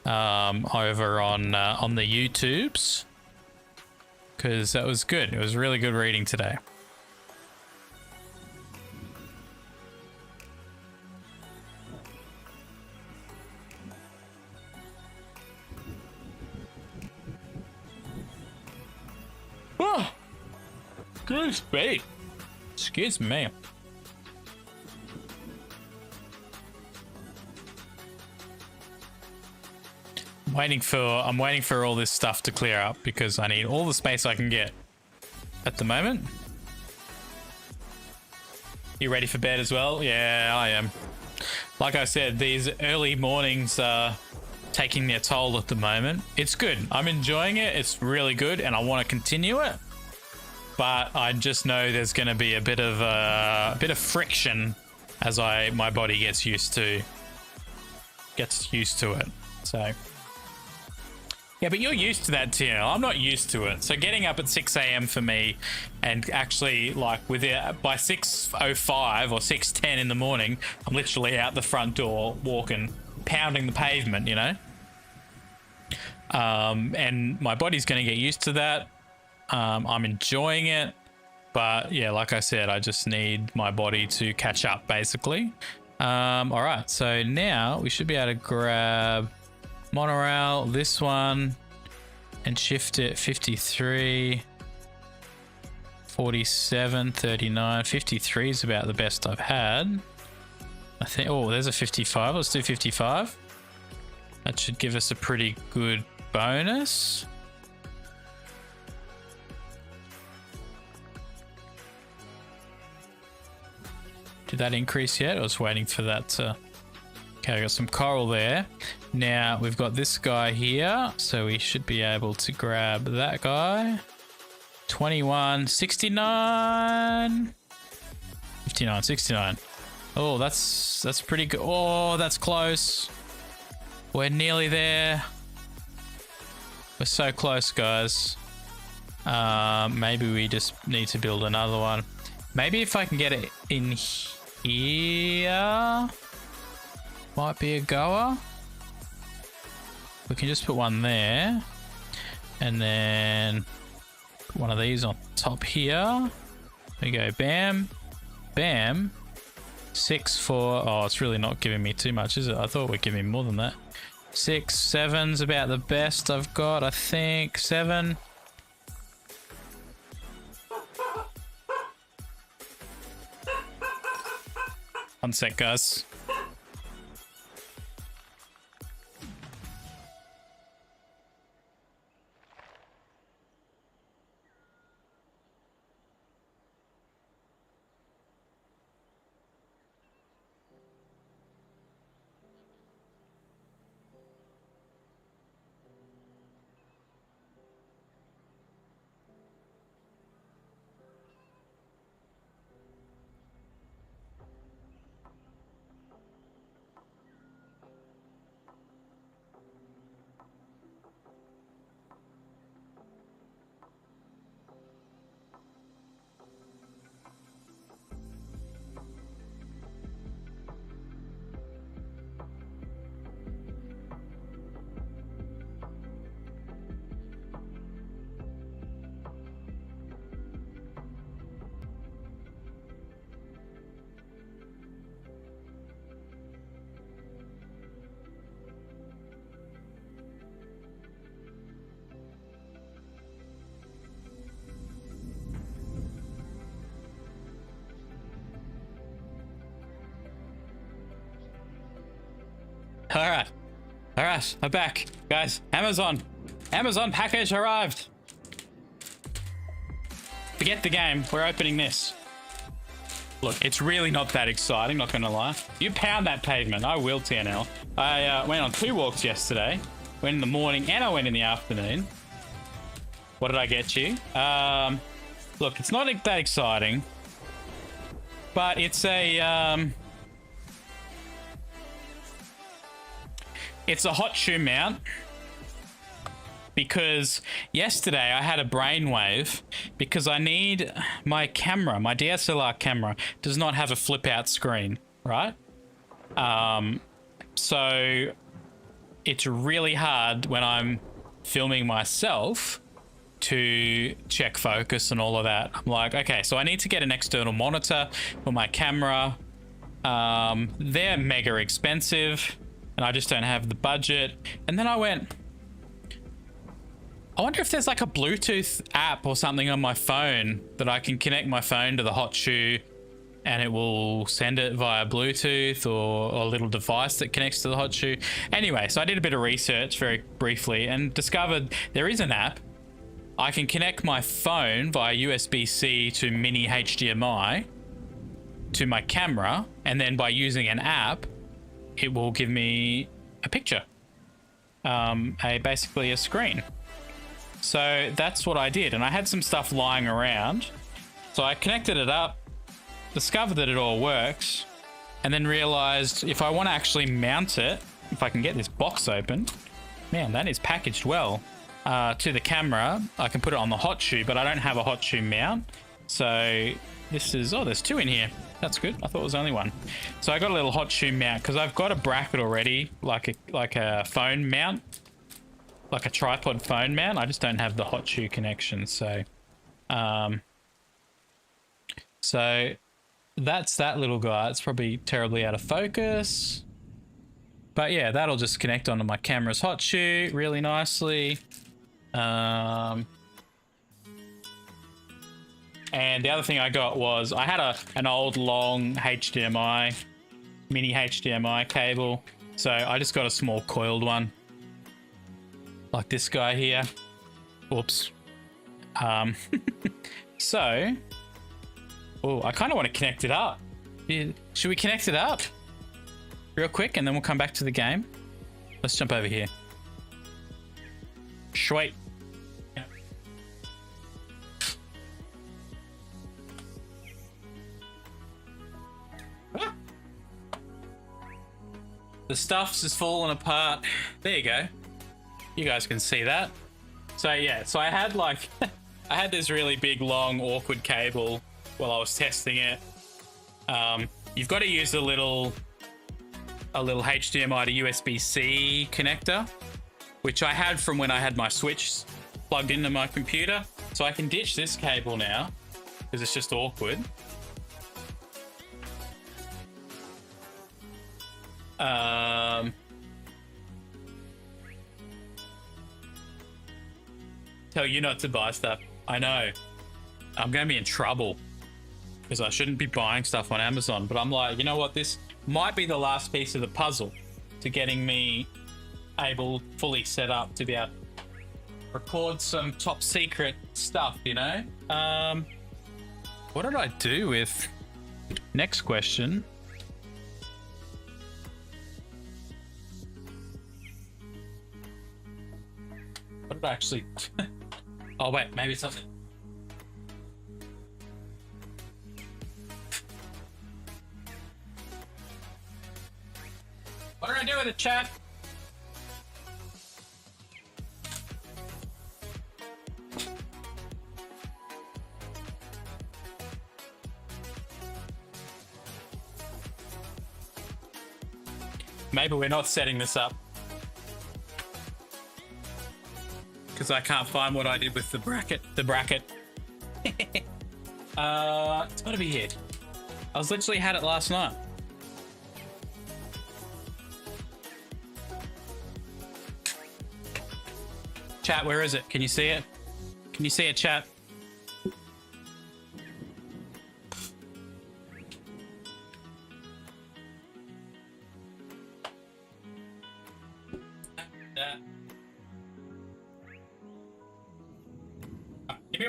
over on the YouTubes, because that was good. It was really good reading today. Oh, excuse me. Excuse me. I'm waiting for all this stuff to clear up because I need all the space I can get at the moment. You ready for bed as well? Yeah, I am. Like I said, these early mornings are taking their toll at the moment. It's good. I'm enjoying it. It's really good and I want to continue it. But I just know there's going to be a bit of friction as my body gets used to it. So yeah, but you're used to that, Tina. I'm not used to it. So getting up at 6 a.m. for me, and actually like by 6:05 or 6:10 in the morning, I'm literally out the front door walking, pounding the pavement, you know. And my body's going to get used to that. I'm enjoying it, but yeah, like I said, I just need my body to catch up, basically. All right, so now we should be able to grab monorail, this one, and shift it 53, 47, 39. 53 is about the best I've had, I think. Oh, there's a 55. Let's do 55. That should give us a pretty good bonus. Did that increase yet? I was waiting for that to... Okay, I got some coral there. Now we've got this guy here, so we should be able to grab that guy. 21, 69, 59, 69. Oh, that's pretty good. Oh, that's close. We're nearly there. We're so close, guys. Maybe we just need to build another one. Maybe if I can get it in here, might be a goer. We can just put one there, and then put one of these on top here. There we go. Bam, bam. 6, 4. Oh, it's really not giving me too much, is it? I thought we'd give me more than that. 6, 7's about the best I've got, I think. 7. One sec, guys. All right. All right. I'm back. Guys, Amazon. Amazon package arrived. Forget the game. We're opening this. Look, it's really not that exciting, not going to lie. You pound that pavement. I will, TNL. I went on 2 walks yesterday. Went in the morning and I went in the afternoon. What did I get you? Look, it's not that exciting. But it's a... it's a hot shoe mount. Because yesterday I had a brainwave because I need my camera, my DSLR camera does not have a flip out screen, right? So it's really hard when I'm filming myself to check focus and all of that. I'm like, okay, so I need to get an external monitor for my camera. They're mega expensive and I just don't have the budget. And then I went, I wonder if there's like a Bluetooth app or something on my phone that I can connect my phone to the hot shoe and it will send it via Bluetooth or a little device that connects to the hot shoe. Anyway, so I did a bit of research very briefly and discovered there is an app. I can connect my phone via USB-C to mini HDMI to my camera, and then by using an app, it will give me a picture, basically a screen. So that's what I did, and I had some stuff lying around. So I connected it up, discovered that it all works, and then realized if I want to actually mount it, if I can get this box open, man, that is packaged well, to the camera, I can put it on the hot shoe, but I don't have a hot shoe mount. So this is, oh, there's 2 in here. That's good. I thought it was only 1. So I got a little hot shoe mount because I've got a bracket already, like a phone mount. Like a tripod phone mount. I just don't have the hot shoe connection. So that's that little guy. It's probably terribly out of focus, but yeah, that'll just connect onto my camera's hot shoe really nicely. And the other thing I got was I had an old long HDMI, mini HDMI cable. So I just got a small coiled one. Like this guy here. Oops. So, oh, I kind of want to connect it up. Should we connect it up real quick and then we'll come back to the game? Let's jump over here. Sweet. The stuff's just falling apart. There you go. You guys can see that. So yeah, so I had like, I had this really big, long, awkward cable while I was testing it. You've got to use a little HDMI to USB-C connector, which I had from when I had my Switch plugged into my computer. So I can ditch this cable now because it's just awkward. Tell you not to buy stuff. I know. I'm going to be in trouble because I shouldn't be buying stuff on Amazon. But I'm like, you know what? This might be the last piece of the puzzle to getting me able, fully set up to be able to record some top secret stuff, you know? What did I do with... Next question. What did I actually... Oh, wait, maybe it's something. What did I do with it, chat? Maybe we're not setting this up. Because I can't find what I did with the bracket. It's gotta be here. I was literally had it last night. Chat, where is it? Can you see it? Can you see it, chat?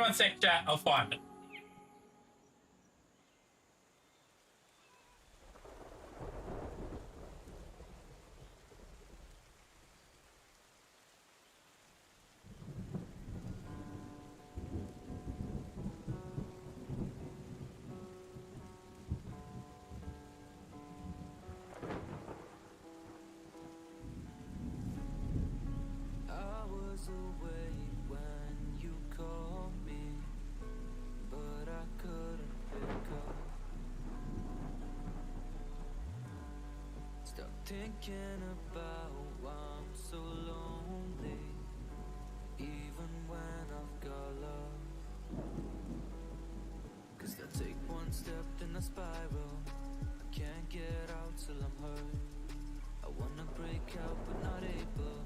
one sec, chat. I'll find it. I was away when you called me, but I couldn't pick up. Stuck thinking about why I'm so lonely, even when I've got love. 'Cause I take one step in a spiral, I can't get out till I'm hurt. I wanna break out but not able,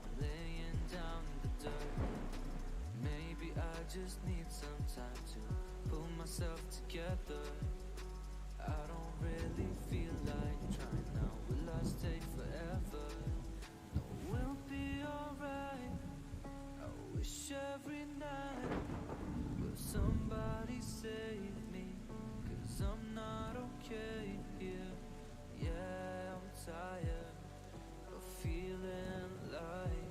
I'm laying down in the dirt. Maybe I just need some time to pull myself together. I don't really feel like trying now, will I stay forever? No, we'll be alright, I wish every night. Will somebody save me, 'cause I'm not okay here. Yeah, I'm tired of feeling like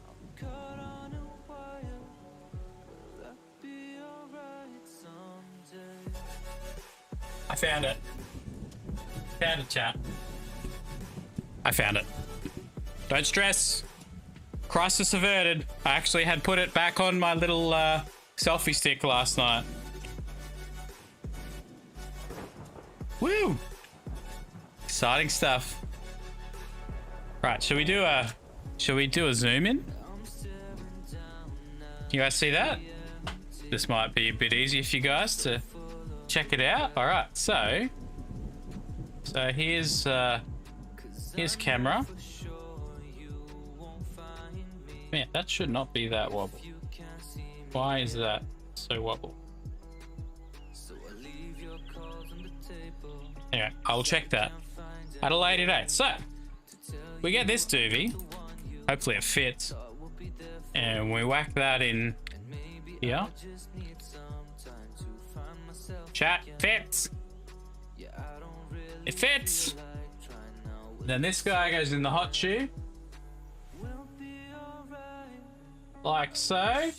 I'm caught on a wire. Will that be alright someday? I found it. Found it, chat. I found it. Don't stress. Crisis averted. I actually had put it back on my little selfie stick last night. Woo! Exciting stuff. Right, should we do a zoom in? You guys see that? This might be a bit easier for you guys to check it out. All right, so here's camera. Man, that should not be that wobble. Why is that so wobble? Anyway, I'll check that at a later date. So we get this doobie. Hopefully it fits, and we whack that in here. Chat, fits. It fits. Then this guy goes in the hot shoe, like so.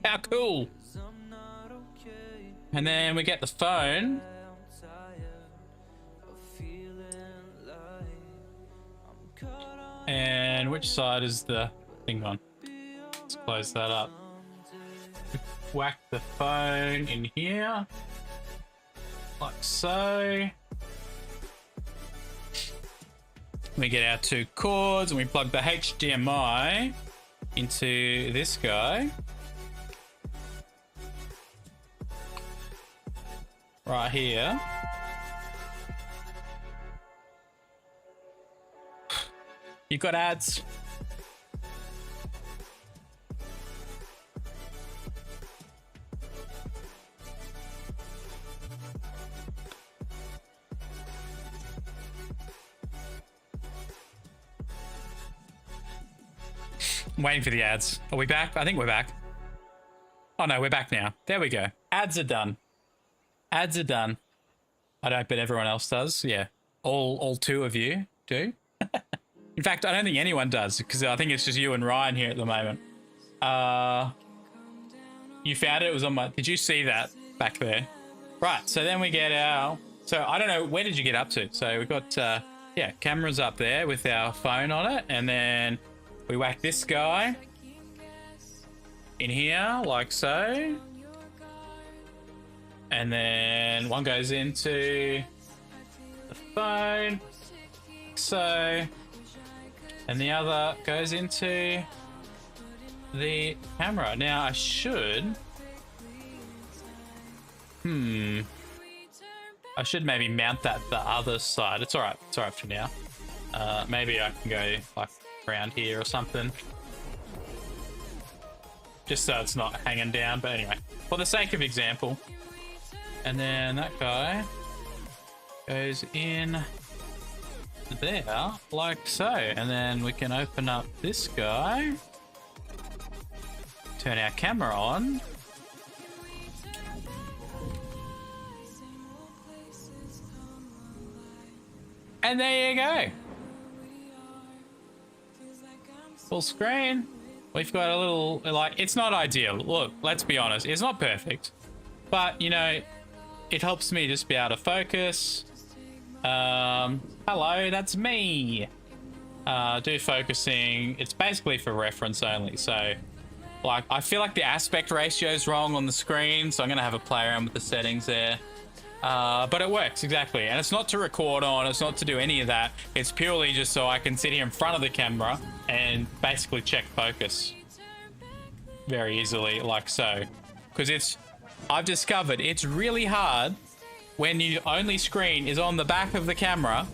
How cool. And then we get the phone. And which side is the thing on? Let's close that up. Whack the phone in here, like so. We get our two cords and we plug the HDMI into this guy. Right here. You've got ads. I'm waiting for the ads. Are we back? I think we're back. Oh no, we're back now. There we go. Ads are done. Ads are done. I don't bet everyone else does. Yeah. All two of you do. In fact, I don't think anyone does, because I think it's just you and Ryan here at the moment. You found it? It was on my... Did you see that back there? Right, so then we get our... So I don't know, where did you get up to? So we've got, yeah, cameras up there with our phone on it, and then we whack this guy in here, like so. And then one goes into the phone, so, and the other goes into the camera. Now I should, I should maybe mount that the other side. It's all right for now. Maybe I can go like around here or something, just so it's not hanging down. But anyway, for the sake of example. And then that guy goes in there, like so. And then we can open up this guy. Turn our camera on. And there you go. Full screen. We've got a little, like, it's not ideal. Look, let's be honest, it's not perfect. But, you know, it helps me just be able to focus. Hello, that's me. Do focusing. It's basically for reference only. So, like, I feel like the aspect ratio is wrong on the screen, so I'm going to have a play around with the settings there. But it works, exactly. And it's not to record on, it's not to do any of that. It's purely just so I can sit here in front of the camera and basically check focus very easily, like so. Because I've discovered it's really hard when your only screen is on the back of the camera.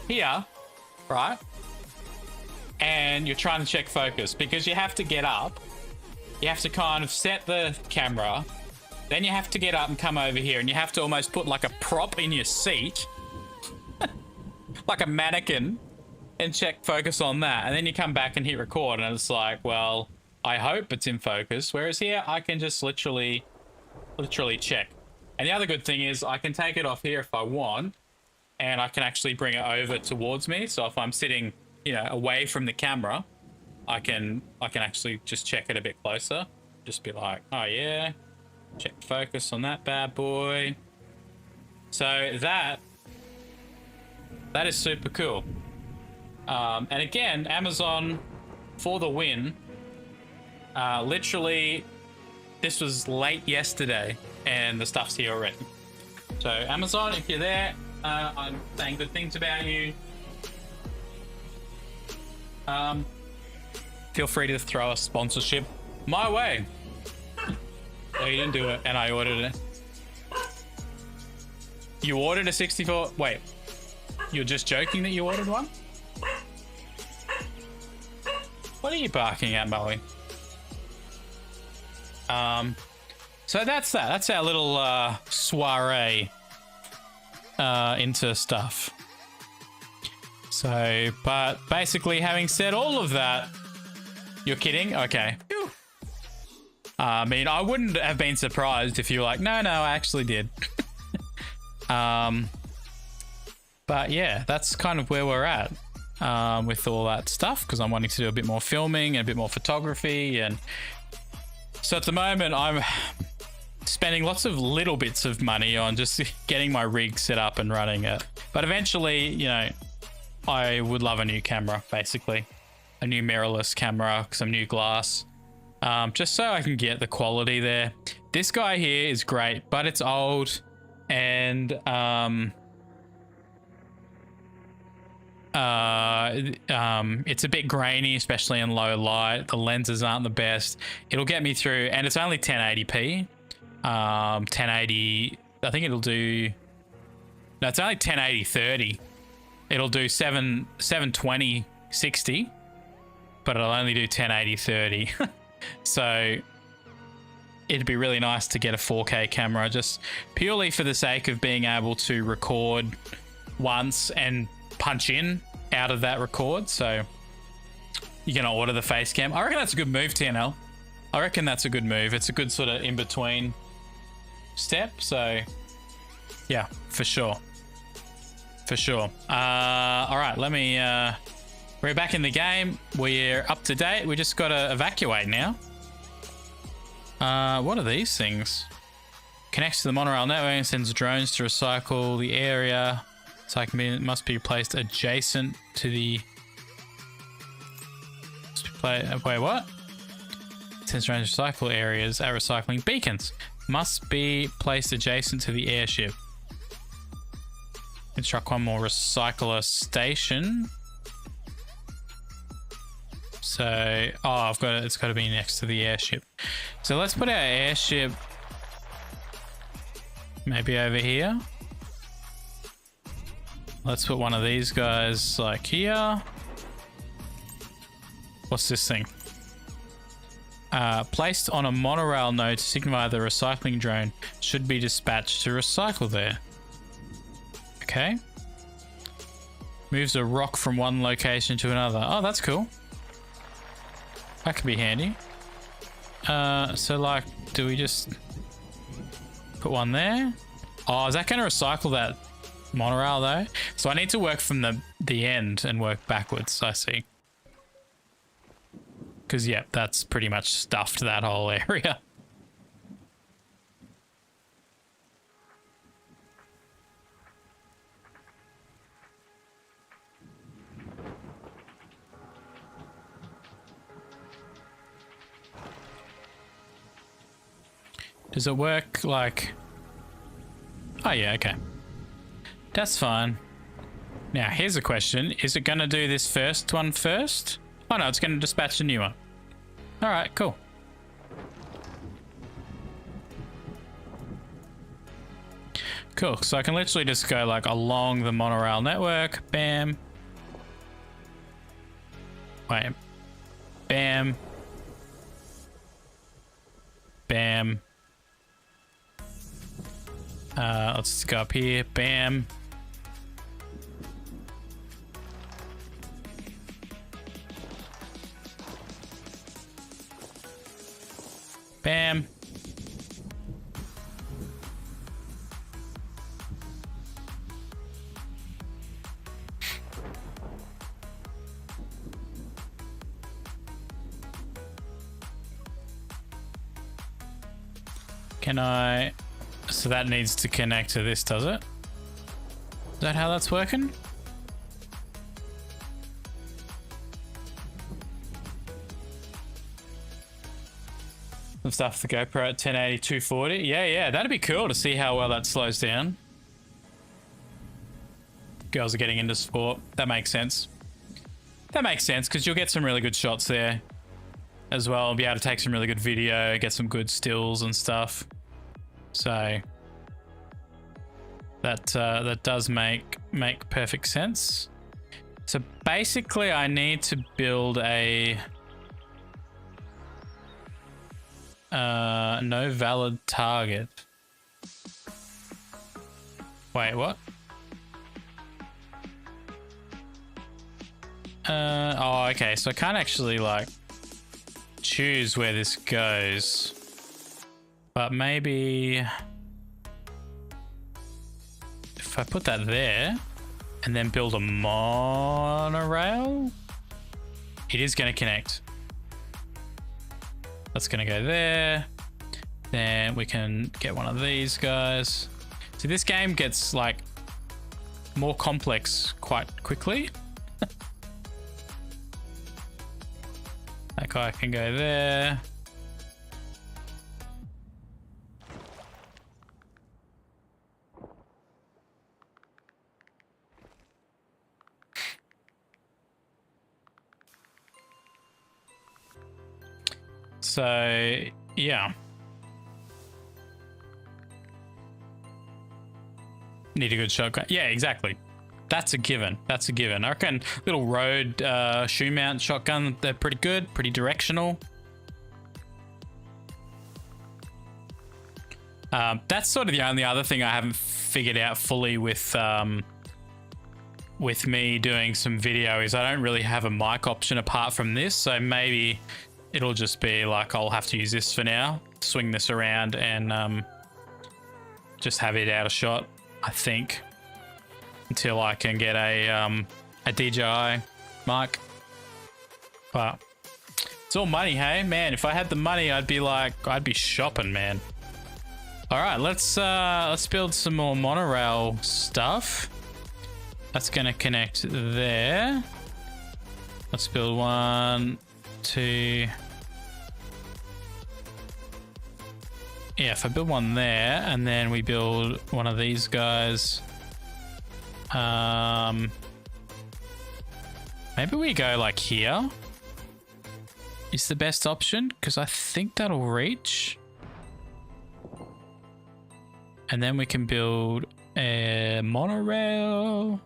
Here, right? And you're trying to check focus because you have to get up. You have to kind of set the camera. Then you have to get up and come over here, and you have to almost put like a prop in your seat, like a mannequin, and check focus on that. And then you come back and hit record, and it's like, well, I hope it's in focus. Whereas here, I can just literally check. And the other good thing is I can take it off here if I want, and I can actually bring it over towards me. So if I'm sitting, you know, away from the camera, I can actually just check it a bit closer. Just be like, oh yeah, check focus on that bad boy. So that is super cool. And again, Amazon for the win. Literally, this was late yesterday, and the stuff's here already. So Amazon, if you're there, I'm saying good things about you. Feel free to throw a sponsorship my way. No, you didn't do it, and I ordered it. You ordered a 64... Wait. You're just joking that you ordered one? What are you barking at, Molly? So that's that. That's our little soiree into stuff. So, but basically, having said all of that, you're kidding? Okay. I mean, I wouldn't have been surprised if you were like, no, I actually did. But yeah, that's kind of where we're at with all that stuff, because I'm wanting to do a bit more filming and a bit more photography. And so at the moment, I'm spending lots of little bits of money on just getting my rig set up and running it. But eventually, you know, I would love a new camera, basically. A new mirrorless camera, some new glass. Just so I can get the quality there. This guy here is great, but it's old. And it's a bit grainy, especially in low light. The lenses aren't the best. It'll get me through, and it's only 1080p. 1080, I think it'll do... No, it's only 1080 30. It'll do 720 60, but it'll only do 1080 30. So it'd be really nice to get a 4K camera, just purely for the sake of being able to record once and punch in out of that record. So you're gonna order the face cam. I reckon that's a good move, TNL. I reckon that's a good move. It's a good sort of in-between step. So yeah, for sure. For sure. All right, let me... we're back in the game. We're up to date. We just got to evacuate now. What are these things? Connects to the monorail network and sends drones to recycle the area. So it must be placed adjacent to the... Wait, what? Sends drones to recycle areas at recycling beacons. Must be placed adjacent to the airship. Construct one more recycler station. So, oh, I've got it. It's got to be next to the airship. So let's put our airship maybe over here. Let's put one of these guys like here. What's this thing? Placed on a monorail node to signify the recycling drone should be dispatched to recycle there. Okay. Moves a rock from one location to another. Oh, that's cool. That could be handy. So like, do we just put one there? Oh, is that going to recycle that monorail though? So I need to work from the end and work backwards, I see. Because, yeah, that's pretty much stuffed that whole area. Does it work like... Oh, yeah, okay. That's fine. Now, here's a question. Is it going to do this first one first? Oh, no, it's going to dispatch a new one. All right, cool. Cool, so I can literally just go like along the monorail network. Bam. Wait. Bam. Bam. Let's just go up here. Bam. Bam. Can I... So that needs to connect to this, does it? Is that how that's working? Some stuff for GoPro at 1080, 240. Yeah, that'd be cool to see how well that slows down. Girls are getting into sport. That makes sense. That makes sense because you'll get some really good shots there as well. Be able to take some really good video, get some good stills and stuff. So that does make perfect sense. So basically, I need to build a no valid target. Wait, what? Oh, okay. So I can't actually like choose where this goes, but maybe if I put that there and then build a monorail, it is going to connect. That's going to go there. Then we can get one of these guys. See, this game gets like more complex quite quickly. That guy can go there. So, yeah. Need a good shotgun. Yeah, exactly. That's a given. That's a given. I reckon little road shoe mount shotgun, they're pretty good, pretty directional. That's sort of the only other thing I haven't figured out fully with me doing some video is I don't really have a mic option apart from this. So maybe it'll just be like I'll have to use this for now, swing this around and just have it out of shot, I think, until I can get a DJI mic. But it's all money, hey man. If I had the money, I'd be shopping, man. All right, let's build some more monorail stuff. That's gonna connect there. Let's build 1, 2. Yeah, if I build one there and then we build one of these guys. Maybe we go like here is the best option because I think that'll reach. And then we can build a monorail.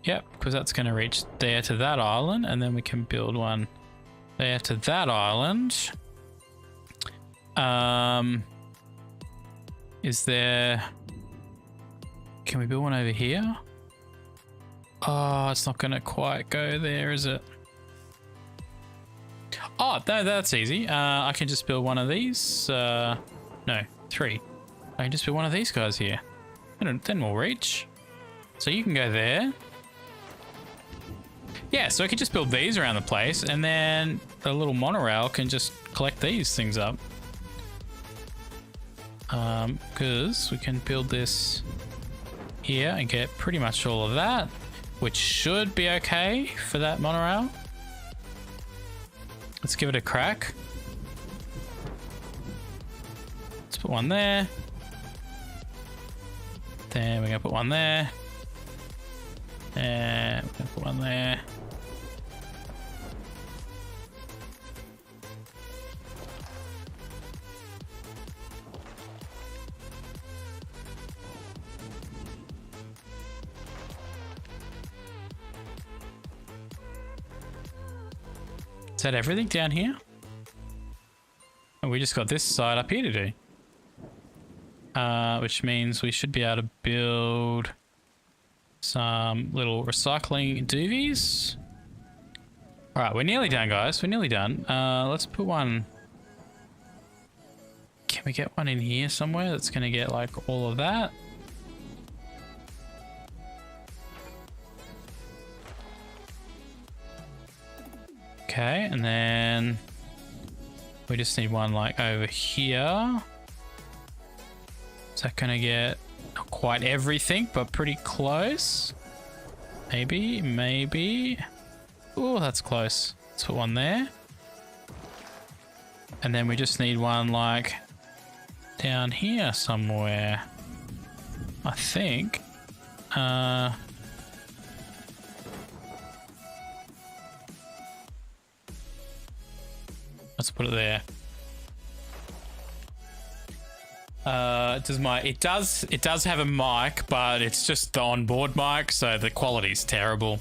Yep, because that's going to reach there to that island. And then we can build one there to that island. Is there... Can we build one over here? Oh, it's not going to quite go there, is it? Oh, no, that's easy. I can just build one of these. No, 3. I can just build one of these guys here. Then we'll reach. So you can go there. Yeah, so I could just build these around the place, and then the little monorail can just collect these things up. Because we can build this here and get pretty much all of that, which should be okay for that monorail. Let's give it a crack. Let's put one there. Then we're gonna put one there. And we're gonna put one there. Is that everything down here? And we just got this side up here to do. Which means we should be able to build some little recycling doovies. All right, we're nearly done, guys. We're nearly done. Let's put one. Can we get one in here somewhere that's going to get like all of that? Okay, and then we just need one like over here. Is that gonna get not quite everything, but pretty close? Maybe, maybe. Oh, that's close. Let's put one there. And then we just need one like down here somewhere, I think. Let's put it there. It does have a mic, but it's just the onboard mic, so the quality's terrible.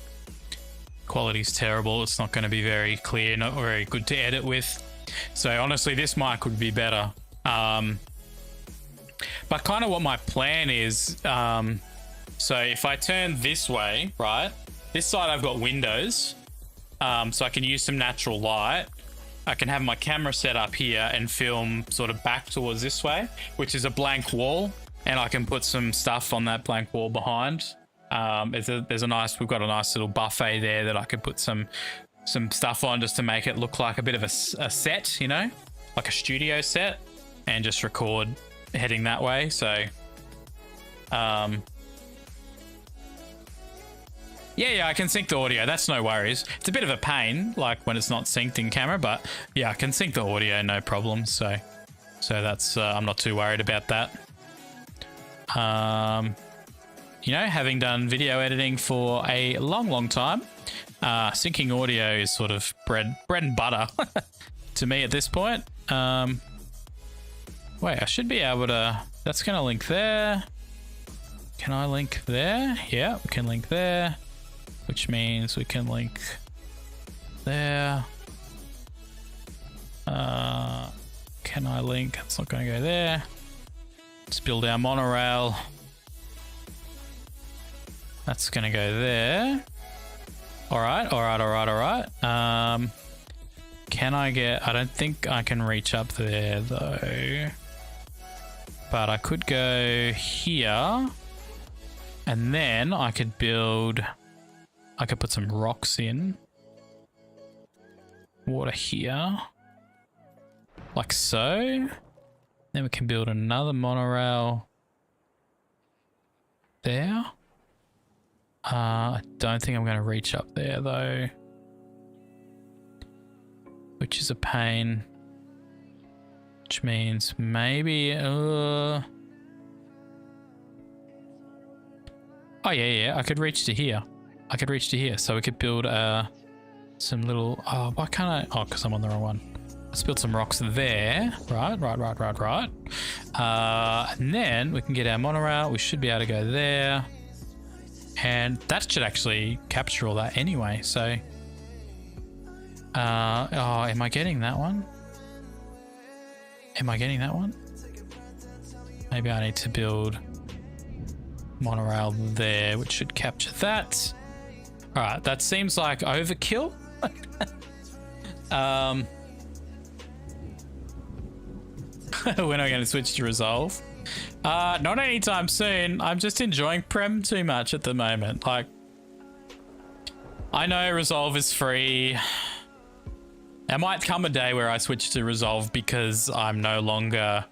Quality's terrible. It's not going to be very clear, not very good to edit with. So honestly, this mic would be better. But kind of what my plan is, so if I turn this way, right, this side I've got windows, so I can use some natural light. I can have my camera set up here and film sort of back towards this way, which is a blank wall, and I can put some stuff on that blank wall behind. We've got a nice little buffet there that I could put some stuff on just to make it look like a bit of a set, you know, like a studio set, and just record heading that way. So, yeah, I can sync the audio. That's no worries. It's a bit of a pain, like when it's not synced in camera, but yeah, I can sync the audio, no problem. So that's I'm not too worried about that. You know, having done video editing for a long time, syncing audio is sort of bread and butter to me at this point. Wait, I should be able to. That's going to link there. Can I link there? Yeah, we can link there. Which means we can link there. Can I link? It's not going to go there. Let's build our monorail. That's going to go there. All right. Can I get... I don't think I can reach up there, though. But I could go here. And then I could build... I could put some rocks in. Water here. Like so. Then we can build another monorail there. I don't think I'm going to reach up there though. Which is a pain. Which means maybe... Oh yeah, I could reach to here. So we could build some little... Oh, why can't I... Oh, because I'm on the wrong one. Let's build some rocks there. Right. And then we can get our monorail. We should be able to go there. And that should actually capture all that anyway. So Oh, am I getting that one? Am I getting that one? Maybe I need to build monorail there, which should capture that. All right, that seems like overkill. When am I going to switch to Resolve? Not anytime soon. I'm just enjoying Prem too much at the moment. Like, I know Resolve is free. There might come a day where I switch to Resolve because I'm no longer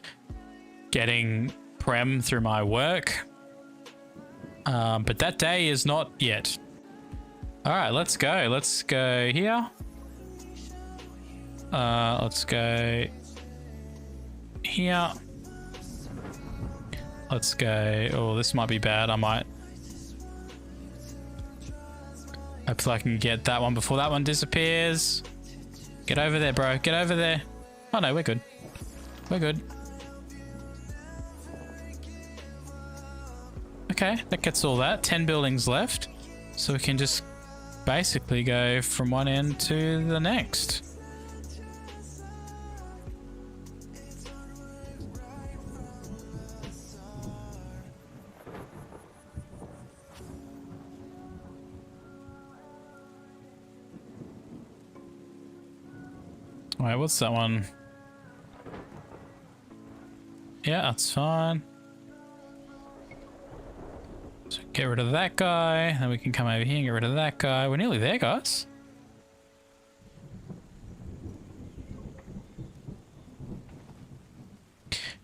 getting Prem through my work. But that day is not yet. All right, let's go. Let's go here. Let's go here. Let's go. Oh, this might be bad. I might. Hopefully I can get that one before that one disappears. Get over there, bro. Get over there. Oh no, we're good. We're good. Okay, that gets all that. 10 buildings left. So we can just basically go from one end to the next. Alright, what's that one? Yeah, that's fine. So get rid of that guy. Then we can come over here and get rid of that guy. We're nearly there, guys.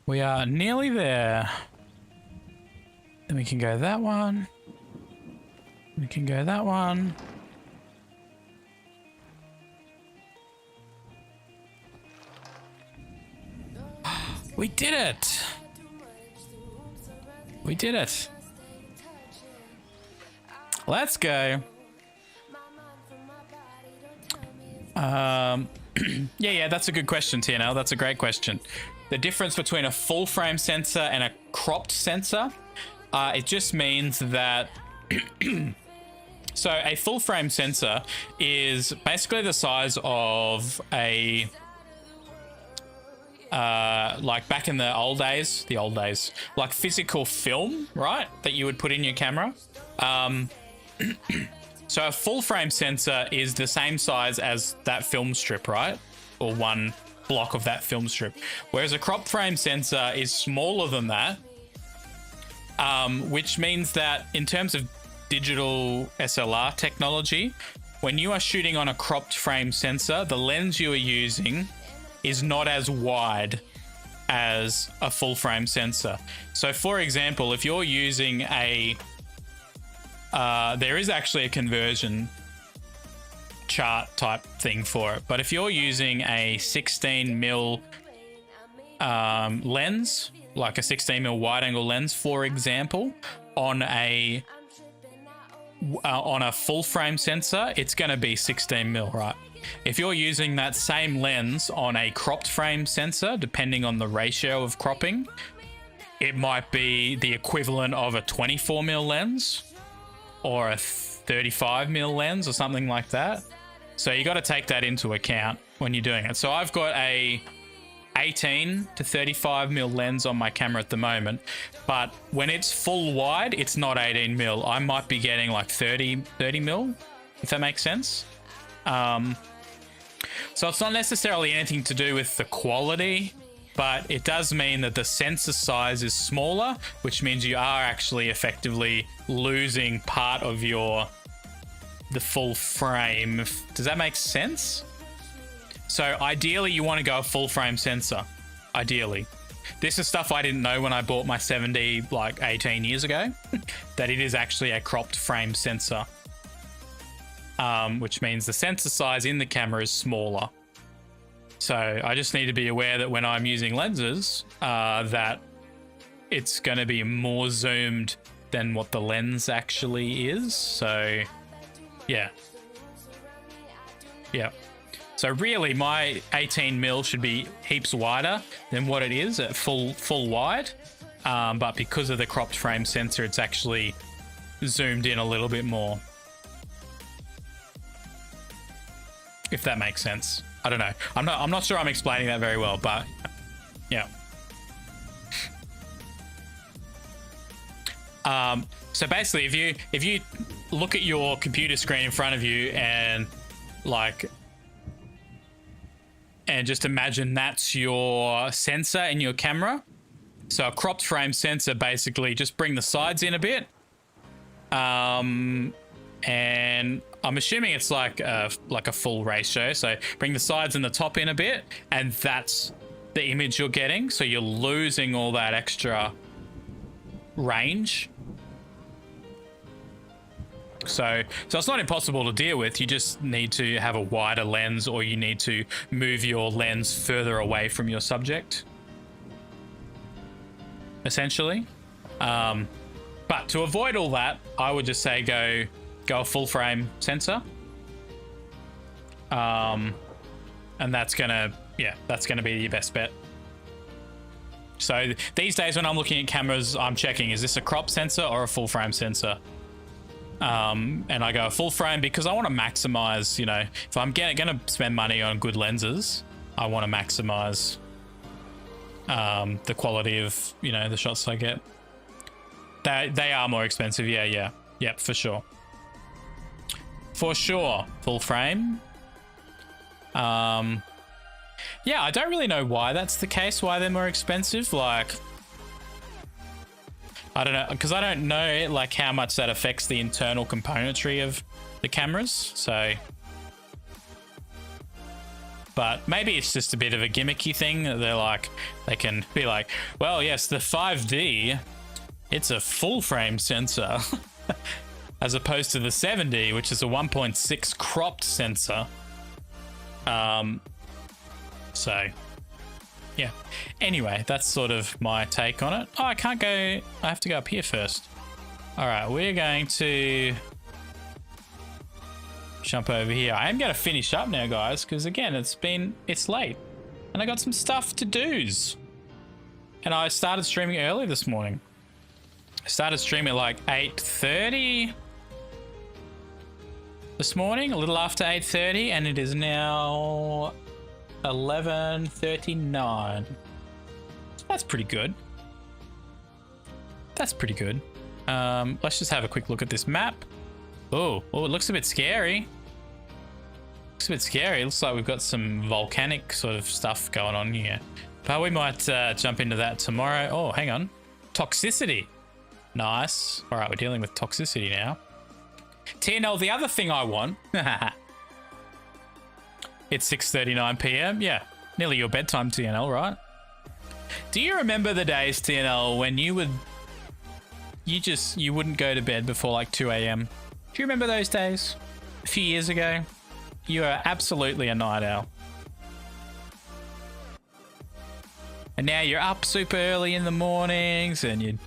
We are nearly there. Then we can go that one. We can go that one. We did it! We did it. Let's go. Yeah, that's a good question, TNL. That's a great question. The difference between a full frame sensor and a cropped sensor, it just means that so a full frame sensor is basically the size of a like back in the old days, like physical film, right? That you would put in your camera. So a full frame sensor is the same size as that film strip, right? Or one block of that film strip. Whereas a crop frame sensor is smaller than that, which means that in terms of digital SLR technology, when you are shooting on a cropped frame sensor, the lens you are using is not as wide as a full frame sensor. So for example, if you're using a there is actually a conversion chart type thing for it, but if you're using a 16mm lens, like a 16mm wide angle lens, for example, on a full frame sensor, it's going to be 16mm, right? If you're using that same lens on a cropped frame sensor, depending on the ratio of cropping, it might be the equivalent of a 24mm lens or a 35mm lens or something like that. So you got to take that into account when you're doing it. So I've got a 18 to 35mm lens on my camera at the moment, but when it's full wide, it's not 18mm. I might be getting like 30mm, if that makes sense. So it's not necessarily anything to do with the quality, but it does mean that the sensor size is smaller, which means you are actually effectively losing part of the full frame. Does that make sense? So ideally you want to go a full frame sensor, ideally. This is stuff I didn't know when I bought my 7D like 18 years ago, that it is actually a cropped frame sensor. Which means the sensor size in the camera is smaller. So I just need to be aware that when I'm using lenses, that it's going to be more zoomed than what the lens actually is. So yeah. Yeah. So really my 18mm should be heaps wider than what it is at full wide. But because of the cropped frame sensor, it's actually zoomed in a little bit more. If if that makes sense. I don't know. I'm not sure I'm explaining that very well, but yeah. So basically, if you look at your computer screen in front of you and just imagine that's your sensor in your camera. So a cropped frame sensor, basically just bring the sides in a bit. And I'm assuming it's like a full ratio. So bring the sides and the top in a bit, and that's the image you're getting. So you're losing all that extra range. So it's not impossible to deal with. You just need to have a wider lens, or you need to move your lens further away from your subject, essentially. But to avoid all that, I would just say go a full frame sensor. And that's gonna be your best bet. So these days when I'm looking at cameras, I'm checking, is this a crop sensor or a full frame sensor? And I go a full frame because I want to maximize, you know, if I'm gonna spend money on good lenses, I want to maximize the quality of, you know, the shots I get. They are more expensive. Yeah, for sure. For sure. Full frame. Yeah, I don't really know why that's the case, why they're more expensive. Like, I don't know, because I don't know like how much that affects the internal componentry of the cameras. So, but maybe it's just a bit of a gimmicky thing. They're like, they can be like, well, yes, the 5D, it's a full frame sensor as opposed to the 7D, which is a 1.6 cropped sensor. So yeah, anyway, that's sort of my take on it. Oh, I can't go, I have to go up here first. All right, we're going to jump over here. I am going to finish up now, guys, because again, it's late and I got some stuff to do's. And I started streaming early this morning. I started streaming at like 8:30 this morning, a little after 8:30, and it is now 11:39. That's pretty good. That's pretty good. Let's just have a quick look at this map. Oh, it looks a bit scary. Looks a bit scary. Looks like we've got some volcanic sort of stuff going on here. But we might jump into that tomorrow. Oh, hang on. Toxicity. Nice. All right, we're dealing with toxicity now. TNL, the other thing I want. It's 6:39 p.m. Yeah, nearly your bedtime, TNL, right? Do you remember the days, TNL, when you wouldn't go to bed before like 2 a.m? Do you remember those days? A few years ago? You are absolutely a night owl. And now you're up super early in the mornings and you're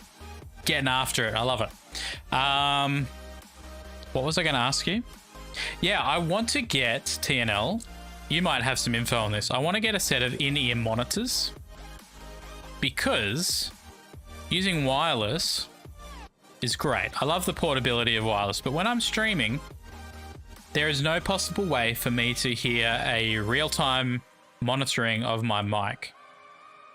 getting after it. I love it. What was I going to ask you? Yeah, I want to get, TNL, you might have some info on this. I want to get a set of in-ear monitors because using wireless is great. I love the portability of wireless, but when I'm streaming, there is no possible way for me to hear a real-time monitoring of my mic,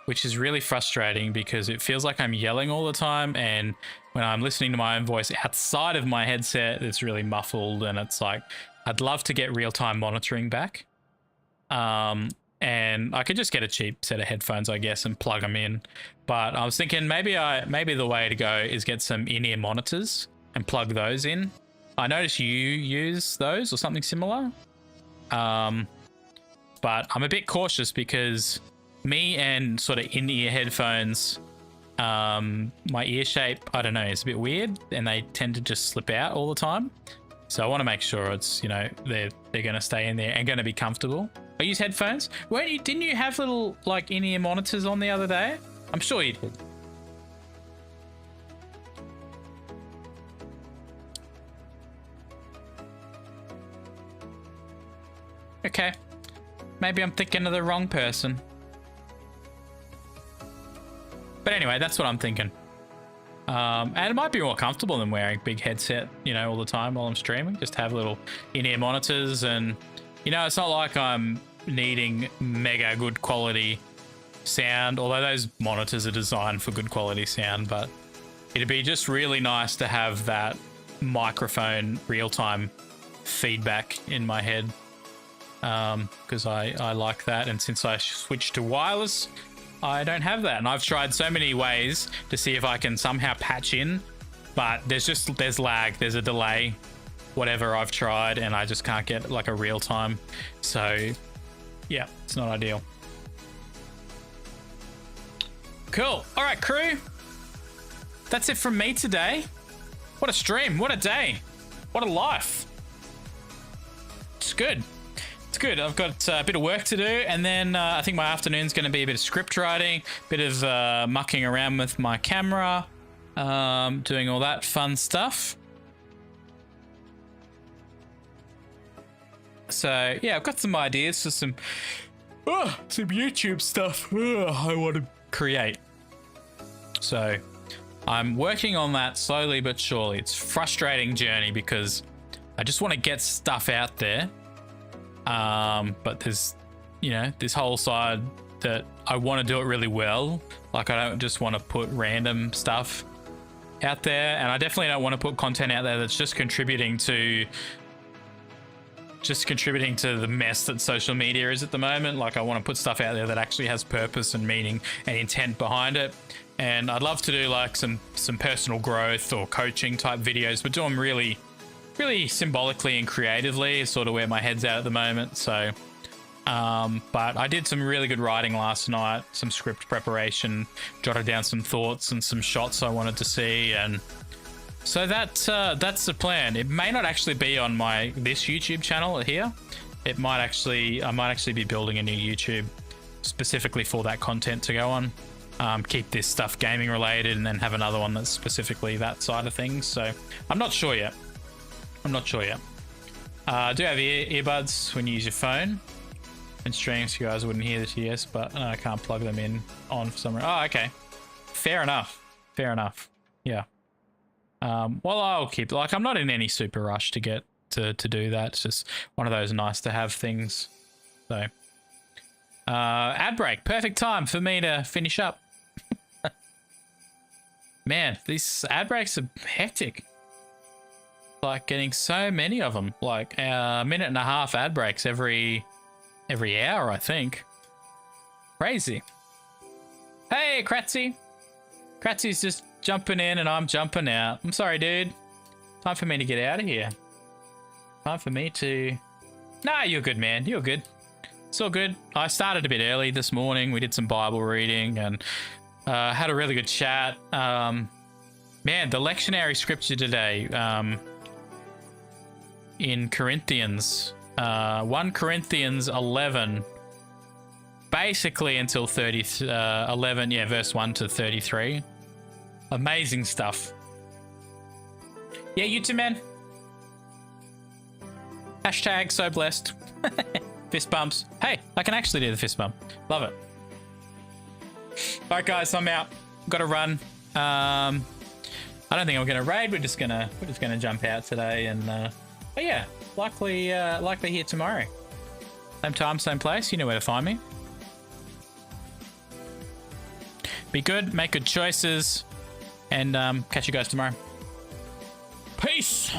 which is really frustrating because it feels like I'm yelling all the time, and when I'm listening to my own voice outside of my headset, it's really muffled, and it's like, I'd love to get real-time monitoring back. And I could just get a cheap set of headphones, I guess, and plug them in. But I was thinking maybe the way to go is get some in-ear monitors and plug those in. I noticed you use those or something similar. But I'm a bit cautious because me and sort of in-ear headphones, my ear shape, I don't know, it's a bit weird and they tend to just slip out all the time. So I want to make sure it's, you know, they're going to stay in there and going to be comfortable. I use headphones. Didn't you have little like in-ear monitors on the other day? I'm sure you did. Okay. Maybe I'm thinking of the wrong person. But anyway, that's what I'm thinking. And it might be more comfortable than wearing a big headset, you know, all the time while I'm streaming. Just have little in-ear monitors and You know, it's not like I'm needing mega good quality sound, although those monitors are designed for good quality sound, but it'd be just really nice to have that microphone real-time feedback in my head, because I like that. And since I switched to wireless, I don't have that. And I've tried so many ways to see if I can somehow patch in, but there's lag, there's a delay, whatever I've tried, and I just can't get like a real-time. So yeah, it's not ideal. Cool. All right, crew. That's it from me today. What a stream. What a day. What a life. It's good. It's good. I've got a bit of work to do, and then I think my afternoon's going to be a bit of script writing, a bit of mucking around with my camera, doing all that fun stuff. So yeah, I've got some ideas for some YouTube stuff I want to create. So I'm working on that slowly but surely. It's a frustrating journey because I just want to get stuff out there. But there's, you know, this whole side that I want to do it really well. Like, I don't just want to put random stuff out there, and I definitely don't want to put content out there that's just contributing to the mess that social media is at the moment. Like, I want to put stuff out there that actually has purpose and meaning and intent behind it. And I'd love to do like some personal growth or coaching type videos, but do them really symbolically and creatively, is sort of where my head's at the moment. So but I did some really good writing last night, some script preparation, jotted down some thoughts and some shots I wanted to see, and so that's the plan. It may not actually be on this YouTube channel here. I might actually be building a new YouTube specifically for that content to go on. Keep this stuff gaming related, and then have another one that's specifically that side of things. So I'm not sure yet. Do have earbuds when you use your phone and stream, so you guys wouldn't hear this, yes, but I can't plug them on for some reason. Oh, okay. Fair enough. Yeah. Well, I'll keep, like, I'm not in any super rush to get to do that. It's just one of those nice to have things. So ad break, perfect time for me to finish up. Man, these ad breaks are hectic. Like, getting so many of them, like a minute and a half ad breaks every hour, I think. Crazy. Hey, Kratzy. Kratzy's just jumping in and I'm jumping out. I'm sorry, dude. Time for me to get out of here. Time for me to... Nah, you're good, man. You're good. It's all good. I started a bit early this morning. We did some Bible reading and had a really good chat. Man, the lectionary scripture today in Corinthians, 1 Corinthians 11, basically until 11, yeah, verse 1 to 33. Amazing stuff. Yeah, you too, man. Hashtag so blessed. Fist bumps. Hey, I can actually do the fist bump. Love it. All right, guys, I'm out. Got to run. I don't think I'm gonna raid. We're just gonna jump out today, and but yeah, likely here tomorrow. Same time, same place. You know where to find me. Be good, make good choices, and catch you guys tomorrow. Peace.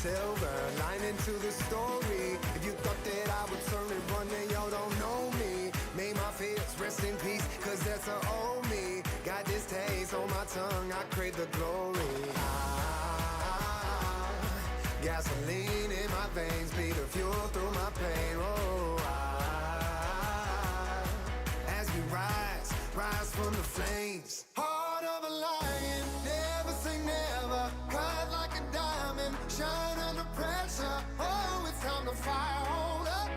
Silver lining to the story. If you thought that I would turn and run, then y'all don't know me. May my fears rest in peace, cause that's a old me. Got this taste on my tongue, I crave the glory. Gasoline in my veins, be the fuel through my pain. Oh, as we rise from the flames. Heart of a lion, never say never. Cut like a diamond, shine under pressure. Oh, it's time to fire on up.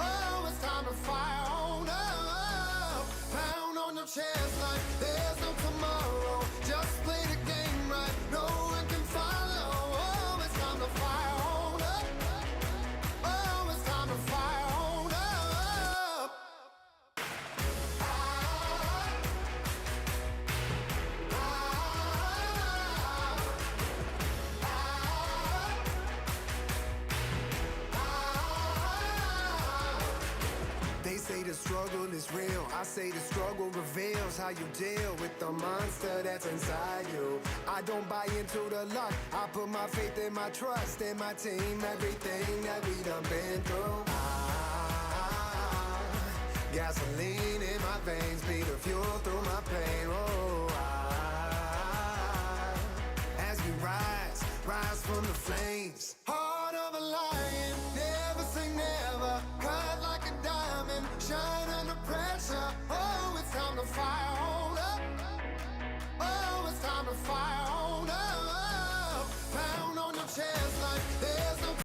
Oh, it's time to fire on up. Pound on your chest like there's no tomorrow. Just play the game right, no one can follow. Oh, it's time to fire on up. Oh, it's time to fire. the struggle is real. I say the struggle reveals how you deal with the monster that's inside you. I don't buy into the luck. I put my faith and my trust in my team. Everything that we done been through. Gasoline in my veins, be the fuel through my pain. Oh, as we rise from the flames.